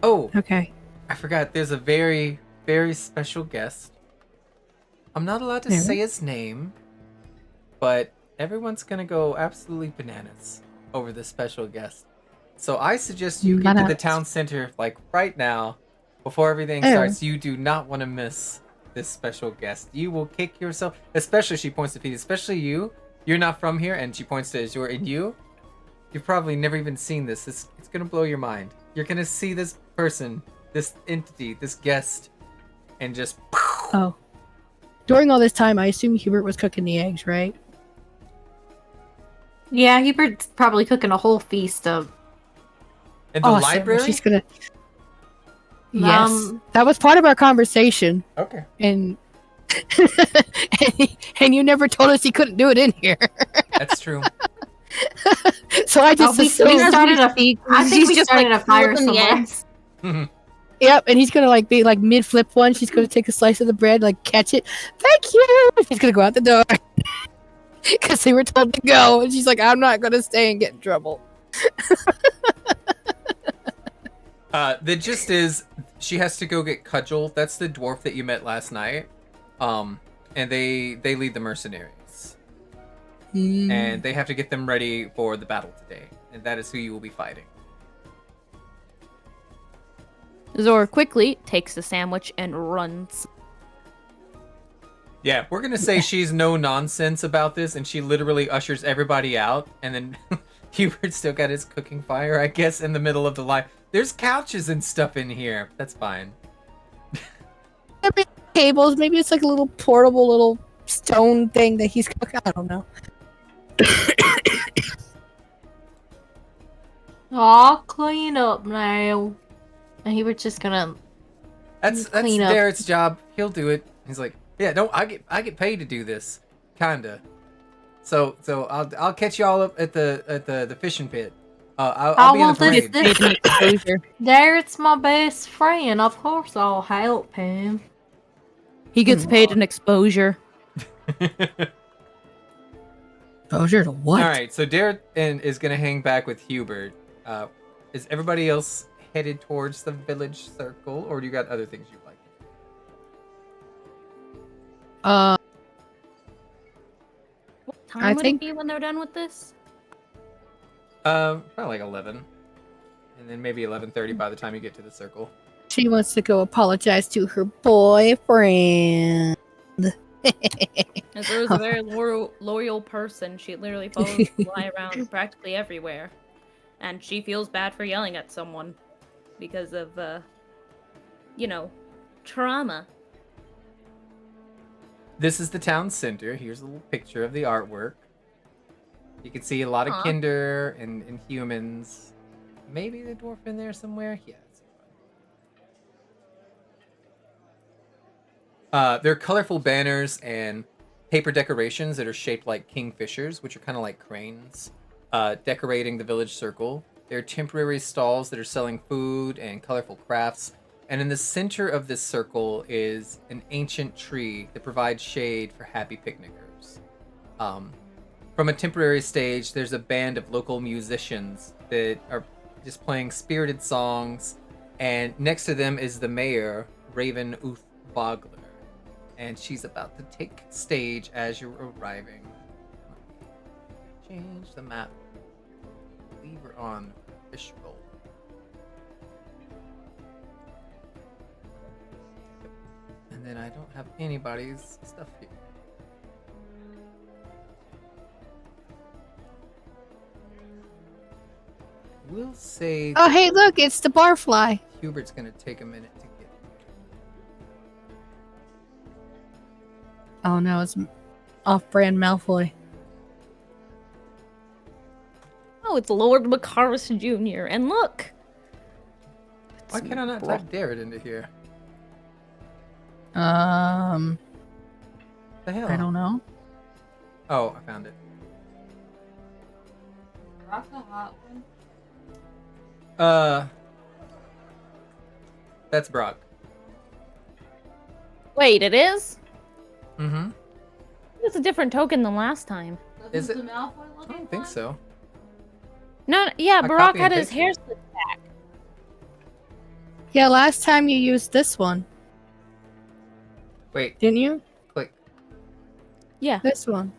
Oh, Okay. I forgot. There's a very, very special guest. I'm not allowed to Really? say his name, but everyone's gonna go absolutely bananas over this special guest. So I suggest you get to the Bananas. town center like right now, before everything Oh. starts. You do not want to miss this special guest. You will kick yourself. Especially, she points to Pete. Especially you. You're not from here, and she points to Azure. And you, you've probably never even seen this. It's gonna blow your mind. You're gonna see this person, this entity, this guest, and just. Oh. During all this time, I assume Hubert was cooking the eggs, right? Yeah, Hubert's probably cooking a whole feast of. In the Awesome. library? She's gonna. Yes, that was part of our conversation, Okay. and and you never told us he couldn't do it in here. That's true. So I just we assumed. started a. I think we just, started like, a fire flipping the somewhere. eggs. Yep, and he's gonna be mid flip one. She's gonna take a slice of the bread, catch it. Thank you. He's gonna go out the door because they were told to go, and she's like, "I'm not gonna stay and get in trouble." The gist is she has to go get Cudgel. That's the dwarf that you met last night. And they lead the mercenaries. And they have to get them ready for the battle today. And that is who you will be fighting. Zora quickly takes the sandwich and runs. Yeah, we're gonna say she's no nonsense about this, and she literally ushers everybody out, and then Hubert still got his cooking fire, I guess, in the middle of the line. There's couches and stuff in here. That's fine. Tables, maybe it's like a little portable little stone thing that he's cooking. I don't know. Aw, clean up now. And Hubert's just gonna. That's clean up. Darrett's job. He'll do it. He's like, yeah, I get paid to do this, kinda. So I'll catch y'all up at the fishing pit. I'll be in the parade. Darrett's my best friend. Of course, I'll help him. He gets paid an exposure. Exposure to what? All right, so Darrett is gonna hang back with Hubert. Is everybody else headed towards the village circle, or do you got other things you'd like to do? What time I would think- it be when they're done with this? Probably like 11, and then maybe 11:30 by the time you get to the circle. She wants to go apologize to her boyfriend. As Zora's a very loyal person, she literally follows Fly around practically everywhere. And she feels bad for yelling at someone because of, trauma. This is the town center. Here's a little picture of the artwork. You can see a lot of Aw. Kinder and humans. Maybe the dwarf in there somewhere? Yeah. There are colorful banners and paper decorations that are shaped like kingfishers, which are kind of like cranes, decorating the village circle. There are temporary stalls that are selling food and colorful crafts. And in the center of this circle is an ancient tree that provides shade for happy picnickers. From a temporary stage, there's a band of local musicians that are just playing spirited songs. And next to them is the mayor, Raven Uth Bogler. And she's about to take stage as you're arriving. Change the map. I believe we're on Fishbowl. And then I don't have anybody's stuff here. We'll say Oh, hey, look, it's the barfly. Hubert's gonna take a minute to get. Oh no, it's off-brand Malfoy. Oh, it's Lord Macaris Jr. And look! Why can I not type Darrett into here? The hell? I don't know. Oh, I found it. Rock a hot one. That's Brock. Wait, it is? Mm-hmm. It's a different token than last time. Is it? The Malfoy I looking don't think so. No, yeah, I Barack copy had and his paste hair it. slicked back. Yeah, last time you used this one, Wait, didn't you? click. Yeah. This one.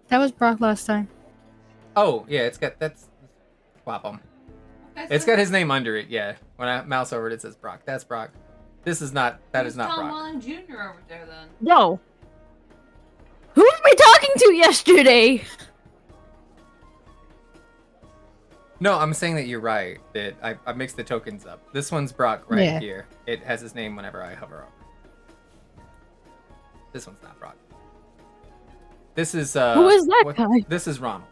That was Brock last time. Oh, yeah, that's swap them. It's got his name under it, yeah. When I mouse over it, it says Brock. That's Brock. That is not Brock. Mullen Jr. over there then. No. Who were we talking to yesterday? No, I'm saying that you're right. That I mixed the tokens up. This one's Brock right Yeah. here. It has his name whenever I hover over. This one's not Brock. This is Who is that guy? This is Ronald.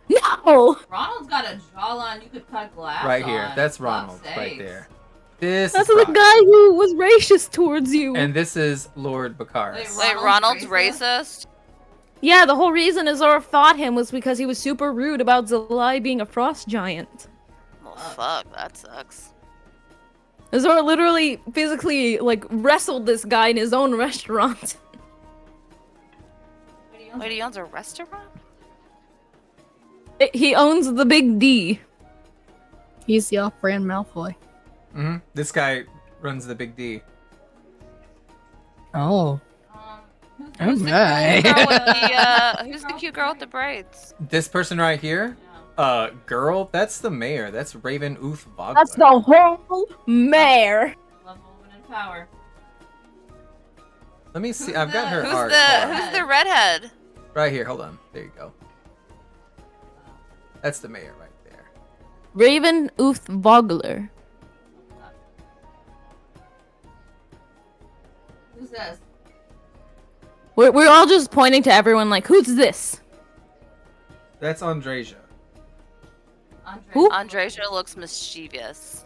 No! Ronald's got a jawline you could cut glass Right here. on. That's Fuck's Ronald right sakes. there. This That's is the Brock. guy who was racist towards you. And this is Lord Bakaris. Wait, Ronald's racist? Yeah, the whole reason Azor fought him was because he was super rude about Zalai being a frost giant. Well, fuck, that sucks. Azor literally physically like wrestled this guy in his own restaurant. Wait, he owns a restaurant? He owns the Big D. He's the off-brand Malfoy. Mm-hmm. This guy runs the Big D. Oh. Who's the cute girl with the braids? This person right here? Girl, that's the mayor. That's Raven Uth Vogler. That's the whole mayor. Love woman in power. Let me see. I've got her art. Who's the redhead? Right here. Hold on. There you go. That's the mayor right there. Raven Uth Vogler. Who's this? We're all just pointing to everyone like, who's this? That's Andreja. Who? Andreja looks mischievous.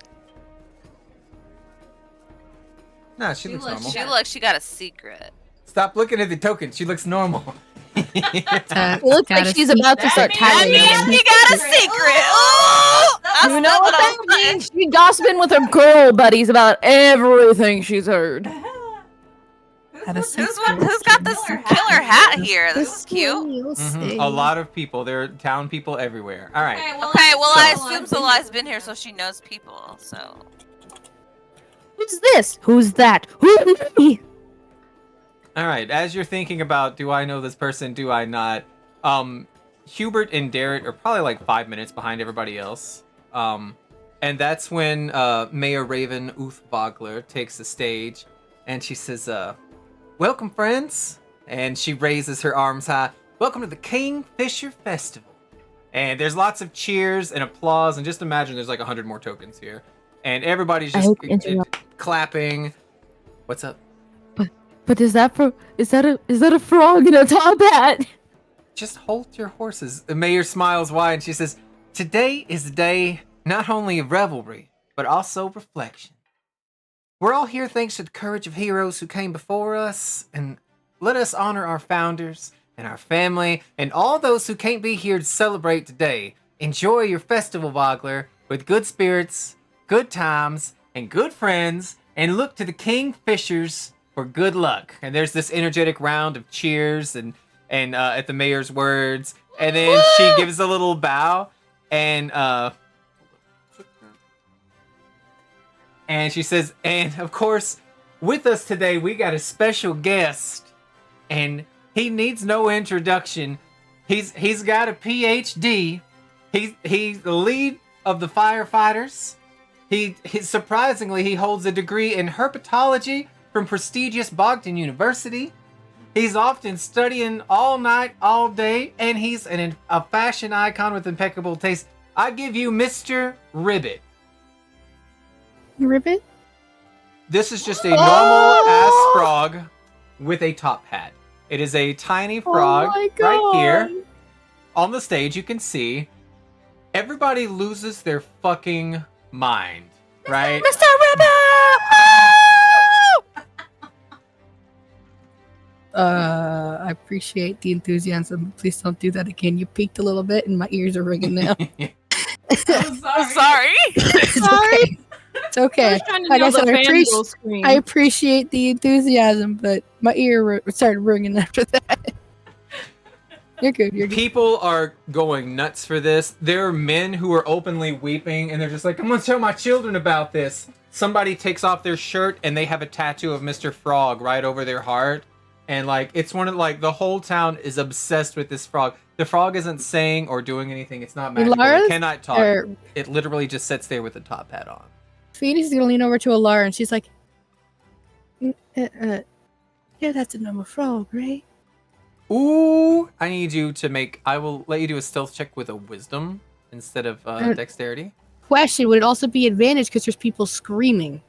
Nah, she looks normal. She got a secret. Stop looking at the token. She looks normal. It looks like she's about to start tagging him. She got a secret. Oh, You know what that means? She gossiping with her girl buddies about everything she's heard. Who's got this killer hat here? This is cute. Mm-hmm. A lot of people. There are town people everywhere. All right. Okay, well, I assume Zalai's been here, so she knows people. So. Who's this? Who's that? Who's me? All right. As you're thinking about, do I know this person? Do I not? Hubert and Darrett are probably like 5 minutes behind everybody else. And that's when Mayor Raven Uth Vogler takes the stage, and she says, "Welcome, friends." And she raises her arms high. "Welcome to the Kingfisher Festival." And there's lots of cheers and applause. And just imagine there's like 100 more tokens here. And everybody's just clapping. What's up? But is that a frog in a top hat? Just hold your horses. The mayor smiles wide and she says, "Today is a day not only of revelry, but also reflection. We're all here thanks to the courage of heroes who came before us, and let us honor our founders and our family and all those who can't be here to celebrate today. Enjoy your festival, Vogler, with good spirits, good times, and good friends, and look to the Kingfishers for good luck." And there's this energetic round of cheers and at the mayor's words, and then she gives a little bow, and she says, "And of course, with us today, we got a special guest, and he needs no introduction. He's got a PhD. He's the lead of the firefighters. He surprisingly, he holds a degree in herpetology from prestigious Bogdan University. He's often studying all night, all day, and he's a fashion icon with impeccable taste. I give you Mr. Ribbit." Ribbit? This is just a normal ass frog with a top hat. It is a tiny frog right here. On the stage, you can see everybody loses their fucking mind, right? Mr. Ribbit! I appreciate the enthusiasm. Please don't do that again. You peaked a little bit and my ears are ringing now. I'm sorry. Sorry. It's okay. Like I said, I appreciate the enthusiasm, but my ear started ringing after that. You're good. You're good. People are going nuts for this. There are men who are openly weeping, and they're just like, "I'm gonna tell my children about this." Somebody takes off their shirt, and they have a tattoo of Mr. Frog right over their heart. And like, it's one of the whole town is obsessed with this frog. The frog isn't saying or doing anything. It's not magical. It cannot talk. It literally just sits there with a top hat on. Phoenix is gonna lean over to Alara and she's like, "Yeah, that's a normal frog, right?" Ooh, I need you to make. I will let you do a stealth check with a wisdom instead of dexterity. Question: would it also be advantage because there's people screaming?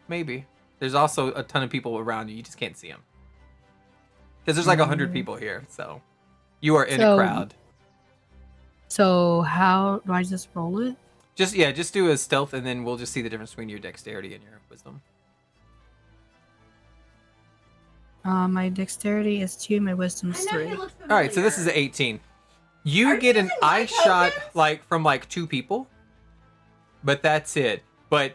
Maybe. There's also a ton of people around you. You just can't see them. Because there's like 100 people here, so you are in a So- crowd. So how do I just roll it? Just do a stealth, and then we'll just see the difference between your dexterity and your wisdom. My dexterity is 2, my wisdom's 3. All right, so this is an 18. You get an eye shot like from like 2 people, but that's it. But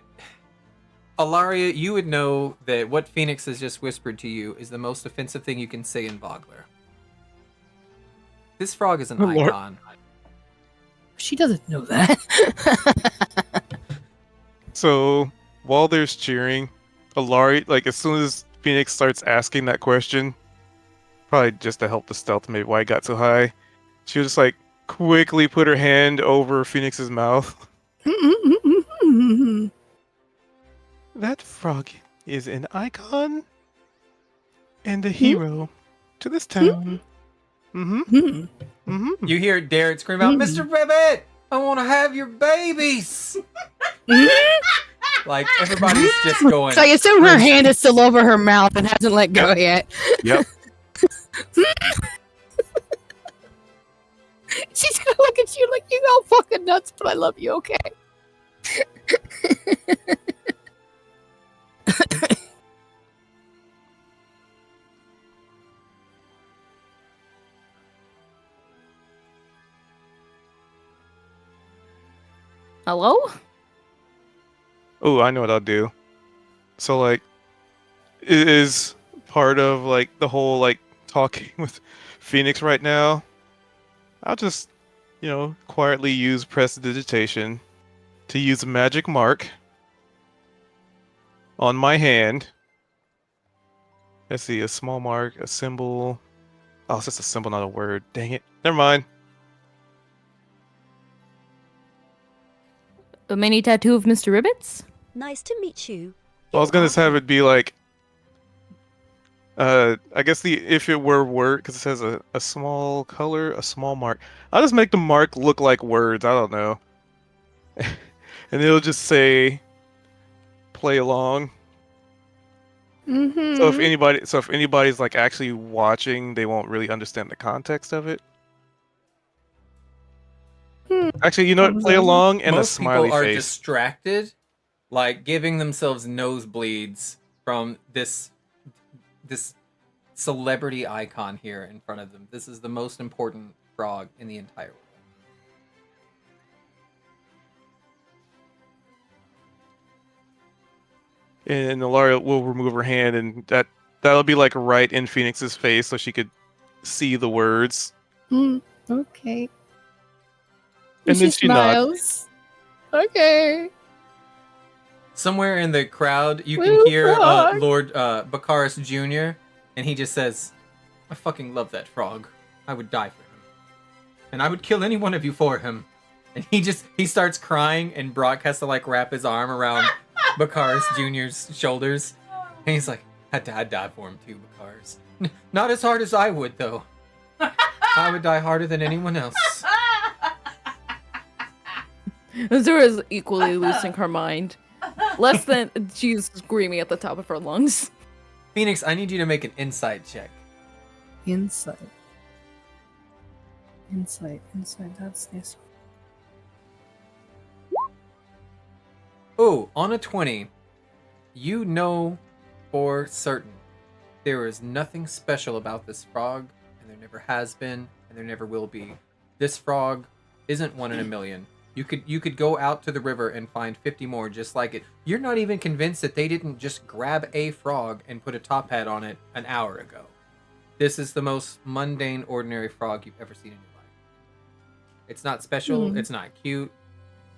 Alaria, you would know that what Phoenix has just whispered to you is the most offensive thing you can say in Vogler. This frog is an Oh, Lord. icon. She doesn't know that. So while there's cheering, Alari, like as soon as Phoenix starts asking that question, probably just to help the stealth, maybe why it got so high, she'll just like quickly put her hand over Phoenix's mouth. That frog is an icon and a hero to this town. Mm-hmm. Mm-hmm. You hear Derek scream out, Mr. Ribbit, I want to have your babies. Like everybody's just going. So I assume her hand is still over her mouth and hasn't let go yet. Yep. She's gonna look at you like you go fucking nuts, but I love you, okay? Hello? Oh, I know what I'll do. So like, it is part of like the whole like talking with Phoenix right now. I'll just, quietly use prestidigitation to use a magic mark on my hand. Let's see, a small mark, a symbol. Oh, it's just a symbol, not a word. Dang it. Never mind. A mini tattoo of Mr. Ribbits? Nice to meet you. I was gonna have it be like, I guess if it were word, because it says a small color, a small mark. I'll just make the mark look like words. I don't know, and it'll just say, "Play along." Mm-hmm. So if anybody's like actually watching, they won't really understand the context of it. Actually, you know what? Play along and Most a smiley people are face. distracted, like giving themselves nosebleeds from this celebrity icon here in front of them. This is the most important frog in the entire world. And Alaria will remove her hand, and that'll be like right in Phoenix's face, so she could see the words. Okay. And then she nods. smiles. Okay. Somewhere in the crowd, you Little can hear frog. Lord Baccharis Jr., and he just says, I fucking love that frog. I would die for him. And I would kill any one of you for him. And he starts crying, and Brock has to like wrap his arm around Baccharis Jr.'s shoulders. And he's like, I'd die for him too, Baccharis. Not as hard as I would, though. I would die harder than anyone else. Azura's equally losing her mind. Less than she's screaming at the top of her lungs. Phoenix, I need you to make an insight check. Insight. That's this. Oh, on a 20, you know for certain there is nothing special about this frog, and there never has been, and there never will be. This frog isn't one in a million. You could go out to the river and find 50 more just like it. You're not even convinced that they didn't just grab a frog and put a top hat on it an hour ago. This is the most mundane, ordinary frog you've ever seen in your life. It's not special. It's not cute.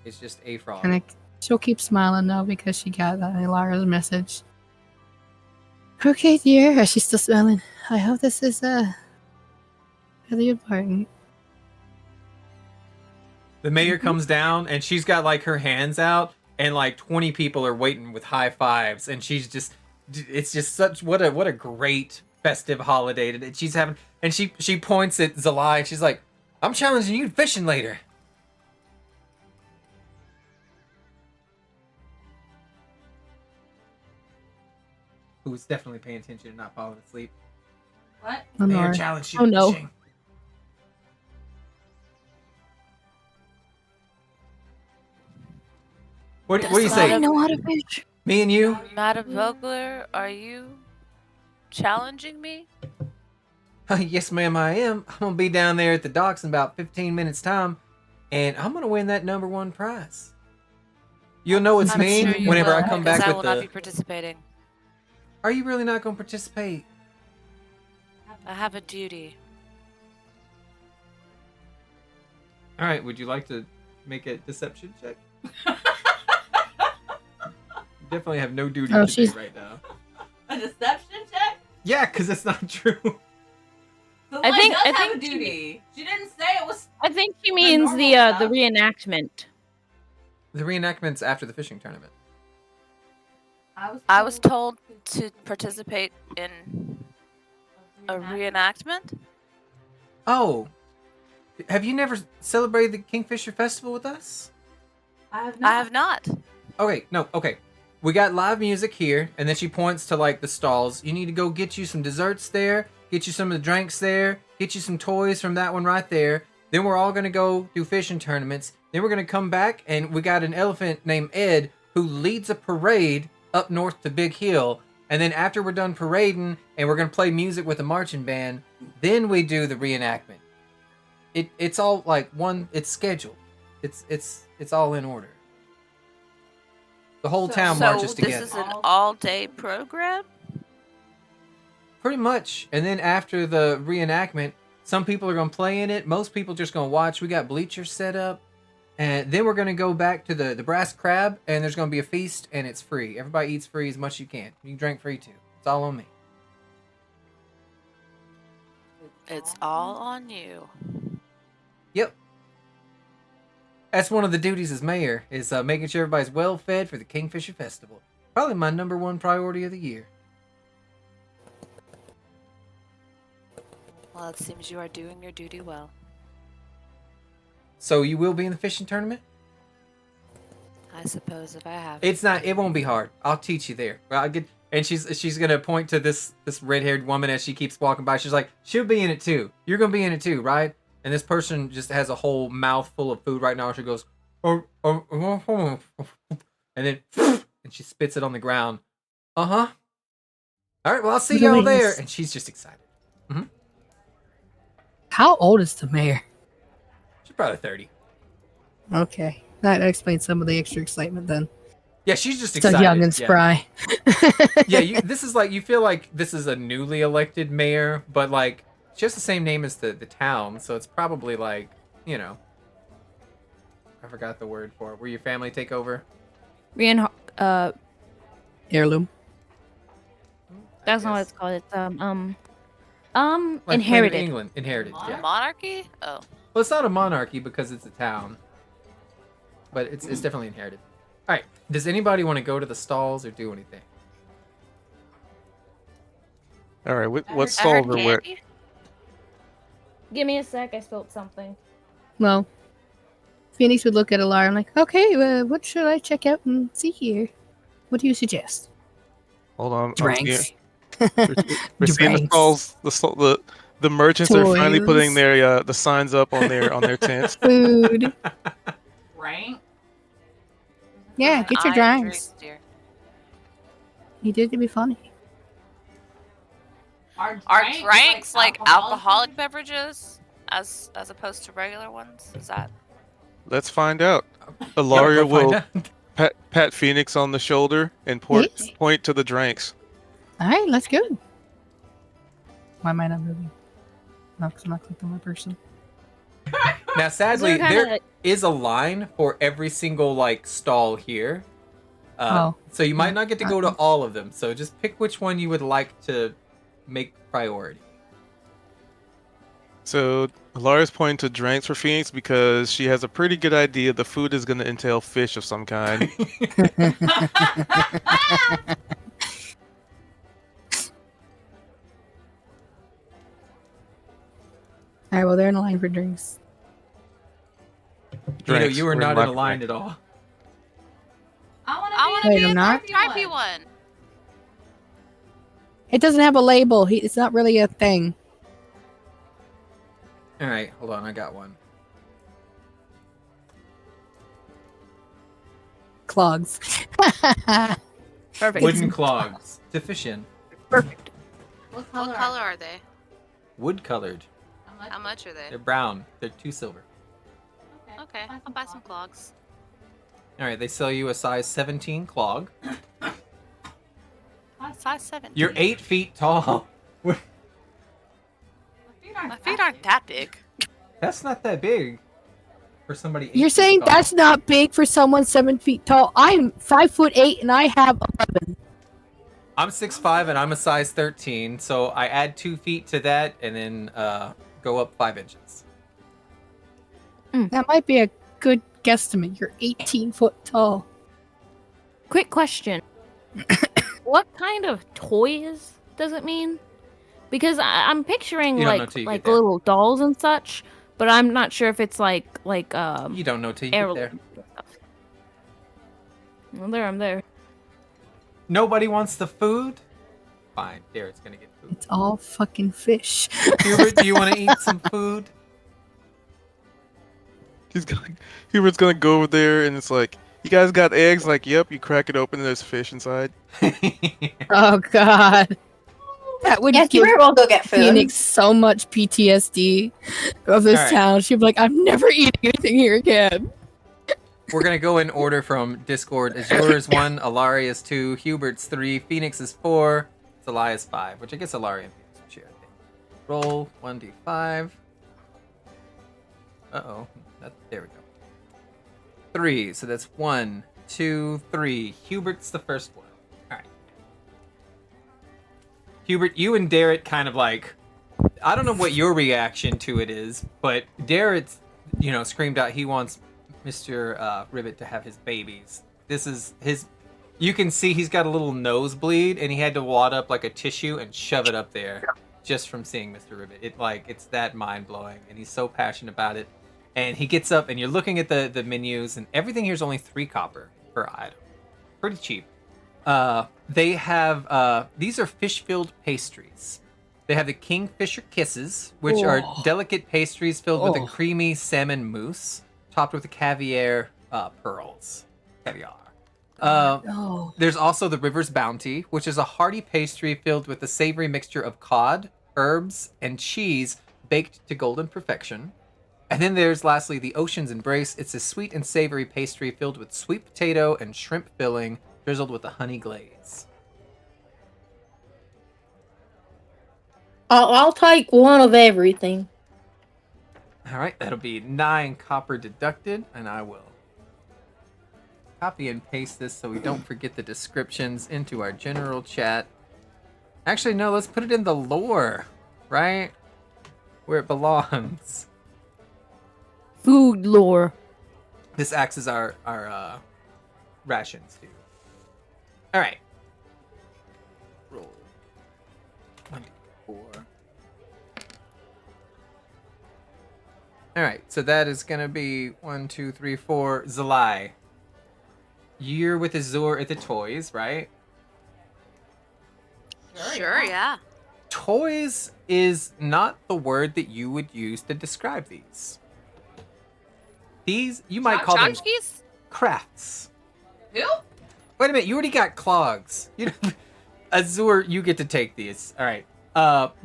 It's just a frog. And she'll keep smiling though because she got Lara's message. Okay, dear. She's still smiling. I hope this is really important. The mayor comes down, and she's got like her hands out, and like 20 people are waiting with high fives, and it's just such what a great festive holiday that she's having. And she points at Zalai, and she's like, I'm challenging you fishing later. Who's definitely paying attention and not falling asleep. What? Oh, Mayor no. challenged you Oh, to no. fishing. What do you Does say? Madam- know how to fish. Me and you? Madam Vogler, are you challenging me? Yes, ma'am, I am. I'm gonna be down there at the docks in about 15 minutes time, and I'm gonna win that #1 prize. You'll know it's I'm me sure you whenever will, I come because back I with will not the. be participating. Are you really not gonna participate? I have a duty. All right. Would you like to make a deception check? Definitely have no duty Oh, to do she's- right now. A deception check? Yeah, because it's not true. The I light think- does I have think a she- duty. She didn't say it was. I think she means normal the stuff. reenactment. The reenactment's after the fishing tournament. I was told to participate in a reenactment. Oh, have you never celebrated the Kingfisher Festival with us? I have I have not. Okay, no, okay. We got live music here, and then she points to like the stalls. You need to go get you some desserts there, get you some of the drinks there, get you some toys from that one right there. Then we're all gonna go do fishing tournaments. Then we're gonna come back, and we got an elephant named Ed who leads a parade up north to Big Hill. And then after we're done parading, and we're gonna play music with a marching band, then we do the reenactment. It's all like one. It's scheduled. It's all in order. The whole town So marches this together. is an all-day program? Pretty much. And then after the reenactment, some people are gonna play in it. Most people just gonna watch. We got bleachers set up, and then we're gonna go back to the Brass Crab, and there's gonna be a feast, and it's free. Everybody eats free as much as you can. You can drink free too. It's all on me. It's all on you. Yep. That's one of the duties as mayor, is making sure everybody's well fed for the Kingfisher Festival. Probably my #1 priority of the year. Well, it seems you are doing your duty well. So you will be in the fishing tournament? I suppose if I have. It won't be hard. I'll teach you there. And she's gonna point to this red-haired woman as she keeps walking by. She's like, she'll be in it too. You're gonna be in it too, right? And this person just has a whole mouthful of food right now. And she goes, and then and she spits it on the ground. Uh-huh. All right, well, I'll see y'all there. And she's just excited. How old is the mayor? She's probably 30. Okay. That explains some of the extra excitement then. Yeah, she's just So excited. young and Yeah. spry. Yeah, this is like, you feel like this is a newly elected mayor, but like she has the same name as the town, so it's probably like, you know, I forgot the word for it. Where your family take over? Heirloom. That's not what Yes. it's called. It's Like inherited. England, inherited. Yeah. Monarchy? Oh. Well, it's not a monarchy because it's a town, but it's definitely inherited. All right. Does anybody want to go to the stalls or do anything? All right, what I heard stalls are where? candy? Give me a sec. I spilled something. Well, Phoenix would look at Alara and like, okay, what should I check out and see here? What do you suggest? Hold on. Drinks. We're seeing the Drinks. stalls. The merchants are finally putting Toys. their the signs up on their tents. Food. Right? Yeah, get your I drinks. drink, dear. You did to be funny. Are Are drinks like alcoholic beverages as opposed to regular ones? Is that? Let's find out. Yeah, Ilaria go find will out. pat Phoenix on the shoulder and Yes. point to the drinks. All right, let's go. Why am I not moving? No, because I'm not clicking my person. Now, sadly, kinda- there is a line for every single like stall here. So you might not get to go to all of them. So just pick which one you would like to make priority. So Ilaria's pointing to drinks for Phoenix because she has a pretty good idea the food is going to entail fish of some kind. All right, well, they're in line for drinks. Drinks. You were We're not in locked a line in. at all. I want I want to to Wait, be I'm a not? stripey one. It doesn't have a label. It's not really a thing. All right, hold on. I got one. Clogs. Perfect. Wooden clogs. Deficient. Perfect. What What color are they? Wood colored. How much are they? They're brown. They're 2 silver. Okay, I'll buy some clogs. All right, they sell you a size 17 clog. Size 7. You're 8 feet tall. My feet aren't that big. That's not that big for somebody. 8 You're feet saying tall. that's not big for someone 7 feet tall? I'm 5'8" and I have 11. I'm 6'5" and I'm a size 13, so I add 2 feet to that and then go up 5 inches. That might be a good guesstimate. You're 18 foot tall. Quick question. What kind of toys does it mean? Because I'm picturing You don't know till you like get there. little dolls and such, but I'm not sure if it's like You don't know till you get there. heirlooms and stuff. Well, I'm there. Nobody wants the food? Fine, Darrett's gonna get food. It's all fucking fish. Hubert, do you want to eat some food? Hubert's gonna go over there and it's like, you guys got eggs? Like, yep. You crack it open and there's fish inside. Oh god. That would Yes, give Hubert will go get food. Phoenix so much PTSD of this All right. town. She'd be like, I'm never eating anything here again. We're gonna go in order from Discord. Azure is 1, Alari is 2, Hubert's 3, Phoenix is 4, Zelai is 5, which I guess Alari and Phoenix would share, I think. Roll 1d5. Uh-oh. There we go. 3, so that's 1, 2, 3. Hubert's the first one. Alright. Hubert, you and Darrett kind of like... I don't know what your reaction to it is, but Darrett's, screamed out he wants Mr. Ribbit to have his babies. This is his... You can see he's got a little nosebleed, and he had to wad up like a tissue and shove it up there just from seeing Mr. Ribbit. It's that mind-blowing, and he's so passionate about it. And he gets up, and you're looking at the menus, and everything here is only 3 copper per item. Pretty cheap. They have... these are fish-filled pastries. They have the Kingfisher Kisses, which are delicate pastries filled with a creamy salmon mousse, topped with the caviar pearls. Caviar. There's also the River's Bounty, which is a hearty pastry filled with a savory mixture of cod, herbs, and cheese baked to golden perfection. And then there's lastly the Ocean's Embrace. It's a sweet and savory pastry filled with sweet potato and shrimp filling, drizzled with a honey glaze. I'll take one of everything. All right, that'll be 9 copper deducted, and I will copy and paste this so we don't forget the descriptions into our general chat. Actually, no, let's put it in the lore, right? Where it belongs. Food lore. This acts as our rations, too. All right. Roll 1d4. All right, so that is gonna be 1, 2, 3, 4. Zelai, you're with Azure at the toys, right? Sure, yeah. Toys is not the word that you would use to describe these. These, you might call them Tchotchkes? crafts. Who? Wait a minute, you already got clogs. Azure, you get to take these. All right.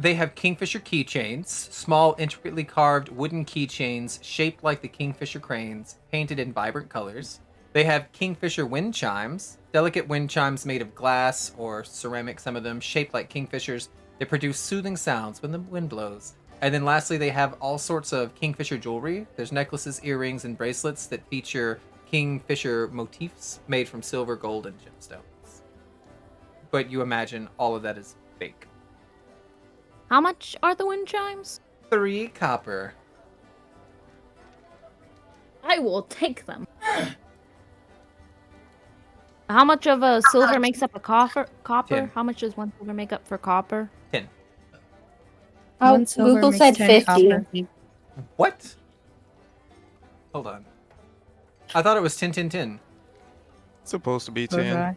They have Kingfisher keychains, small, intricately carved wooden keychains shaped like the Kingfisher cranes, painted in vibrant colors. They have Kingfisher wind chimes, delicate wind chimes made of glass or ceramic, some of them, shaped like kingfishers. They produce soothing sounds when the wind blows. And then lastly, they have all sorts of Kingfisher jewelry. There's necklaces, earrings, and bracelets that feature Kingfisher motifs made from silver, gold, and gemstones. But you imagine all of that is fake. How much are the wind chimes? 3 copper. I will take them. How much of a silver makes up a copper? 10. How much does 1 silver make up for copper? 10. Oh, One silver Google makes said 10 50. copper. What? Hold on. I thought it was 10, 10, 10. It's supposed to be So did 10. I.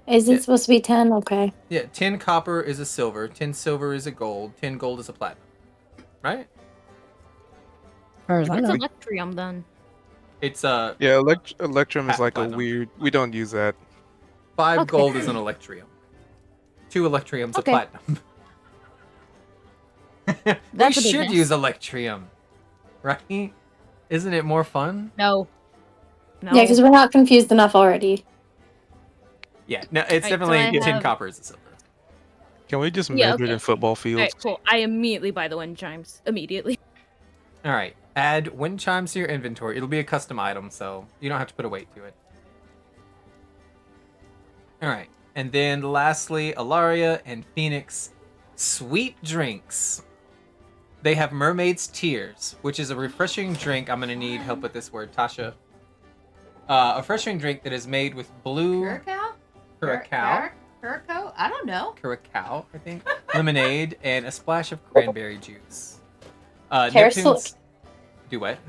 Is it supposed to be 10? Okay. Yeah, 10 copper is a silver, 10 silver is a gold, 10 gold is a platinum. Right? As far as I What's know. Electrium then? It's Yeah, Electrum is half like platinum. a weird. We don't use that. 5 Okay. gold is an Electrium. 2 Electrium's Okay. a platinum. We That's a big should mess. use Electrium, right? Isn't it more fun? No. No. Yeah, because we're not confused enough already. Yeah, no, it's Alright, so definitely I 10 have- copper is a silver. Can we just Yeah, measure it okay. in football fields? Alright, cool. I immediately buy the wind chimes. Immediately. All right, add wind chimes to your inventory. It'll be a custom item, so you don't have to put a weight to it. All right, and then lastly, Alaria and Phoenix, sweet drinks. They have Mermaid's Tears, which is a refreshing drink. I'm gonna need help with this word, Tasha. A refreshing drink that is made with blue Curacao? Curacao? I don't know. curacao, I think, lemonade, and a splash of cranberry juice. Carousel- Neptune's do what?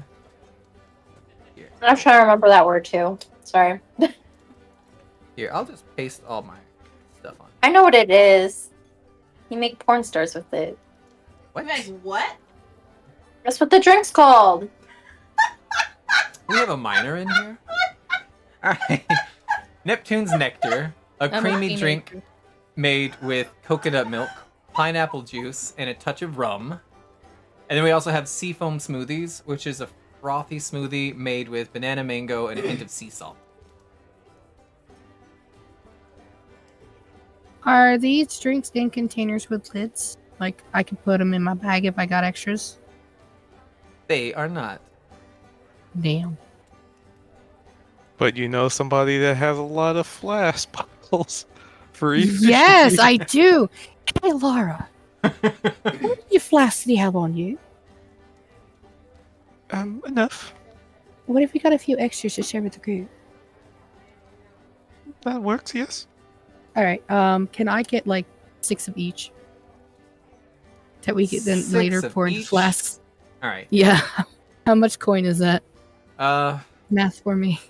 Here, I'm trying to remember that word too. Sorry. here. I'll just paste all my stuff on. I know what it is. You make porn stars with it. What? Like, what? That's what the drink's called. We have a minor in here. All right. Neptune's Nectar, a I'm a creamy teenager. drink made with coconut milk, pineapple juice, and a touch of rum. And then we also have Seafoam Smoothies, which is a frothy smoothie made with banana mango and a hint of sea salt. Are these drinks in containers with lids? Like, I could put them in my bag if I got extras? They are not. Damn. But you know somebody that has a lot of flask bottles for efficiency. Yes, I do. Hey, Laura. What many flasks do you have on you? Enough. What if we got a few extras to share with the group? That works, yes. All right. Can I get like 6 of each? That we could then 6 later of pour into each? flasks. All right. Yeah. How much coin is that? Math for me.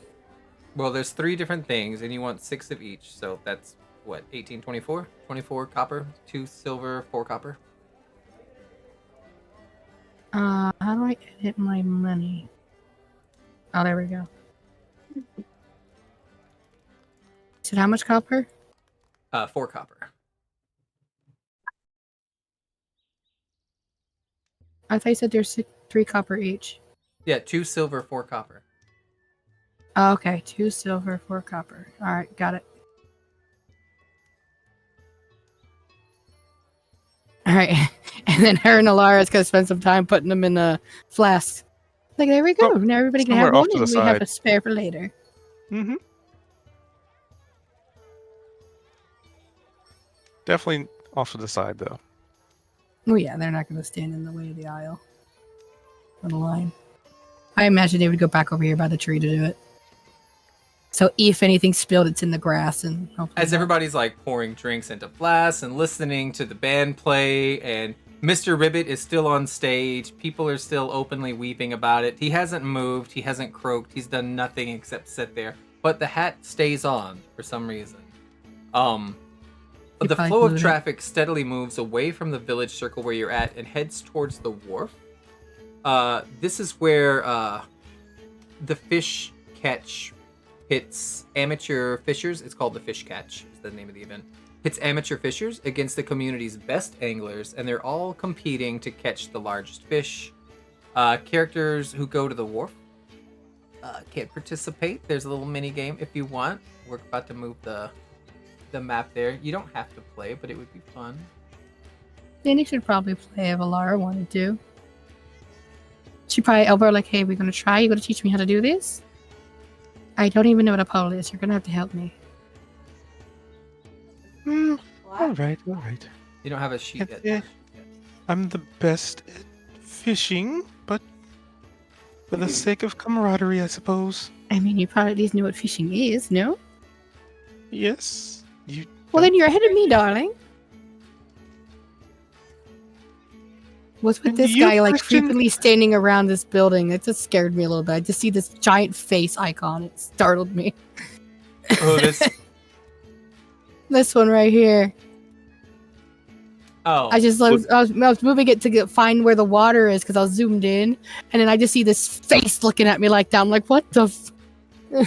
Well, there's 3 different things, and you want 6 of each. So that's what, 18, 24? 24 copper, 2 silver, 4 copper. How do I edit my money? Oh, there we go. So how much copper? 4 copper. I thought you said there's 3 copper each. Yeah, 2 silver, 4 copper. Oh, okay, 2 silver, 4 copper. All right, got it. All right, and then her and Alara's gonna spend some time putting them in the flasks. Like, there we go. Now everybody can have somewhere off one, to and the we have side. a spare for later. Mm-hmm. Definitely off to the side, though. Oh yeah, they're not gonna stand in the way of the aisle. Or the line. I imagine they would go back over here by the tree to do it. So if anything spilled, it's in the grass and hopefully As everybody's like pouring drinks into flasks and listening to the band play, and Mr. Ribbit is still on stage. People are still openly weeping about it. He hasn't moved. He hasn't croaked. He's done nothing except sit there. But the hat stays on for some reason. He The probably flow of glued it. traffic steadily moves away from the village circle where you're at and heads towards the wharf. This is where the fish catch hits amateur fishers. It's called the Fish Catch, is the name of the event. Hits amateur fishers against the community's best anglers, and they're all competing to catch the largest fish. Characters who go to the wharf can't participate. There's a little mini game if you want. We're about to move the map there. You don't have to play, but it would be fun. Danny should probably play if Alara wanted to. She'd probably elbow her like, hey, we're gonna try. You gonna teach me how to do this? I don't even know what a pole is. You're gonna have to help me. All right. You don't have a sheet yet. Yeah. I'm the best at fishing, but for the sake of camaraderie, I suppose. I mean, you probably at least know what fishing is, no? Yes. You. Well, then you're ahead of me, darling. What's with And this you, guy, like, Christian? creepily standing around this building? It just scared me a little bit. I just see this giant face icon. It startled me. Oh, this. This one right here. Oh, I was moving it to find where the water is because I was zoomed in, and then I just see this face looking at me like that. I'm like, what the?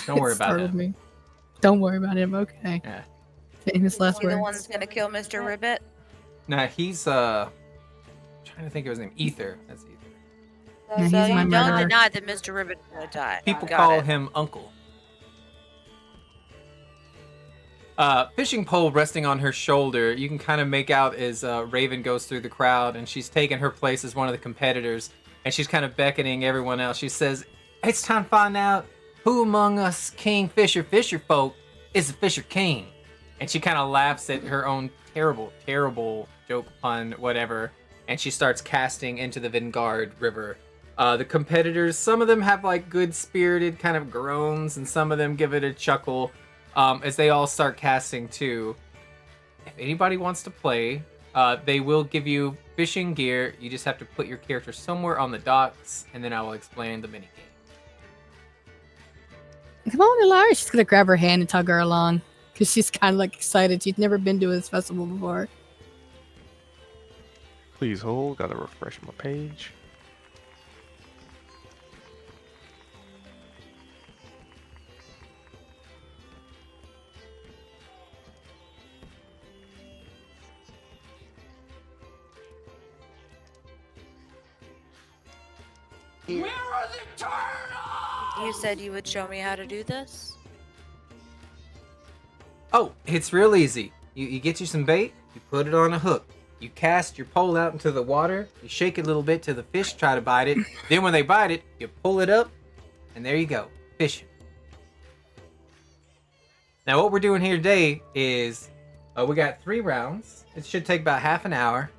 don't worry It about startled him. me. Don't worry about him. Okay. Yeah. Famous Is last he the words. one that's gonna kill Mr. Ribbit? Nah, he's trying to think of his name. Ether. That's Ether. Yeah, So he's my you don't murderer. deny that Mr. Ribbit is gonna die. People Got call it. him Uncle. Fishing pole resting on her shoulder. You can kind of make out as Raven goes through the crowd, and she's taken her place as one of the competitors, and she's kind of beckoning everyone else. She says, "It's time to find out who among us Kingfisher fisher folk is the Fisher King." And she kind of laughs at her own terrible joke pun, whatever, and she starts casting into the Vanguard River. The competitors, some of them have like good-spirited kind of groans, and some of them give it a chuckle. As they all start casting too. If anybody wants to play, they will give you fishing gear. You just have to put your character somewhere on the docks, and then I will explain the minigame. Come on, Ilari. She's gonna grab her hand and tug her along because she's kind of like excited. She's never been to this festival before. Please hold. Gotta refresh my page. Where are the turtles? You said you would show me how to do this? Oh, it's real easy. You get you some bait, you put it on a hook. You cast your pole out into the water, you shake it a little bit till the fish try to bite it. Then when they bite it, you pull it up, and there you go, fishing. Now what we're doing here today is we got 3 rounds. It should take about half an hour.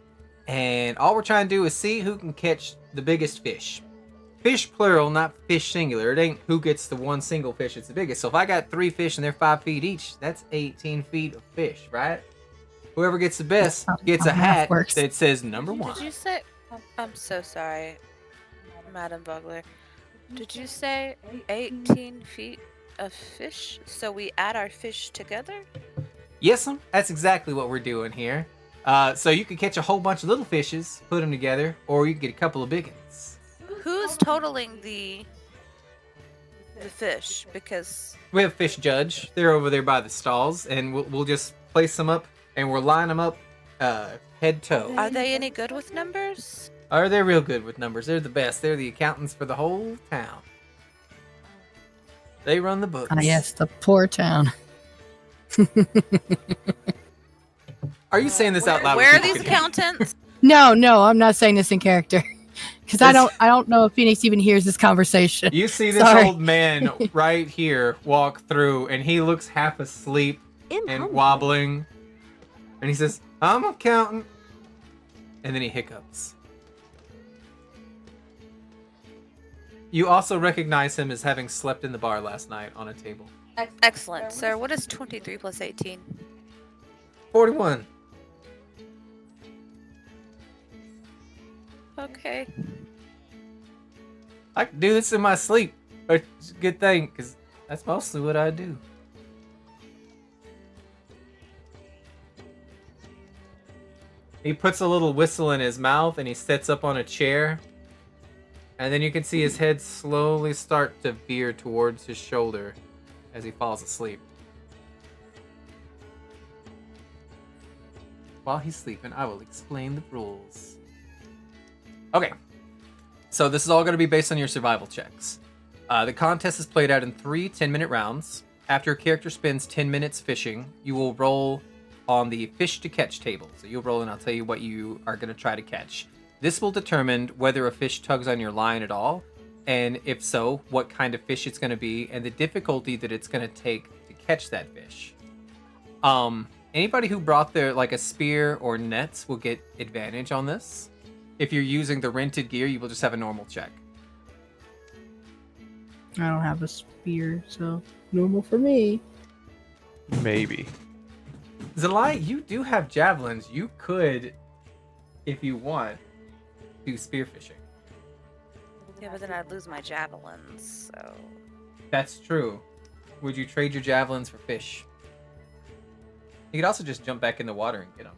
And all we're trying to do is see who can catch the biggest fish. Fish plural, not fish singular. It ain't who gets the one single fish that's the biggest. So if I got 3 fish and they're 5 feet each, that's 18 feet of fish, right? Whoever gets the best gets a hat that says number 1. Did you say? I'm so sorry, Madam Bugler. Did you say 18 feet of fish? So we add our fish together? Yes'm, that's exactly what we're doing here. So you can catch a whole bunch of little fishes, put them together, or you can get a couple of big ones. Who's totaling the fish? Because We have fish judge. They're over there by the stalls, and we'll just place them up, and we'll line them up head toe. are they any good with numbers? They're real good with numbers. They're the best. They're the accountants for the whole town. They run the books. Ah, yes, the poor town. Are you saying this out loud? Where so are people these can hear? accountants? No, I'm not saying this in character because I don't know if Phoenix even hears this conversation. You see this Sorry. old man right here walk through, and he looks half asleep and wobbling, and he says, "I'm a counting," and then he hiccups. You also recognize him as having slept in the bar last night on a table. Excellent, sir. What is 23 plus 18? 41. Okay. I can do this in my sleep, but it's a good thing, because that's mostly what I do. He puts a little whistle in his mouth, and he sits up on a chair, and then you can see his head slowly start to veer towards his shoulder as he falls asleep. While he's sleeping, I will explain the rules. Okay, so this is all going to be based on your survival checks. The contest is played out in 3 10-minute rounds. After a character spends 10 minutes fishing, you will roll on the fish to catch table. So you'll roll and I'll tell you what you are going to try to catch. This will determine whether a fish tugs on your line at all, and if so, what kind of fish it's going to be, and the difficulty that it's going to take to catch that fish. Anybody who brought their like a spear or nets will get advantage on this. If you're using the rented gear, you will just have a normal check. I don't have a spear, so normal for me. Maybe. Zalai, you do have javelins. You could, if you want, do spearfishing. Yeah, but then I'd lose my javelins, so... That's true. Would you trade your javelins for fish? You could also just jump back in the water and get them.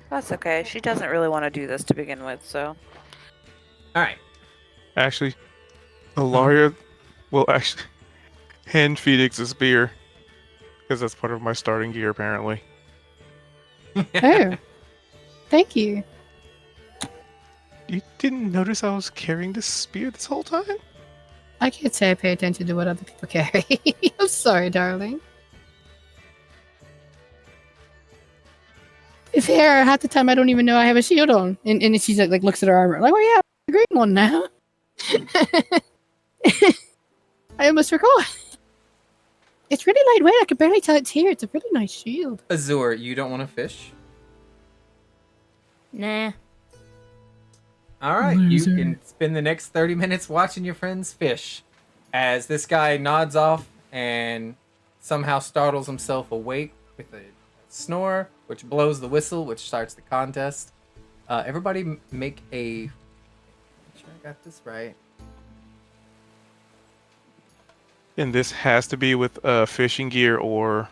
That's okay. She doesn't really want to do this to begin with, so. All right. Actually, Ilaria will actually hand Phoenix a spear because that's part of my starting gear, apparently. Oh, thank you. You didn't notice I was carrying this spear this whole time? I can't say I pay attention to what other people carry. I'm sorry, darling. If fair, half the time I don't even know I have a shield on. And she's like looks at her armor. Like, oh yeah, a green one now. I almost forgot. It's really lightweight. I can barely tell it's here. It's a really nice shield. Azur, you don't want to fish? Nah. All right, Loser. you can spend the next 30 minutes watching your friends fish as this guy nods off and somehow startles himself awake with a snore, which blows the whistle, which starts the contest. Everybody make a... Make sure I got this right. And this has to be with fishing gear or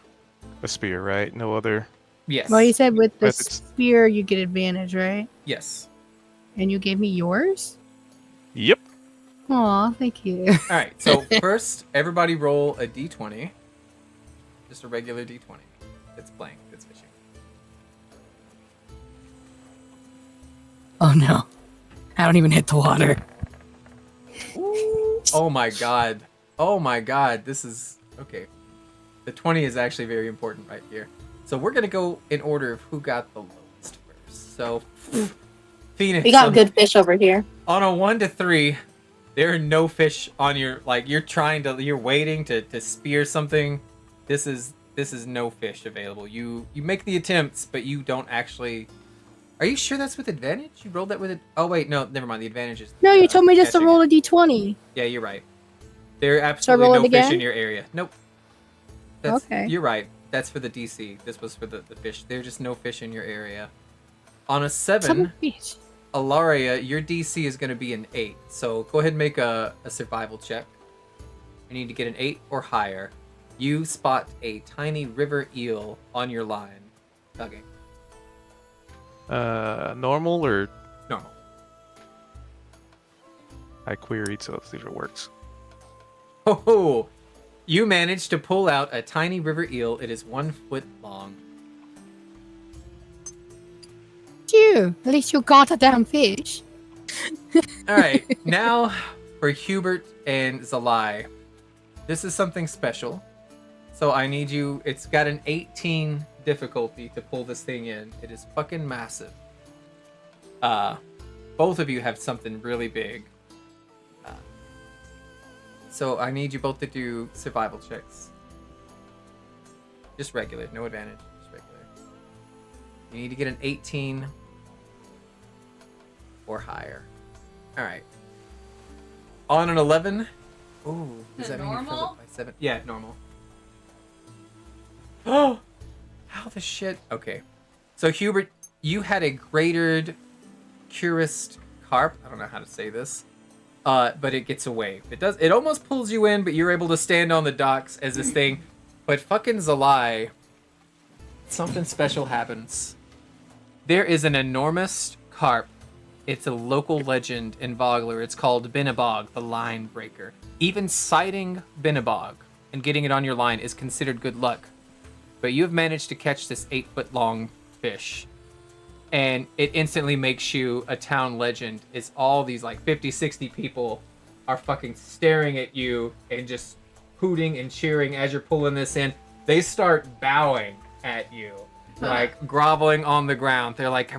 a spear, right? No other. Yes. Well, you said with the Methods. spear you get advantage, right? Yes. And you gave me yours? Yep. Aw, thank you. All right, so first, everybody roll a d20. Just a regular d20. It's blank. It's fishing. Oh no. I don't even hit the water. Oh my god. Oh my god. This is... Okay. The 20 is actually very important right here. So we're going to go in order of who got the lowest first. So, Phoenix. We got good fish over here. On a 1 to 3, there are no fish on your... Like, you're waiting to spear something. This is no fish available. You make the attempts, but you don't actually... Are you sure that's with advantage? You rolled that with it? Oh, wait, no, never mind. The advantage is... No, you told me just to catching roll it. a d20. Yeah, you're right. There are absolutely roll no it fish again? in your area. Nope. Okay. You're right. That's for the DC. This was for the fish. There's just no fish in your area. On a 7, Fish. Ilaria, your DC is going to be an 8. So go ahead and make a survival check. You need to get an 8 or higher. You spot a tiny river eel on your line. Tugging. Normal or Normal. I queried, so let's see if it works. Oh, you managed to pull out a tiny river eel. It is 1 foot long. Phew, at least you got a damn fish. All right, now for Hubert and Zalai. This is something special. So I need you... It's got an 18 difficulty to pull this thing in. It is fucking massive. Both of you have something really big. So I need you both to do survival checks. Just regular, no advantage. Just regular. You need to get an 18 or higher. All right. On an 11. Ooh, does that mean you fill it by 7? Yeah, normal. Oh, how the shit? Okay. So Hubert, you had a greater curist carp. I don't know how to say this. But it gets away. It almost pulls you in, but you're able to stand on the docks as this thing. But fucking Zalai, something special happens. There is an enormous carp. It's a local legend in Vogler. It's called Binnabog, the line breaker. Even sighting Binnabog and getting it on your line is considered good luck. But you have managed to catch this 8-foot-long fish. And it instantly makes you a town legend. It's all these like 50, 60 people are fucking staring at you and just hooting and cheering as you're pulling this in. They start bowing at you, like groveling on the ground. They're like,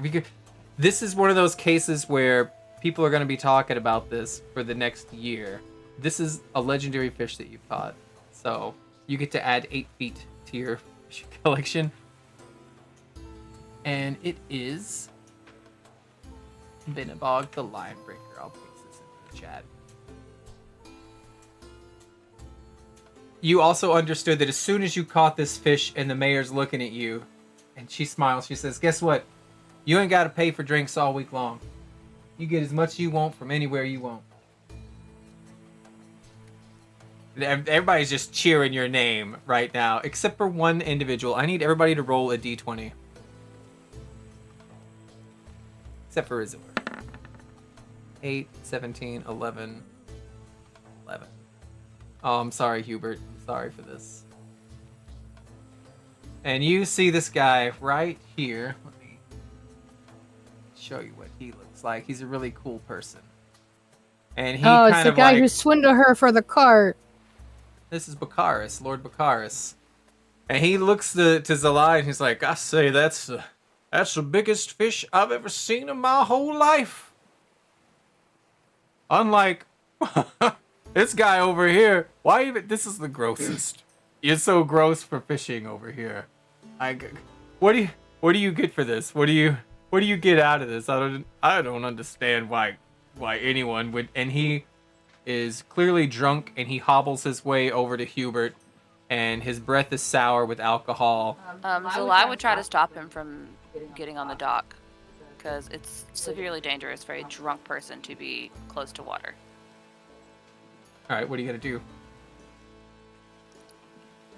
this is one of those cases where people are going to be talking about this for the next year. This is a legendary fish that you've caught. So you get to add 8 feet to your fish collection. And it is Binnabog the Line Breaker. I'll paste this into the chat. You also understood that as soon as you caught this fish and the mayor's looking at you, and she smiles, she says, guess what? You ain't got to pay for drinks all week long. You get as much as you want from anywhere you want. Everybody's just cheering your name right now, except for one individual. I need everybody to roll a d20. Except for Izor. 8, 17, 11, 11. Oh, I'm sorry, Hubert. I'm sorry for this. And you see this guy right here. Let me show you what he looks like. He's a really cool person. And he Oh, it's kind the of guy like... who swindled her for the cart. This is Bakaris, Lord Bakaris. And he looks to Zalai and he's like, I say that's the biggest fish I've ever seen in my whole life. Unlike this guy over here. Why even? This is the grossest. You're so gross for fishing over here. What do you get for this? What do you get out of this? I don't understand why anyone would. And he is clearly drunk and he hobbles his way over to Hubert, and his breath is sour with alcohol. Zalai would try to stop him from getting on the dock, because it's severely dangerous for a drunk person to be close to water. All right, what are you gonna do?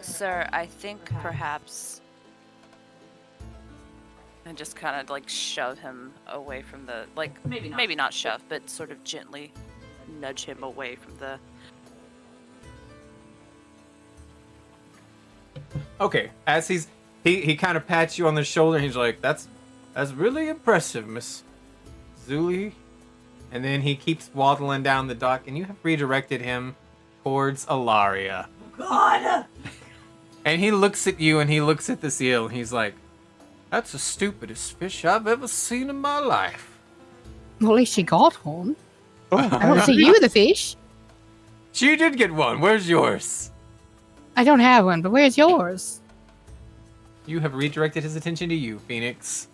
Sir, I think perhaps... And just kind of like shove him away from the... Like, maybe not shove, but sort of gently nudge him away from the... Okay, as he kind of pats you on the shoulder, and he's like, that's really impressive, Miss Zuli. And then he keeps waddling down the dock, and you have redirected him towards Alaria. God! And he looks at you, and he looks at the seal, and he's like, that's the stupidest fish I've ever seen in my life. Well, at least she got one. Oh, I don't see you with a fish. She did get one. Where's yours? I don't have one, but where's yours? You have redirected his attention to you, Phoenix.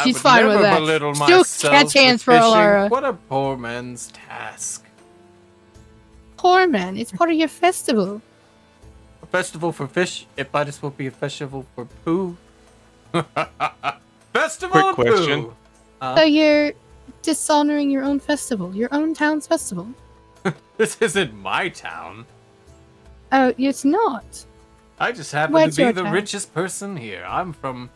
She's I would fine never with that. belittle Still myself catch hands with for fishing. Alara. What a poor man's task. Poor man, it's part of your festival. A festival for fish? It might as well be a festival for poo. Festival Quick of question. poo. So you're dishonoring your own festival, your own town's festival. This isn't my town. Oh, it's not. I just happen What's to be your the town? richest person here. I'm from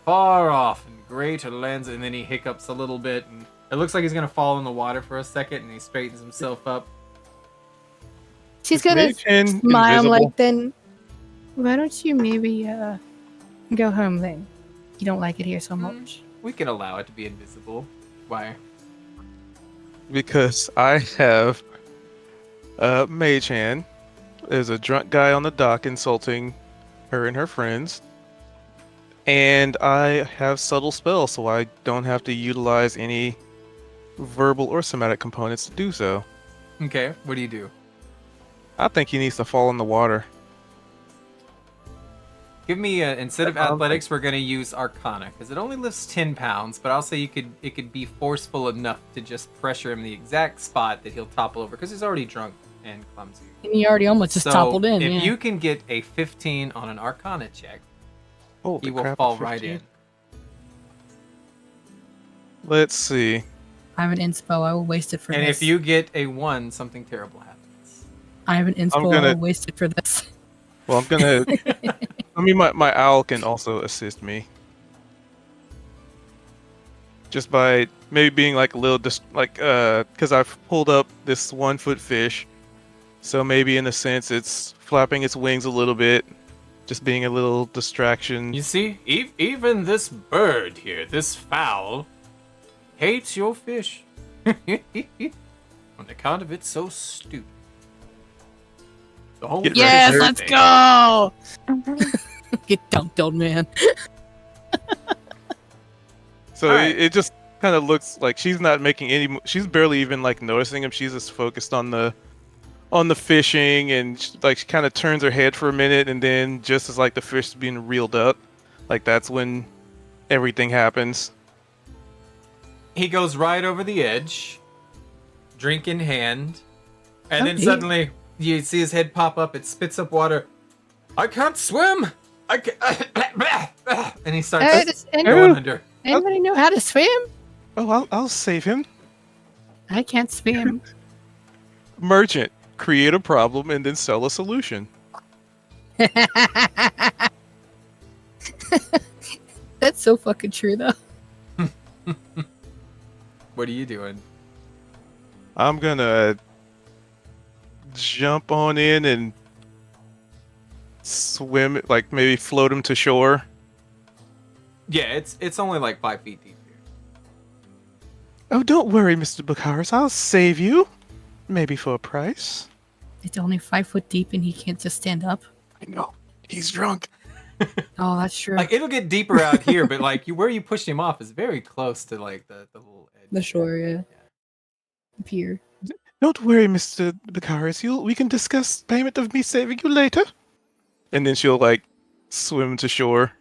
far off in greater lands. And then he hiccups a little bit, and it looks like he's gonna fall in the water for a second, and he straightens himself up. She's gonna Mage hand smile invisible. like, then why don't you maybe go home then? You don't like it here so much. We can allow it to be invisible. Why? Because I have Mage Hand. There's a drunk guy on the dock insulting her and her friends. And I have subtle spell, so I don't have to utilize any verbal or somatic components to do so. Okay, what do you do? I think he needs to fall in the water. Give me instead of athletics, we're gonna use Arcana because it only lifts 10 pounds. But I'll say it could be forceful enough to just pressure him in the exact spot that he'll topple over because he's already drunk and clumsy. And he already almost just toppled in. If Yeah. you can get a 15 on an Arcana check, Holy he will crap, fall 15. right in. Let's see. I have an inspo. I will waste it for And this. if you get a 1, something terrible happens. I have an inspo. I will waste it for this. Well, I'm gonna. I mean, my owl can also assist me. Just by maybe being like a little because I've pulled up this 1 foot fish, so maybe in a sense it's flapping its wings a little bit, just being a little distraction. You see, even this bird here, this fowl, hates your fish. On account of it's so stupid. The whole Yes, bird let's thing. go! Get dunked on, man. So Alright. it just kind of looks like she's not making any. She's barely even like noticing him. She's just focused on the fishing, and she kind of turns her head for a minute, and then just as like the fish is being reeled up, like that's when everything happens. He goes right over the edge, drink in hand, and Oh, then dear. suddenly you see his head pop up. It spits up water. I can't swim. I can't. And he starts Does going under. anybody know how to swim? Oh, I'll save him. I can't swim. Merchant, create a problem and then sell a solution. That's so fucking true, though. What are you doing? I'm gonna jump on in and swim, like maybe float him to shore. Yeah, it's only like 5 feet deep here. Oh, don't worry, Mr. Bakaris. I'll save you. Maybe for a price. It's only 5 foot deep and he can't just stand up. I know. He's drunk. Oh, that's true. Like it'll get deeper out here, but like where you push him off is very close to like the little edge. The shore, yeah. Pier. Don't worry, Mr. Bakaris. We can discuss payment of me saving you later. And then she'll like swim to shore.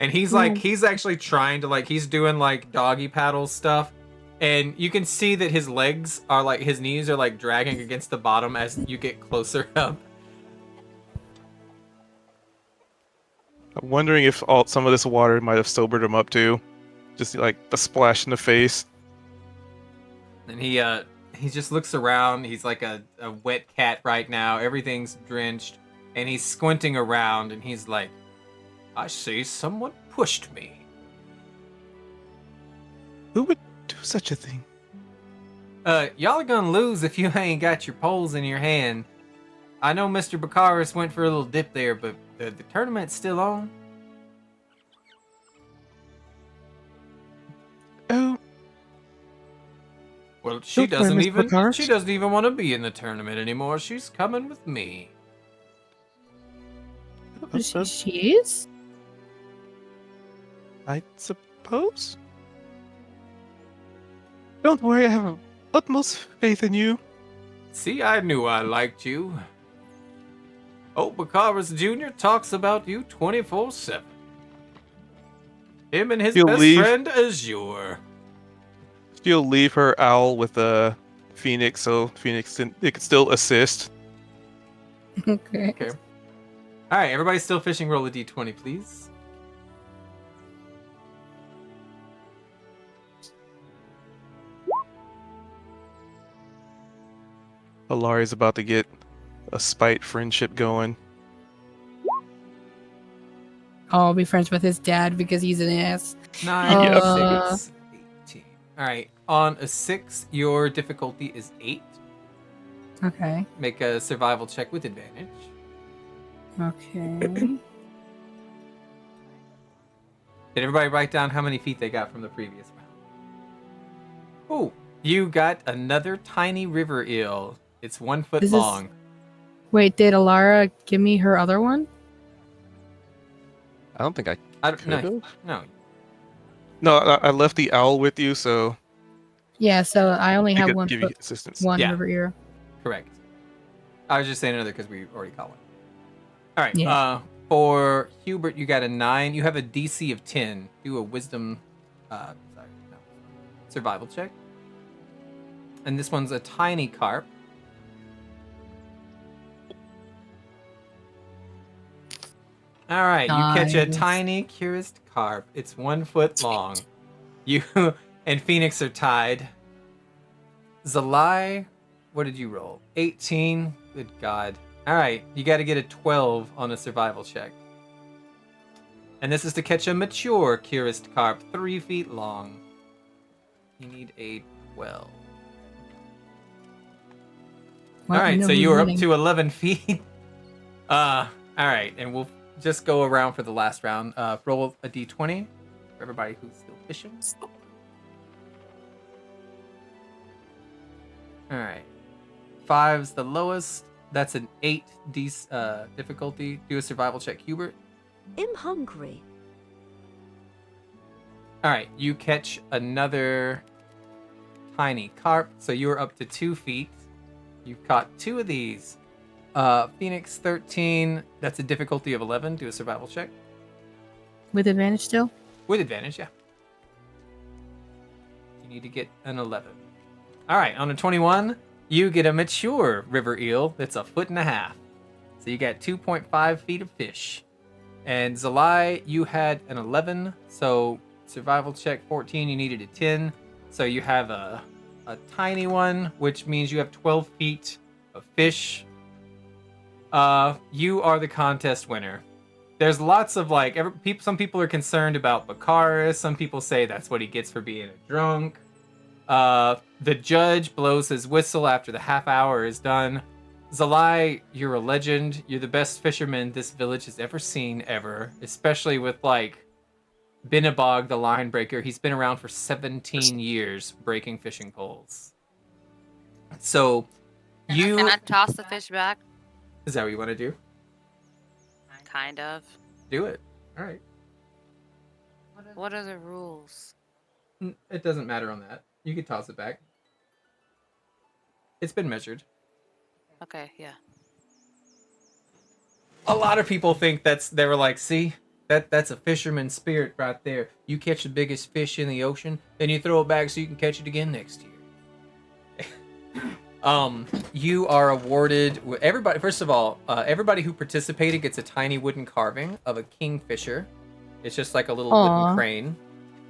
And he's like, he's actually trying to like, he's doing like doggy paddle stuff. And you can see that his legs are like, his knees are like dragging against the bottom as you get closer up. I'm wondering if some of this water might have sobered him up too. Just like the splash in the face. And he just looks around. He's like a wet cat right now. Everything's drenched. And he's squinting around and he's like, I see someone pushed me. Who would do such a thing? Y'all are gonna lose if you ain't got your poles in your hand. I know Mr. Bakaris went for a little dip there, but the tournament's still on. Oh. Well, she Don't worry, doesn't Mr. Bakaris. even want to be in the tournament anymore. She's coming with me. She is? I suppose. Don't worry, I have utmost faith in you. See, I knew I liked you. Oh, Bakaris Jr. talks about you 24/7. Him and his best friend Azure. She'll leave her owl with a Phoenix, so Phoenix it can still assist. Okay. All right, everybody still fishing. Roll a d20, please. Alari's about to get a spite friendship going. Oh, I'll be friends with his dad because he's an ass. 9, 6, 18. All right, on a 6, your difficulty is 8. Okay. Make a survival check with advantage. Okay. Did everybody write down how many feet they got from the previous round? Oh, you got another tiny river eel. It's 1 foot long. Wait, did Alara give me her other one? I don't think I don't know. No, I left the owl with you, so Yeah, so I only have could 1 give you foot, assistance. one Yeah. river ear. Correct. I was just saying another because we already caught one. All right. Yeah. For Hubert, you got a 9. You have a DC of 10. Do a wisdom, survival check. And this one's a tiny carp. All right, you catch a Nice. tiny cuirassed carp. It's 1 foot long. You and Phoenix are tied. Zalai, what did you roll? 18. Good God. All right, you got to get a 12 on a survival check. And this is to catch a mature cuirassed carp, 3 feet long. You need a 12. Well, all I right, know so who's you are up winning. to 11 feet. All right, and we'll just go around for the last round. Roll a d20 for everybody who's still fishing. All right. 5's the lowest. That's an 8 difficulty. Do a survival check, Hubert. I'm hungry. All right, you catch another tiny carp, so you're up to 2 feet. You've caught 2 of these. Phoenix 13. That's a difficulty of 11. Do a survival check. With advantage still? With advantage, yeah. You need to get an 11. All right, on a 21, you get a mature river eel that's 1.5 feet. So you got 2.5 feet of fish. And Zalai, you had an 11, so survival check 14, you needed a 10. So you have a a tiny one, which means you have 12 feet of fish. You are the contest winner. There's lots of like some people are concerned about Bakaris. Some people say that's what he gets for being a drunk. The judge blows his whistle after the half hour is done. Zalai, you're a legend. You're the best fisherman this village has ever seen, ever. Especially with like Binnabog, the line breaker. He's been around for 17 years breaking fishing poles. So Can I toss the fish back? Is that what you want to do? Kind of. Do it. All right. What are the rules? It doesn't matter on that. You can toss it back. It's been measured. Okay, yeah. A lot of people think they were like, see, that's a fisherman's spirit right there. You catch the biggest fish in the ocean, then you throw it back so you can catch it again next year. You are awarded everybody. First of all, everybody who participated gets a tiny wooden carving of a kingfisher. It's just like a little wooden crane.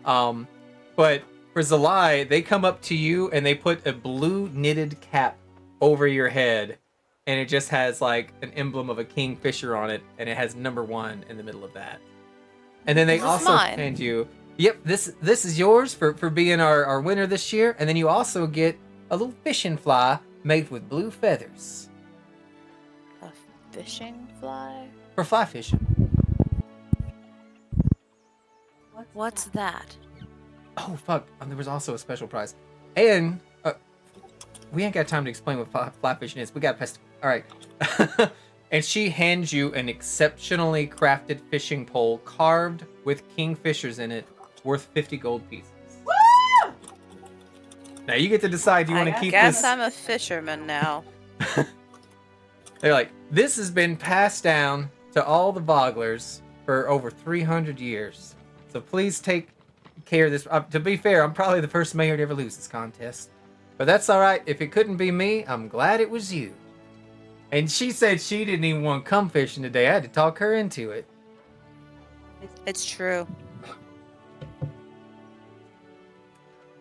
But for Zalai, they come up to you and they put a blue knitted cap over your head, and it just has like an emblem of a kingfisher on it, and it has number 1 in the middle of that. And then they also hand you, yep, this is yours for being our winner this year. And then you also get a little fishing fly made with blue feathers. A fishing fly? For fly fishing. What's that? Oh, fuck. There was also a special prize. And we ain't got time to explain what fly fishing is. We got pest. All right. And she hands you an exceptionally crafted fishing pole carved with kingfishers in it, worth 50 gold pieces. Woo! Now you get to decide, do you want to keep this? I guess I'm a fisherman now. They're like, this has been passed down to all the Voglers for over 300 years. So please take care of this. To be fair, I'm probably the first mayor to ever lose this contest. But that's all right. If it couldn't be me, I'm glad it was you. And she said she didn't even want to come fishing today. I had to talk her into it. It's true.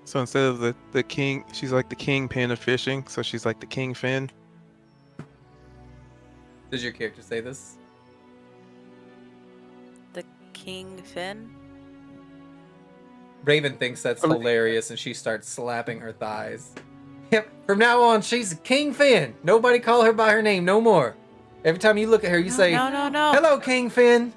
So instead of the king, she's like the kingpin of fishing. So she's like the kingfin. Does your character say this? The kingfin? Raven thinks that's hilarious, and she starts slapping her thighs. Yep, from now on, she's a kingfin. Nobody call her by her name no more. Every time you look at her, you say, No. hello, kingfin.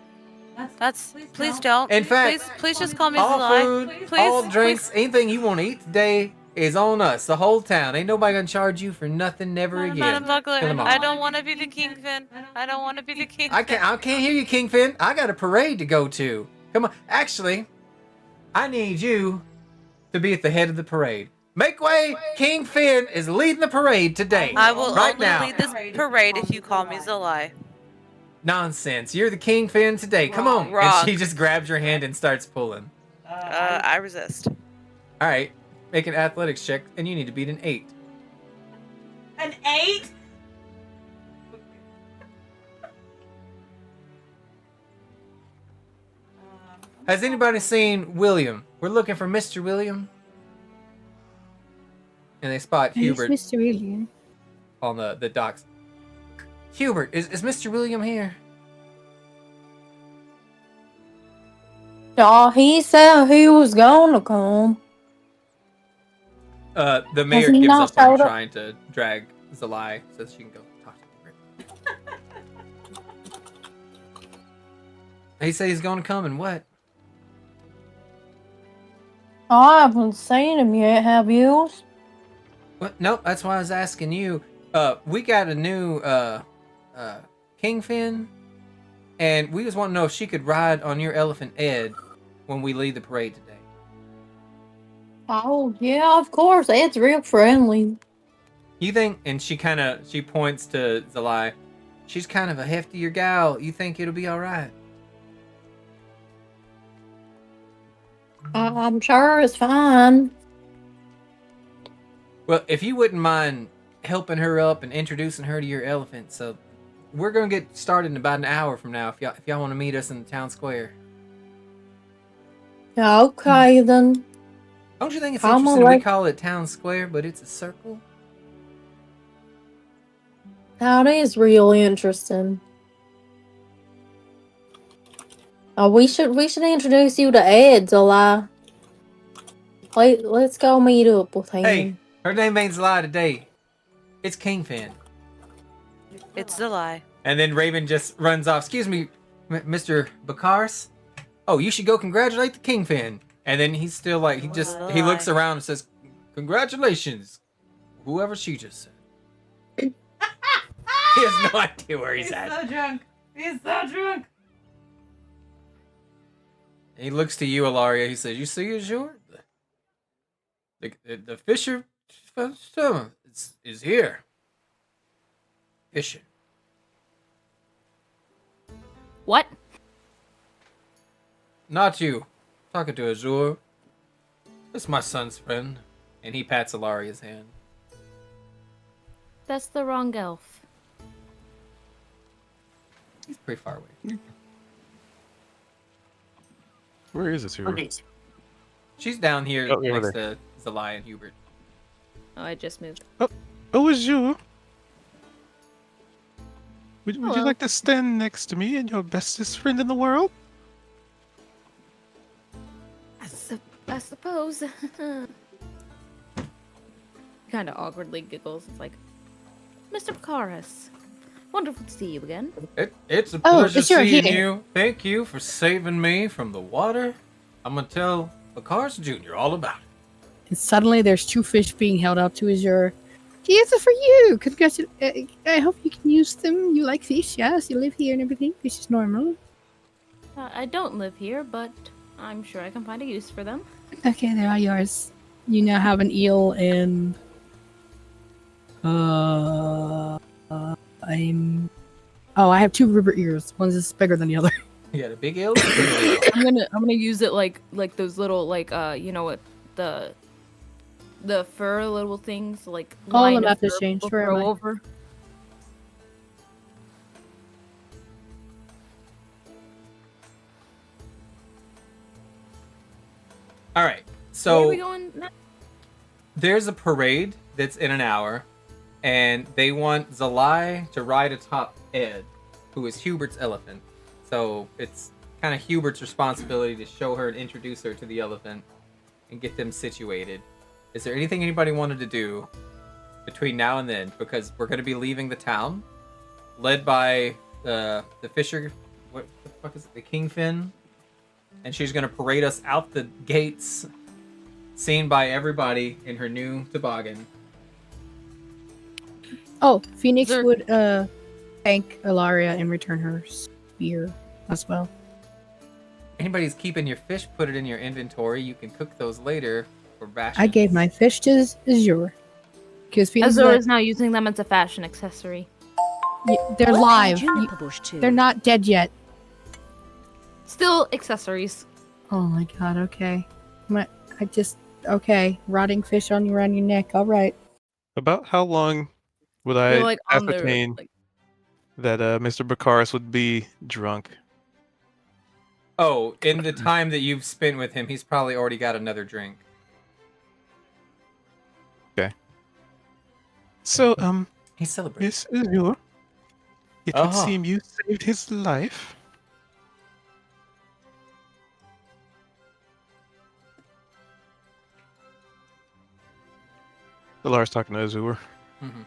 Please don't. In fact, please just call me all Zalai. food, Please, all drinks, anything you want to eat today is on us. The whole town. Ain't nobody gonna charge you for nothing never again. Madam Buckler, Kill 'em all. I don't want to be the kingpin. I don't want to be the kingpin. I can't hear you, kingfin. I got a parade to go to. Come on. Actually, I need you to be at the head of the parade. Make way! King Finn is leading the parade today. I will right only now. lead this parade if you call me Zalai. Nonsense. You're the King Finn today. Come on. Wrong. And she just grabs your hand and starts pulling. I resist. All right. Make an athletics check, and you need to beat an 8. An 8? Has anybody seen William? We're looking for Mr. William. And they spot Hubert Mr. William on the docks. Hubert, is Mr. William here? Oh, he said he was gonna come. The mayor he gives not up on showed up? trying to drag Zalai so she can go talk to Hubert. He said he's gonna come and what? I haven't seen him yet, have you? What? Nope, that's why I was asking you. We got a new kingfin, and we just want to know if she could ride on your elephant Ed when we lead the parade today. Oh, yeah, of course. Ed's real friendly. You think? And she points to Zalai. She's kind of a heftier gal. You think it'll be all right? I'm sure it's fine. Well, if you wouldn't mind helping her up and introducing her to your elephant, so we're gonna get started in about an hour from now. If y'all want to meet us in the town square. Okay, then. Don't you think it's I'm interesting we alright. call it Town Square, but it's a circle? That is really interesting. We should introduce you to Ed, Zola. Let's go meet up with him. Hey, her name ain't Zala today. It's Kingfin. It's a lie. And then Raven just runs off. Excuse me, Mr. Bakaris. Oh, you should go congratulate the Kingfin. And then he's still like, he looks around and says, congratulations, whoever she just said. He has no idea where he's at. So drunk. He's so drunk. And he looks to you, Ilaria. He says, you see Azure? The Fisher is here. Fishing. What? Not you. Talking to Azure. It's my son's friend. And he pats Ilaria's hand. That's the wrong elf. He's pretty far away. Where is this here? She's down here Oh, over next there. to Zalai and Hubert. Oh, I just moved. Oh, it's you. Would you Hello. like to stand next to me and your bestest friend in the world? I suppose. Kind of awkwardly giggles. It's like, Mr. Bakaris, wonderful to see you again. It's a Oh, pleasure it's your seeing here. you. Thank you for saving me from the water. I'm gonna tell Bakaris Jr. all about it. And suddenly there's 2 fish being held up to Azure. Here's it for you. I hope you can use them. You like fish, yes? You live here and everything. Fish is normal. I don't live here, but I'm sure I can find a use for them. Okay, they are yours. You now have an eel and I have 2 river ears. One's just bigger than the other. You got a big eel? I'm gonna use it like those little you know what, the fur little things like All line them of have to fur change people for throw my- over. All right. Where are So we going next? there's a parade that's in an hour, and they want Zalai to ride atop Ed, who is Hubert's elephant. So it's kind of Hubert's responsibility to show her and introduce her to the elephant and get them situated. Is there anything anybody wanted to do between now and then? Because we're going to be leaving the town, led by the Fisher. What the fuck is it? The Kingfin. And she's going to parade us out the gates, seen by everybody in her new toboggan. Oh, Phoenix There- would thank Ilaria and return her spear as well. Anybody's keeping your fish, put it in your inventory. You can cook those later for rations. I gave my fish to Azure. Because Phoenix Azor is now using them as a fashion accessory. they're live. Juniper bush too. They're not dead yet. Still accessories. Oh my god, okay. Okay. Rotting fish around your neck. Alright. About how long would They're I like on their ascertain that Mr. Bakaris would be drunk? Oh, in the time that you've spent with him, he's probably already got another drink. So, He's celebrating. Miss Azure, it would Uh-huh. seem you saved his life. Lars talking to Azure. Mhm.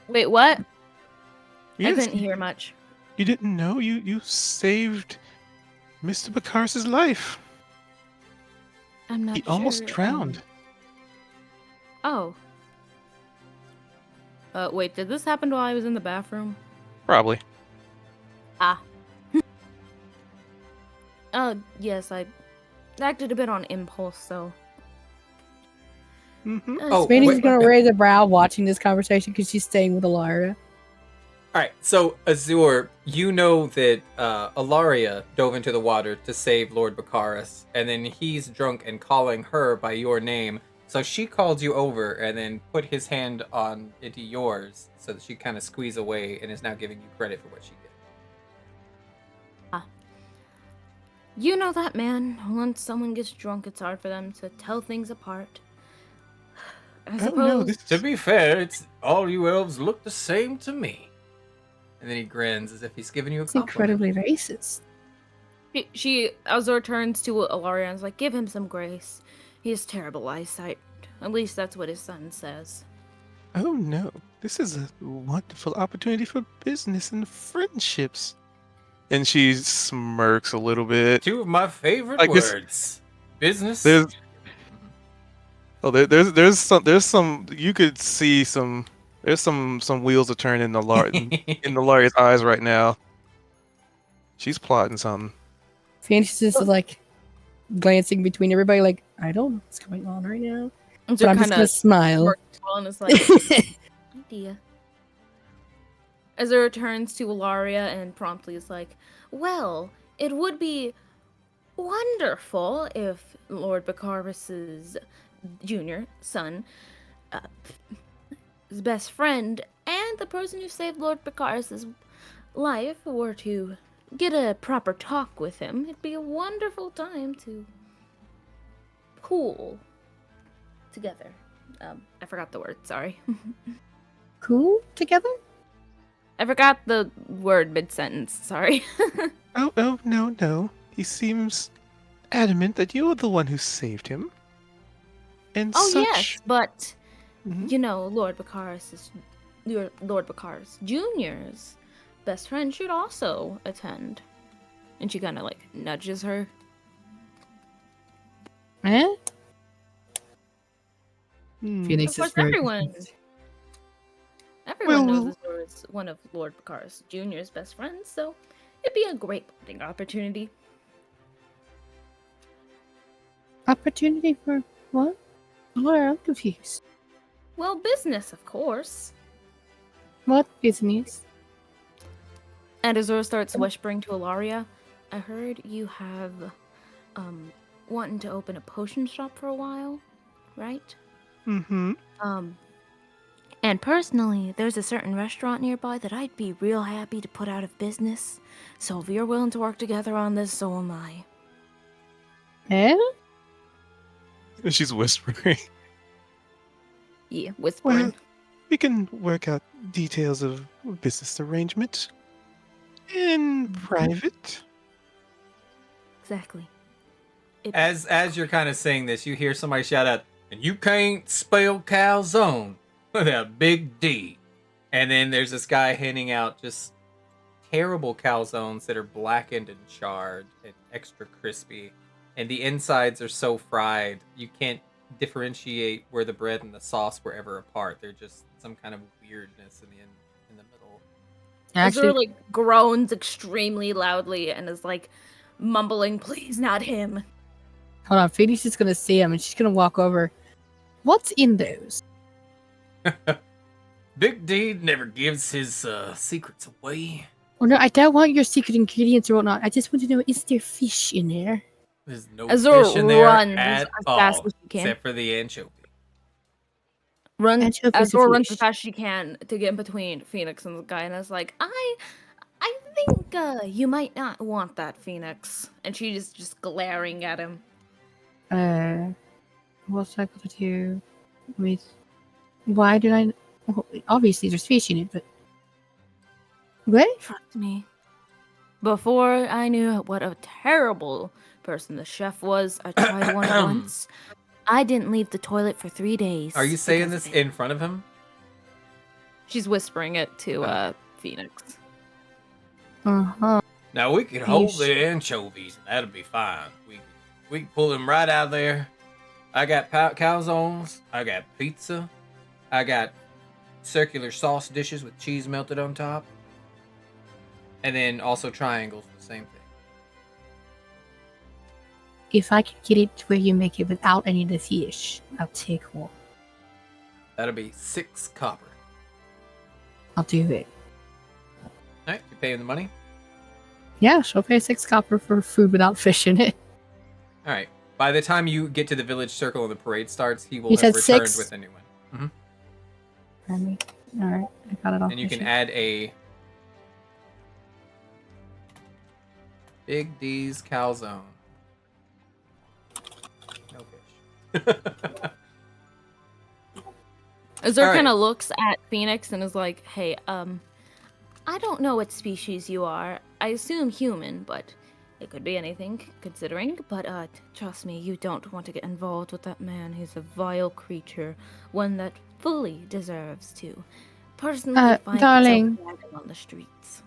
Wait, what? I Yes, couldn't hear much. you didn't know? You saved Mr. Bakaris' life. I'm not He sure. almost drowned. Oh. Wait, did this happen while I was in the bathroom? Probably. Ah. Yes, I acted a bit on impulse, so. Mm-hmm. Oh, Phoenix is wait, gonna okay. raise a brow watching this conversation because she's staying with Ilaria. All right, so Azure, you know that Ilaria dove into the water to save Lord Bakaris, and then he's drunk and calling her by your name. So she called you over and then put his hand into yours, so that she kind of squeezed away and is now giving you credit for what she did. You know that, man. Once someone gets drunk, it's hard for them to tell things apart. I Oh suppose. no, this To be fair, it's all you elves look the same to me. And then he grins as if he's giving you a It's compliment. incredibly racist. Azor turns to Alaria and is like, give him some grace. He has terrible eyesight. At least that's what his son says. Oh no, this is a wonderful opportunity for business and friendships. And she smirks a little bit. Two of my favorite I guess words. Business. There's there's some you could see there's some wheels are turning in the Laria's eyes right now. She's plotting something. Phoenix is just like glancing between everybody, like, I don't know what's going on right now. And But I'm just gonna smile. And is like, idea. Azura turns to Alaria and promptly is like, well, it would be wonderful if Lord Bacarvis's junior son, his best friend, and the person who saved Lord Bacarvis's life were to get a proper talk with him. It'd be a wonderful time to pool together. I forgot the word, sorry. Cool together? I forgot the word mid-sentence, sorry. Oh, no. He seems adamant that you're the one who saved him. And Oh, such... yes, but, Mhm. you know, Lord Bacaris Jr.'s best friend should also attend. And she kind of, like, nudges her. Eh? Hmm. Phoenix Of course, is very everyone confused. knows Azor is one of Lord Bacaris Jr.'s best friends, so it'd be a great bonding opportunity. Opportunity for what? What? I'm confused. Well, business, of course. What business? And Azor starts whispering to Alaria, I heard you have, wanting to open a potion shop for a while, right? Mm-hmm. And personally, there's a certain restaurant nearby that I'd be real happy to put out of business. So if you're willing to work together on this, so am I. Eh? And she's whispering. Yeah, whispering. Well, we can work out details of business arrangement in private. Exactly. As you're kind of saying this, you hear somebody shout out, and you can't spell calzone without a big D. And then there's this guy handing out just terrible calzones that are blackened and charred and extra crispy. And the insides are so fried, you can't differentiate where the bread and the sauce were ever apart. They're just some kind of weirdness in the middle. Actually, Azur, like, groans extremely loudly and is, like, mumbling, please, not him. hold on. Phoenix is gonna see him and she's gonna walk over. What's in those? Big D never gives his secrets away. Oh no, I don't want your secret ingredients or whatnot. I just want to know, is there fish in there? There's no Azur fish in there runs at as all, fast as she can. except for the anchovy. Anchovies and Azor runs fish. as fast as she can to get in between Phoenix and the guy, and is like, I think you might not want that, Phoenix. And she's just glaring at him. What's I got to do with? Why did I? Well, obviously, there's fish in it, but what? Trust me. Before I knew what a terrible person the chef was, I tried one once. I didn't leave the toilet for 3 days. Are you saying because this of it. in front of him? She's whispering it to Phoenix. Uh-huh. Now we could hold the anchovies, and that'll be fine. We can pull them right out of there. I got calzones. I got pizza. I got circular sauce dishes with cheese melted on top. And then also triangles with the same thing. If I can get it to where you make it without any of the fish, I'll take one. That'll be 6 copper. I'll do it. Alright, you paying the money? Yeah, she'll pay 6 copper for food without fish in it. Alright. By the time you get to the village circle and the parade starts, he will You have said returned 6? with a new one. Alright, I got it all. And you can add a Big D's calzone. No fish. Azur All kind right. of looks at Phoenix and is like, "Hey, I don't know what species you are. I assume human, but it could be anything, considering. But trust me, you don't want to get involved with that man. He's a vile creature, one that fully deserves to personally find darling. himself dragging on the streets."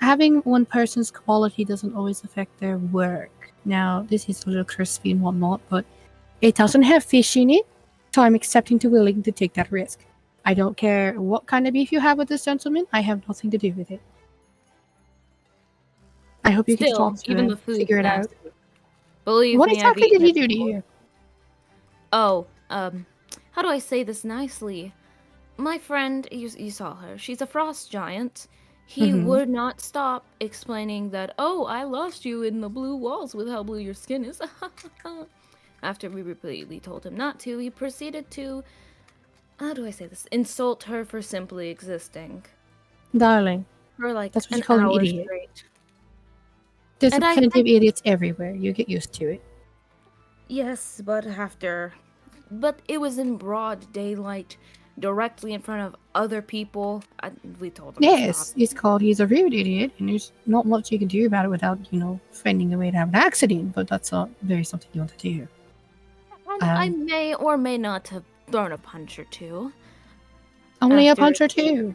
Having one person's quality doesn't always affect their work. Now, this is a little crispy and whatnot, but it doesn't have fish in it, so I'm accepting to willing to take that risk. I don't care what kind of beef you have with this gentleman. I have nothing to do with it. I hope you can Still, talk to even him, the food's figure it out. nasty. Believe What me, exactly I've did eaten he it do to before. you? Oh, how do I say this nicely? My friend, you saw her. She's a frost giant. He would not stop explaining that, "Oh, I lost you in the blue walls with how blue your skin is." After we repeatedly told him not to, he proceeded to, how do I say this, insult her for simply existing. Darling, For like that's what you an call an hour idiot. straight. There's And plenty of idiots everywhere. You get used to it. Yes, but it was in broad daylight, directly in front of other people. We told him to Yes, stop. it's called he's a rude idiot, and there's not much you can do about it without, finding a way to have an accident, but that's not very something you want to do. And I may or may not have thrown a punch or two. Only a punch or two.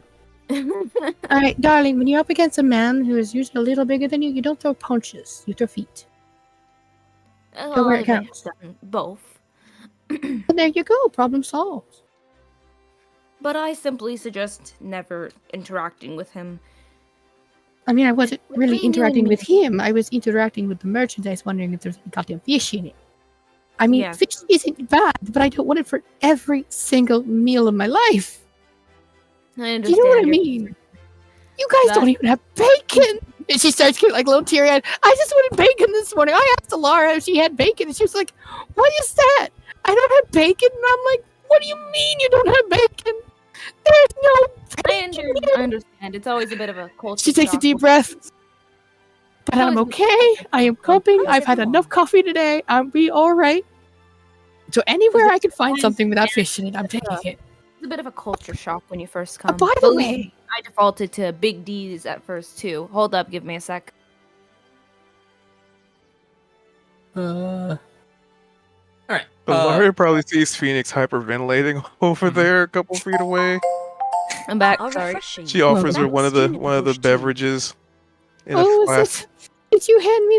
Alright, darling, when you're up against a man who is usually a little bigger than you, you don't throw punches, you throw feet. Go where it I may have counts. done both. And there you go, problem solved. But I simply suggest never interacting with him. I mean, I wasn't really Between you and interacting me- with him, I was interacting with the merchandise, wondering if there's any goddamn fish in it. I mean, Yes. fish isn't bad, but I don't want it for every single meal of my life. I understand. Do you know what I mean? You guys don't even have bacon! And she starts getting like a little teary-eyed. I just wanted bacon this morning. I asked Alara if she had bacon, and she was like, "What is that? I don't have bacon." And I'm like, "What do you mean you don't have bacon? There's no bacon." I understand. It's always a bit of a culture She takes a shock. deep breath. But I'm okay. I am coping. I've had enough coffee today. I'll be alright. So anywhere I can find something without fish in it, I'm taking it. It's a bit of a culture shock when you first come. By the way, I defaulted to Big D's at first too. Hold up, give me a sec. All right. Alaria probably sees Phoenix hyperventilating over there a couple feet away. I'm back. How Sorry. refreshing. She offers her That one of the bush tea. beverages in a oh, flask. did you hand me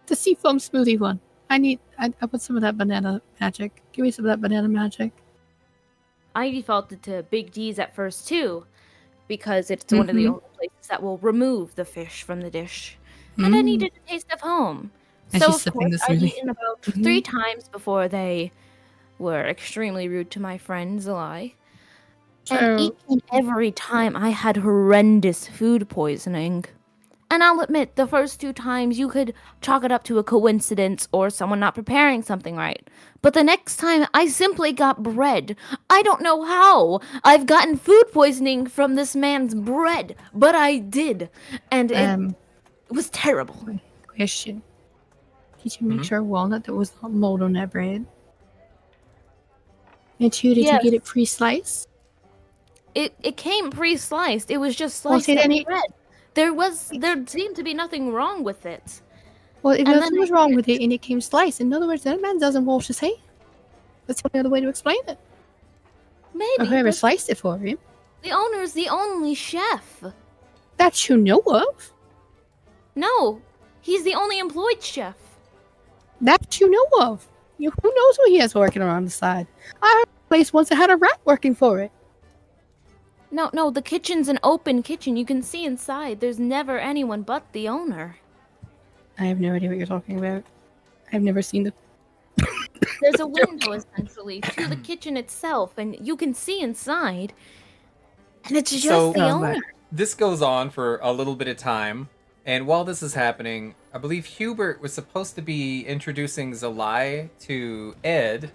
the seafoam smoothie one? I want some of that banana magic. Give me some of that banana magic. I defaulted to Big D's at first too, because it's one of the only places that will remove the fish from the dish. And I needed a taste of home. And So she's of sipping course the I'd smoothie. eaten about 3 times before they were extremely rude to my friend Zalai. And each and every time I had horrendous food poisoning. And I'll admit, the first 2 times you could chalk it up to a coincidence or someone not preparing something right. But the next time, I simply got bread. I don't know how I've gotten food poisoning from this man's bread, but I did. And it was terrible. Question. Did you make sure walnut that was not mold on that bread? And two, did you get it pre-sliced? It came pre-sliced. It was just Was sliced it up any- bread. There seemed to be nothing wrong with it. Well, if And nothing then was wrong with it and it came sliced, in other words, that man doesn't wash his hands. That's the only other way to explain it. Maybe. Or whoever but sliced it for him. the owner's the only chef. That you know of. No, he's the only employed chef. That you know of. Who knows what he has working around the side? I heard a place once that had a rat working for it. No, the kitchen's an open kitchen. You can see inside. There's never anyone but the owner. I have no idea what you're talking about. I've never seen the... There's a window, essentially, to the kitchen itself, and you can see inside. And it's just the owner. This goes on for a little bit of time, and while this is happening, I believe Hubert was supposed to be introducing Zalai to Ed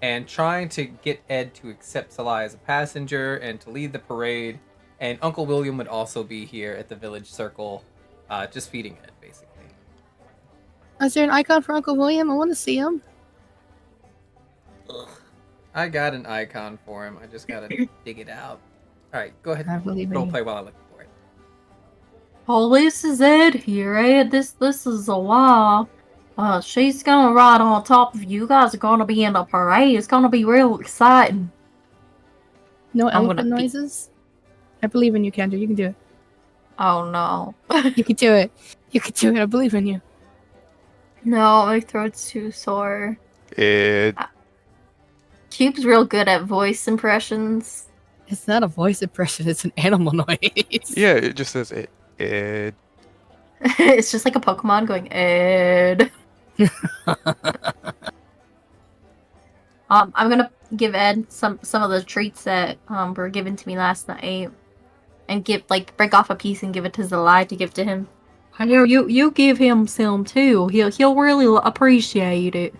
and trying to get Ed to accept Zalai as a passenger and to lead the parade. And Uncle William would also be here at the village circle, just feeding it, basically. Is there an icon for Uncle William? I want to see him. I got an icon for him. I just gotta dig it out. All right, go ahead. I believe in you. Roleplay while I look for it. Oh, this is Ed here, Ed. This is a while. She's gonna ride on top of you. You guys are gonna be in a parade. It's gonna be real exciting. No I'm elephant gonna be- noises? I believe in you, Kendra. You can do it. Oh no. You can do it. You can do it. I believe in you. No, my throat's too sore. It. Cube's real good at voice impressions. It's not a voice impression. It's an animal noise. Yeah, it just says it. It. It's just like a Pokemon going, Ed. I'm gonna give Ed some of the treats that were given to me last night, and break off a piece and give it to Zalai to give to him. Here, you give him some too. He'll really appreciate it.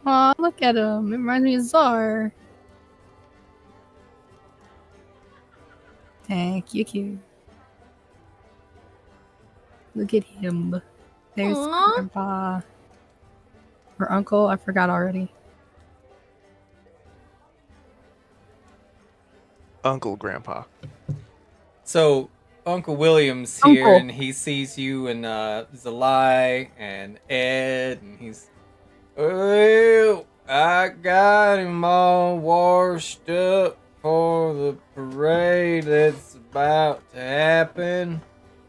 Aw, look at him. It reminds me of Czar. Thank you, Q. Look at him. There's Aw. Grandpa. Or Uncle. I forgot already. Uncle Grandpa. So Uncle William's here, Uncle. and he sees you and Zalai and Ed, and he's, well, I got him all washed up for the parade that's about to happen.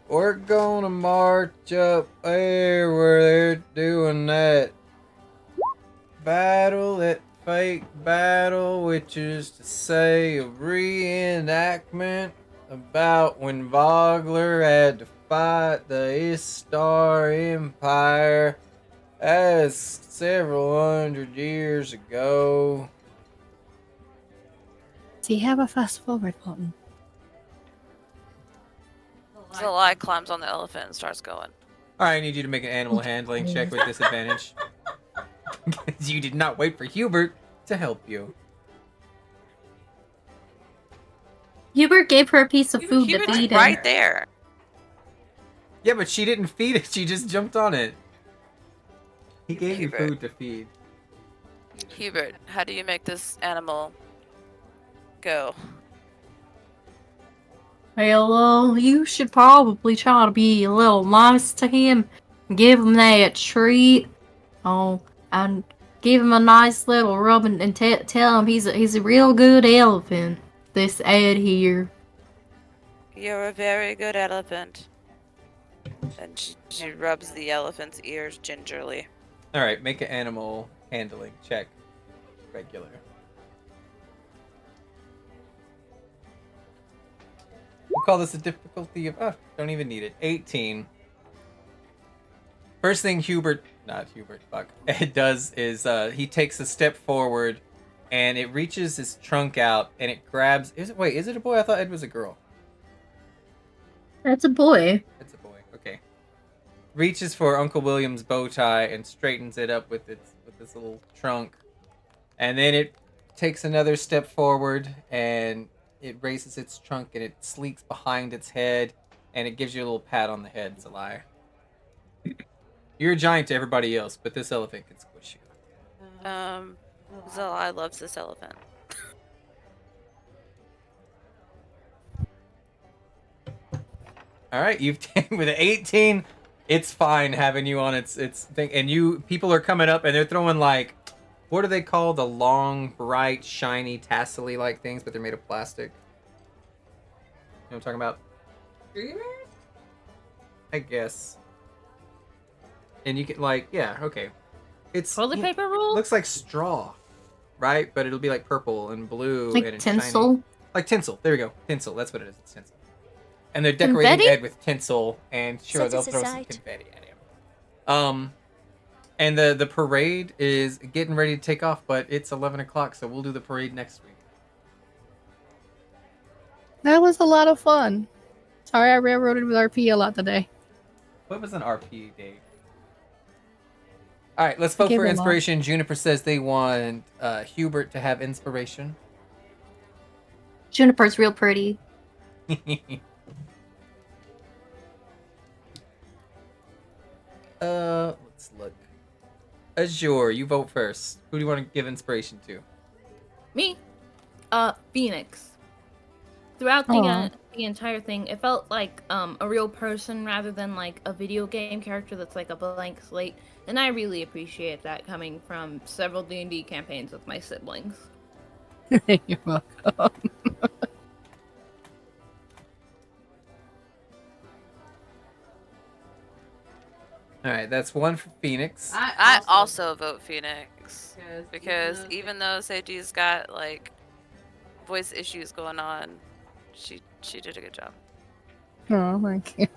We're gonna march up there where they're doing that battle, that fake battle, which is to say a reenactment about when Vogler had to fight the Istar Empire as several hundred years ago. Does he have a festival, Red Mountain? Zalai climbs on the elephant and starts going. All right, I need you to make an animal handling check with disadvantage. Because you did not wait for Hubert to help you. Hubert gave her a piece of food to Hubert's feed right him. there. Yeah, but she didn't feed it. She just jumped on it. He gave you Hubert. food to feed. Hubert, how do you make this animal go? Well, you should probably try to be a little nice to him. Give him that treat. Oh, and give him a nice little rub and tell him he's a real good elephant. This Ed here. You're a very good elephant. And she rubs the elephant's ears gingerly. All right, make an animal handling check. Regular. We'll call this a difficulty of, don't even need it. 18. First thing Ed does is he takes a step forward and it reaches his trunk out and it grabs, is it a boy? I thought Ed was a girl. That's a boy. It's a boy. Okay. Reaches for Uncle William's bow tie and straightens it up with this little trunk. And then it takes another step forward and it raises its trunk and it sleeks behind its head and it gives you a little pat on the head, Zalai. You're a giant to everybody else, but this elephant can squish you. Zalai loves this elephant. All right, you've with an 18, it's fine having you on its thing, and people are coming up and they're throwing like, what are they called? The long, bright, shiny, tassel-y like things, but they're made of plastic. You know what I'm talking about? I guess. And you can okay. It's Toilet paper roll? Looks like straw, right? But it'll be like purple and blue Like and it's tinsel? shiny. Like tinsel. There we go. Tinsel. That's what it is. It's tinsel. And they're decorating Confetti? Ed with tinsel, and sure, Set they'll us throw some aside. confetti at him. And the parade is getting ready to take off, but it's 11 o'clock, so we'll do the parade next week. That was a lot of fun. Sorry I railroaded with RP a lot today. What was an RP date? All right, let's vote Give for him inspiration. Juniper says they want Hubert to have inspiration. Juniper's real pretty. Let's look. Azure, you vote first. Who do you want to give inspiration to? Me? Phoenix. Throughout the entire thing, it felt like a real person rather than like a video game character that's like a blank slate, and I really appreciate that coming from several D&D campaigns with my siblings. You're welcome. All right, that's one for Phoenix. I also vote Phoenix because even though Seiji's got like voice issues going on, she did a good job. Oh, thank you.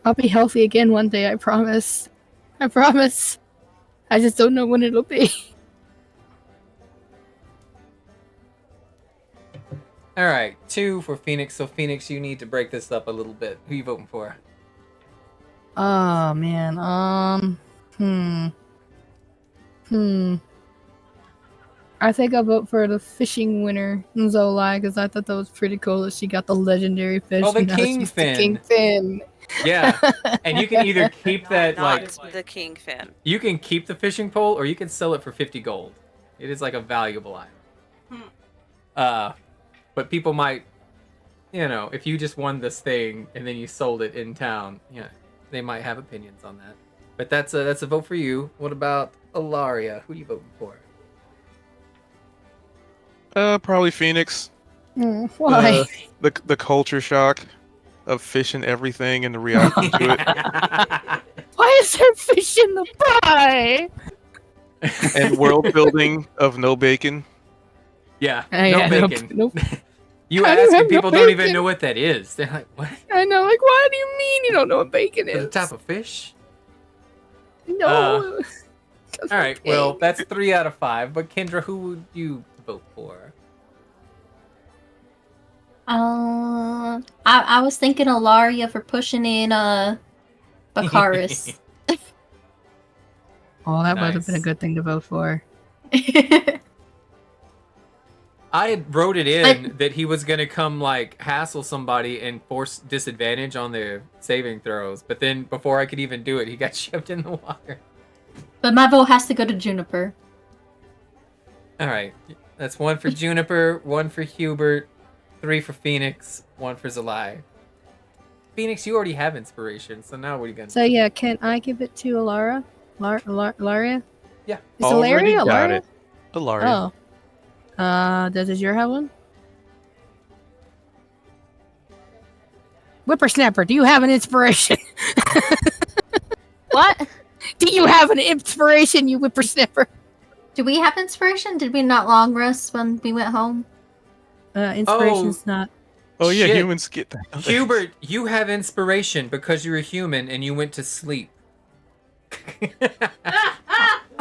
I'll be healthy again one day, I promise. I promise. I just don't know when it'll be. All right, 2 for Phoenix. So Phoenix, you need to break this up a little bit. Who you voting for? Oh, man. I think I'll vote for the fishing winner, Zolai, because I thought that was pretty cool that she got the legendary fish. Oh, the and now she's Kingfin. Kingfin. Yeah, and you can either keep that Not like the Kingfin. you can keep the fishing pole, or you can sell it for 50 gold. It is like a valuable item. But people might, if you just won this thing and then you sold it in town, they might have opinions on that. But that's a vote for you. What about Ilaria? Who are you voting for? Probably Phoenix. Why? The culture shock of fish and everything and the reaction to it. Why is there fish in the pie? And world building of no bacon. Yeah, Yeah, no bacon. Nope. You How do you ask have and people no don't even bacon? know what that is. They're like, what? I know, like, what do you mean you don't know what bacon The is? type of fish? No. All right, well, that's 3 out of 5. But Kendra, who would you vote for? I was thinking Alaria for pushing in Bakaris. Oh, that would have been a Nice. good thing to vote for. I had wrote it in that he was gonna come like hassle somebody and force disadvantage on their saving throws, but then before I could even do it, he got shoved in the water. But my vote has to go to Juniper. All right, that's 1 for Juniper, 1 for Hubert, 3 for Phoenix, 1 for Zalai. Phoenix, you already have inspiration, so now what are you gonna So do? yeah, can I give it to Alara? Laria? Yeah. Is Already Alaria? got Alaria? it. Ilaria. Oh. Does Azure have one? Whippersnapper, do you have an inspiration? What? Do you have an inspiration, you whippersnapper? Do we have inspiration? Did we not long rest when we went home? Inspiration's not. Oh yeah, Shit. humans get that. Hubert, you have inspiration because you're a human and you went to sleep.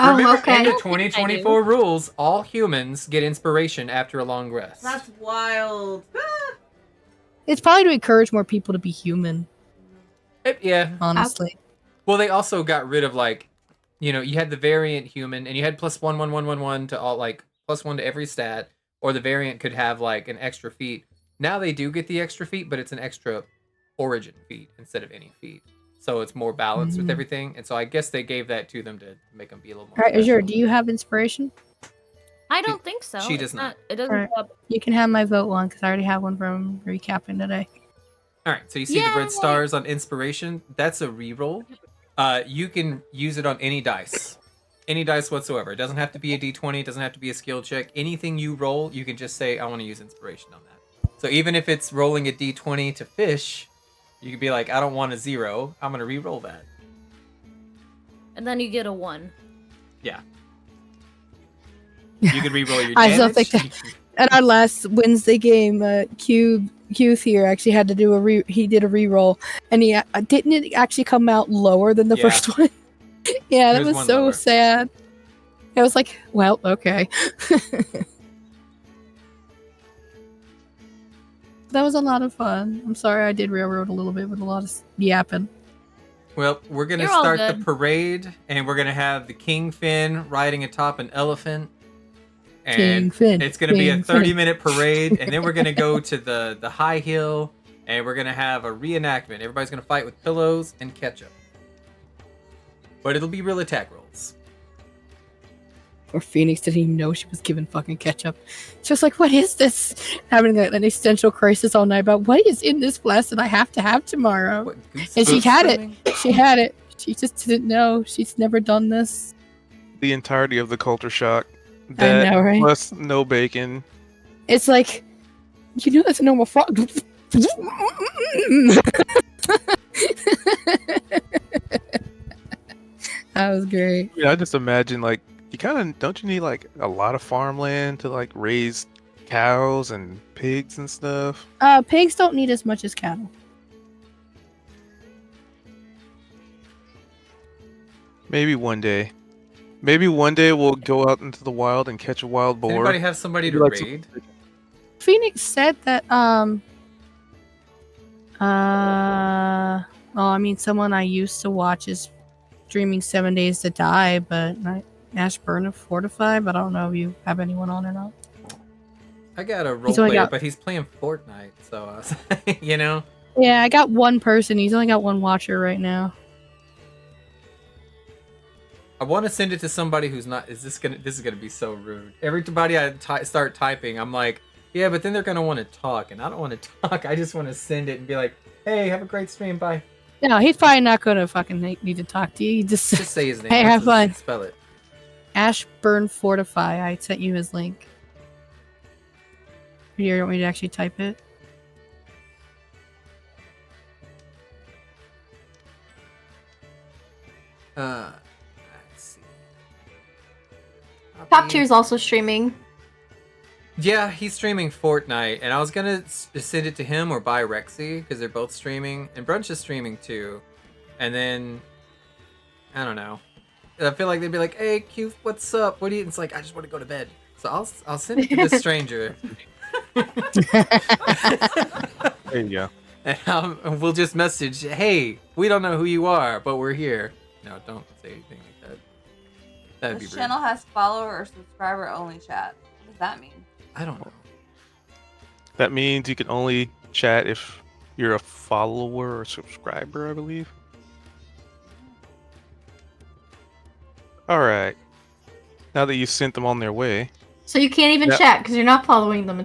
Oh, Remember, okay. in the 2024 rules, all humans get inspiration after a long rest. That's wild. It's probably to encourage more people to be human, Yeah. honestly. Well, they also got rid of you had the variant human, and you had +1 to all +1 to every stat, or the variant could have like an extra feat. Now they do get the extra feat, but it's an extra origin feat instead of any feat, so it's more balanced with everything. And so I guess they gave that to them to make them be a little more. Alright, Azure, special. do you have inspiration? I don't think so. She does It's not. It doesn't Alright. show up. You can have my vote one, because I already have one from recapping today. All right, so you see the red stars on inspiration. That's a reroll. You can use it on any dice whatsoever. It doesn't have to be a d20. It doesn't have to be a skill check. Anything you roll, you can just say, I want to use inspiration on that. So even if it's rolling a d20 to fish, you could be like, I don't want a 0. I'm going to re-roll that. And then you get a 1. Yeah. You could re-roll your I damage. still think that at our last Wednesday game, Q here actually had to do he did a re-roll, and he didn't it actually come out lower than the Yeah. first one. Yeah, that There's was one so lower. sad. I was like, well, okay. That was a lot of fun. I'm sorry I did railroad a little bit with a lot of yapping. Well, we're going to You're all start the good. parade, and we're going to have the Kingfin riding atop an elephant. And Finn, it's gonna be a King 30-minute parade, and then we're gonna go to the high hill, and we're gonna have a reenactment. Everybody's gonna fight with pillows and ketchup, but it'll be real attack rolls. Or Phoenix didn't even know she was given fucking ketchup. She was like, what is this? Having an existential crisis all night about what is in this flask that I have to have tomorrow. What, And she had swimming? it. She had it. She just didn't know. She's never done this. The entirety of the culture shock. I That know, right? plus no bacon. It's like, you know that's a normal frog. That was great. Yeah, I just imagine like you kind of don't you need like a lot of farmland to like raise cows and pigs and stuff? Pigs don't need as much as cattle. Maybe one day. Maybe one day we'll go out into the wild and catch a wild Does boar. anybody have somebody to Maybe, like, raid? Phoenix said that well, I mean, someone I used to watch is streaming 7 Days to Die, but Ashburn of Fortify, but I don't know if you have anyone on or not. I got a role He's only player, got- but he's playing Fortnite, so you know. Yeah, I got one person. He's only got one watcher right now. I want to send it to somebody who's not. This is gonna be so rude. Everybody I start typing, I'm like, yeah, but then they're gonna want to talk, and I don't want to talk. I just want to send it and be like, hey, have a great stream, bye. No, he's probably not gonna fucking need to talk to you. He just say his name. Hey, What's have fun. Spell it. Ashburn Fortify. I sent you his link. Here, you want me to actually type it? Let's see. Top tier's also streaming. Yeah, he's streaming Fortnite, and I was gonna send it to him or buy Rexy because they're both streaming, and Brunch is streaming too. And then I don't know. I feel like they'd be like, "Hey, Q, what's up? What do you?" It's like I just want to go to bed, so I'll send it to this stranger. There you go. And we'll just message, "Hey, we don't know who you are, but we're here." No, don't say anything like that. That'd be This rude. channel has follower or subscriber only chat. What does that mean? I don't know. That means you can only chat if you're a follower or subscriber, I believe. Alright. Now that you've sent them on their way, So you can't even Yeah. chat because you're not following them.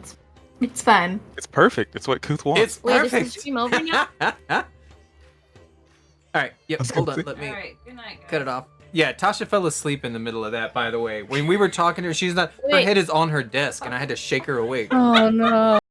It's fine. it's perfect. It's what Kuth wants. It's Wait, is perfect. the stream over now? All right. Yep. was Hold gonna on. say- Let me Alright, good night, guys. cut it off. Yeah, Tasha fell asleep in the middle of that. By the way, when we were talking to her, she's not. Her Wait. head is on her desk, and I had to shake her awake. Oh no.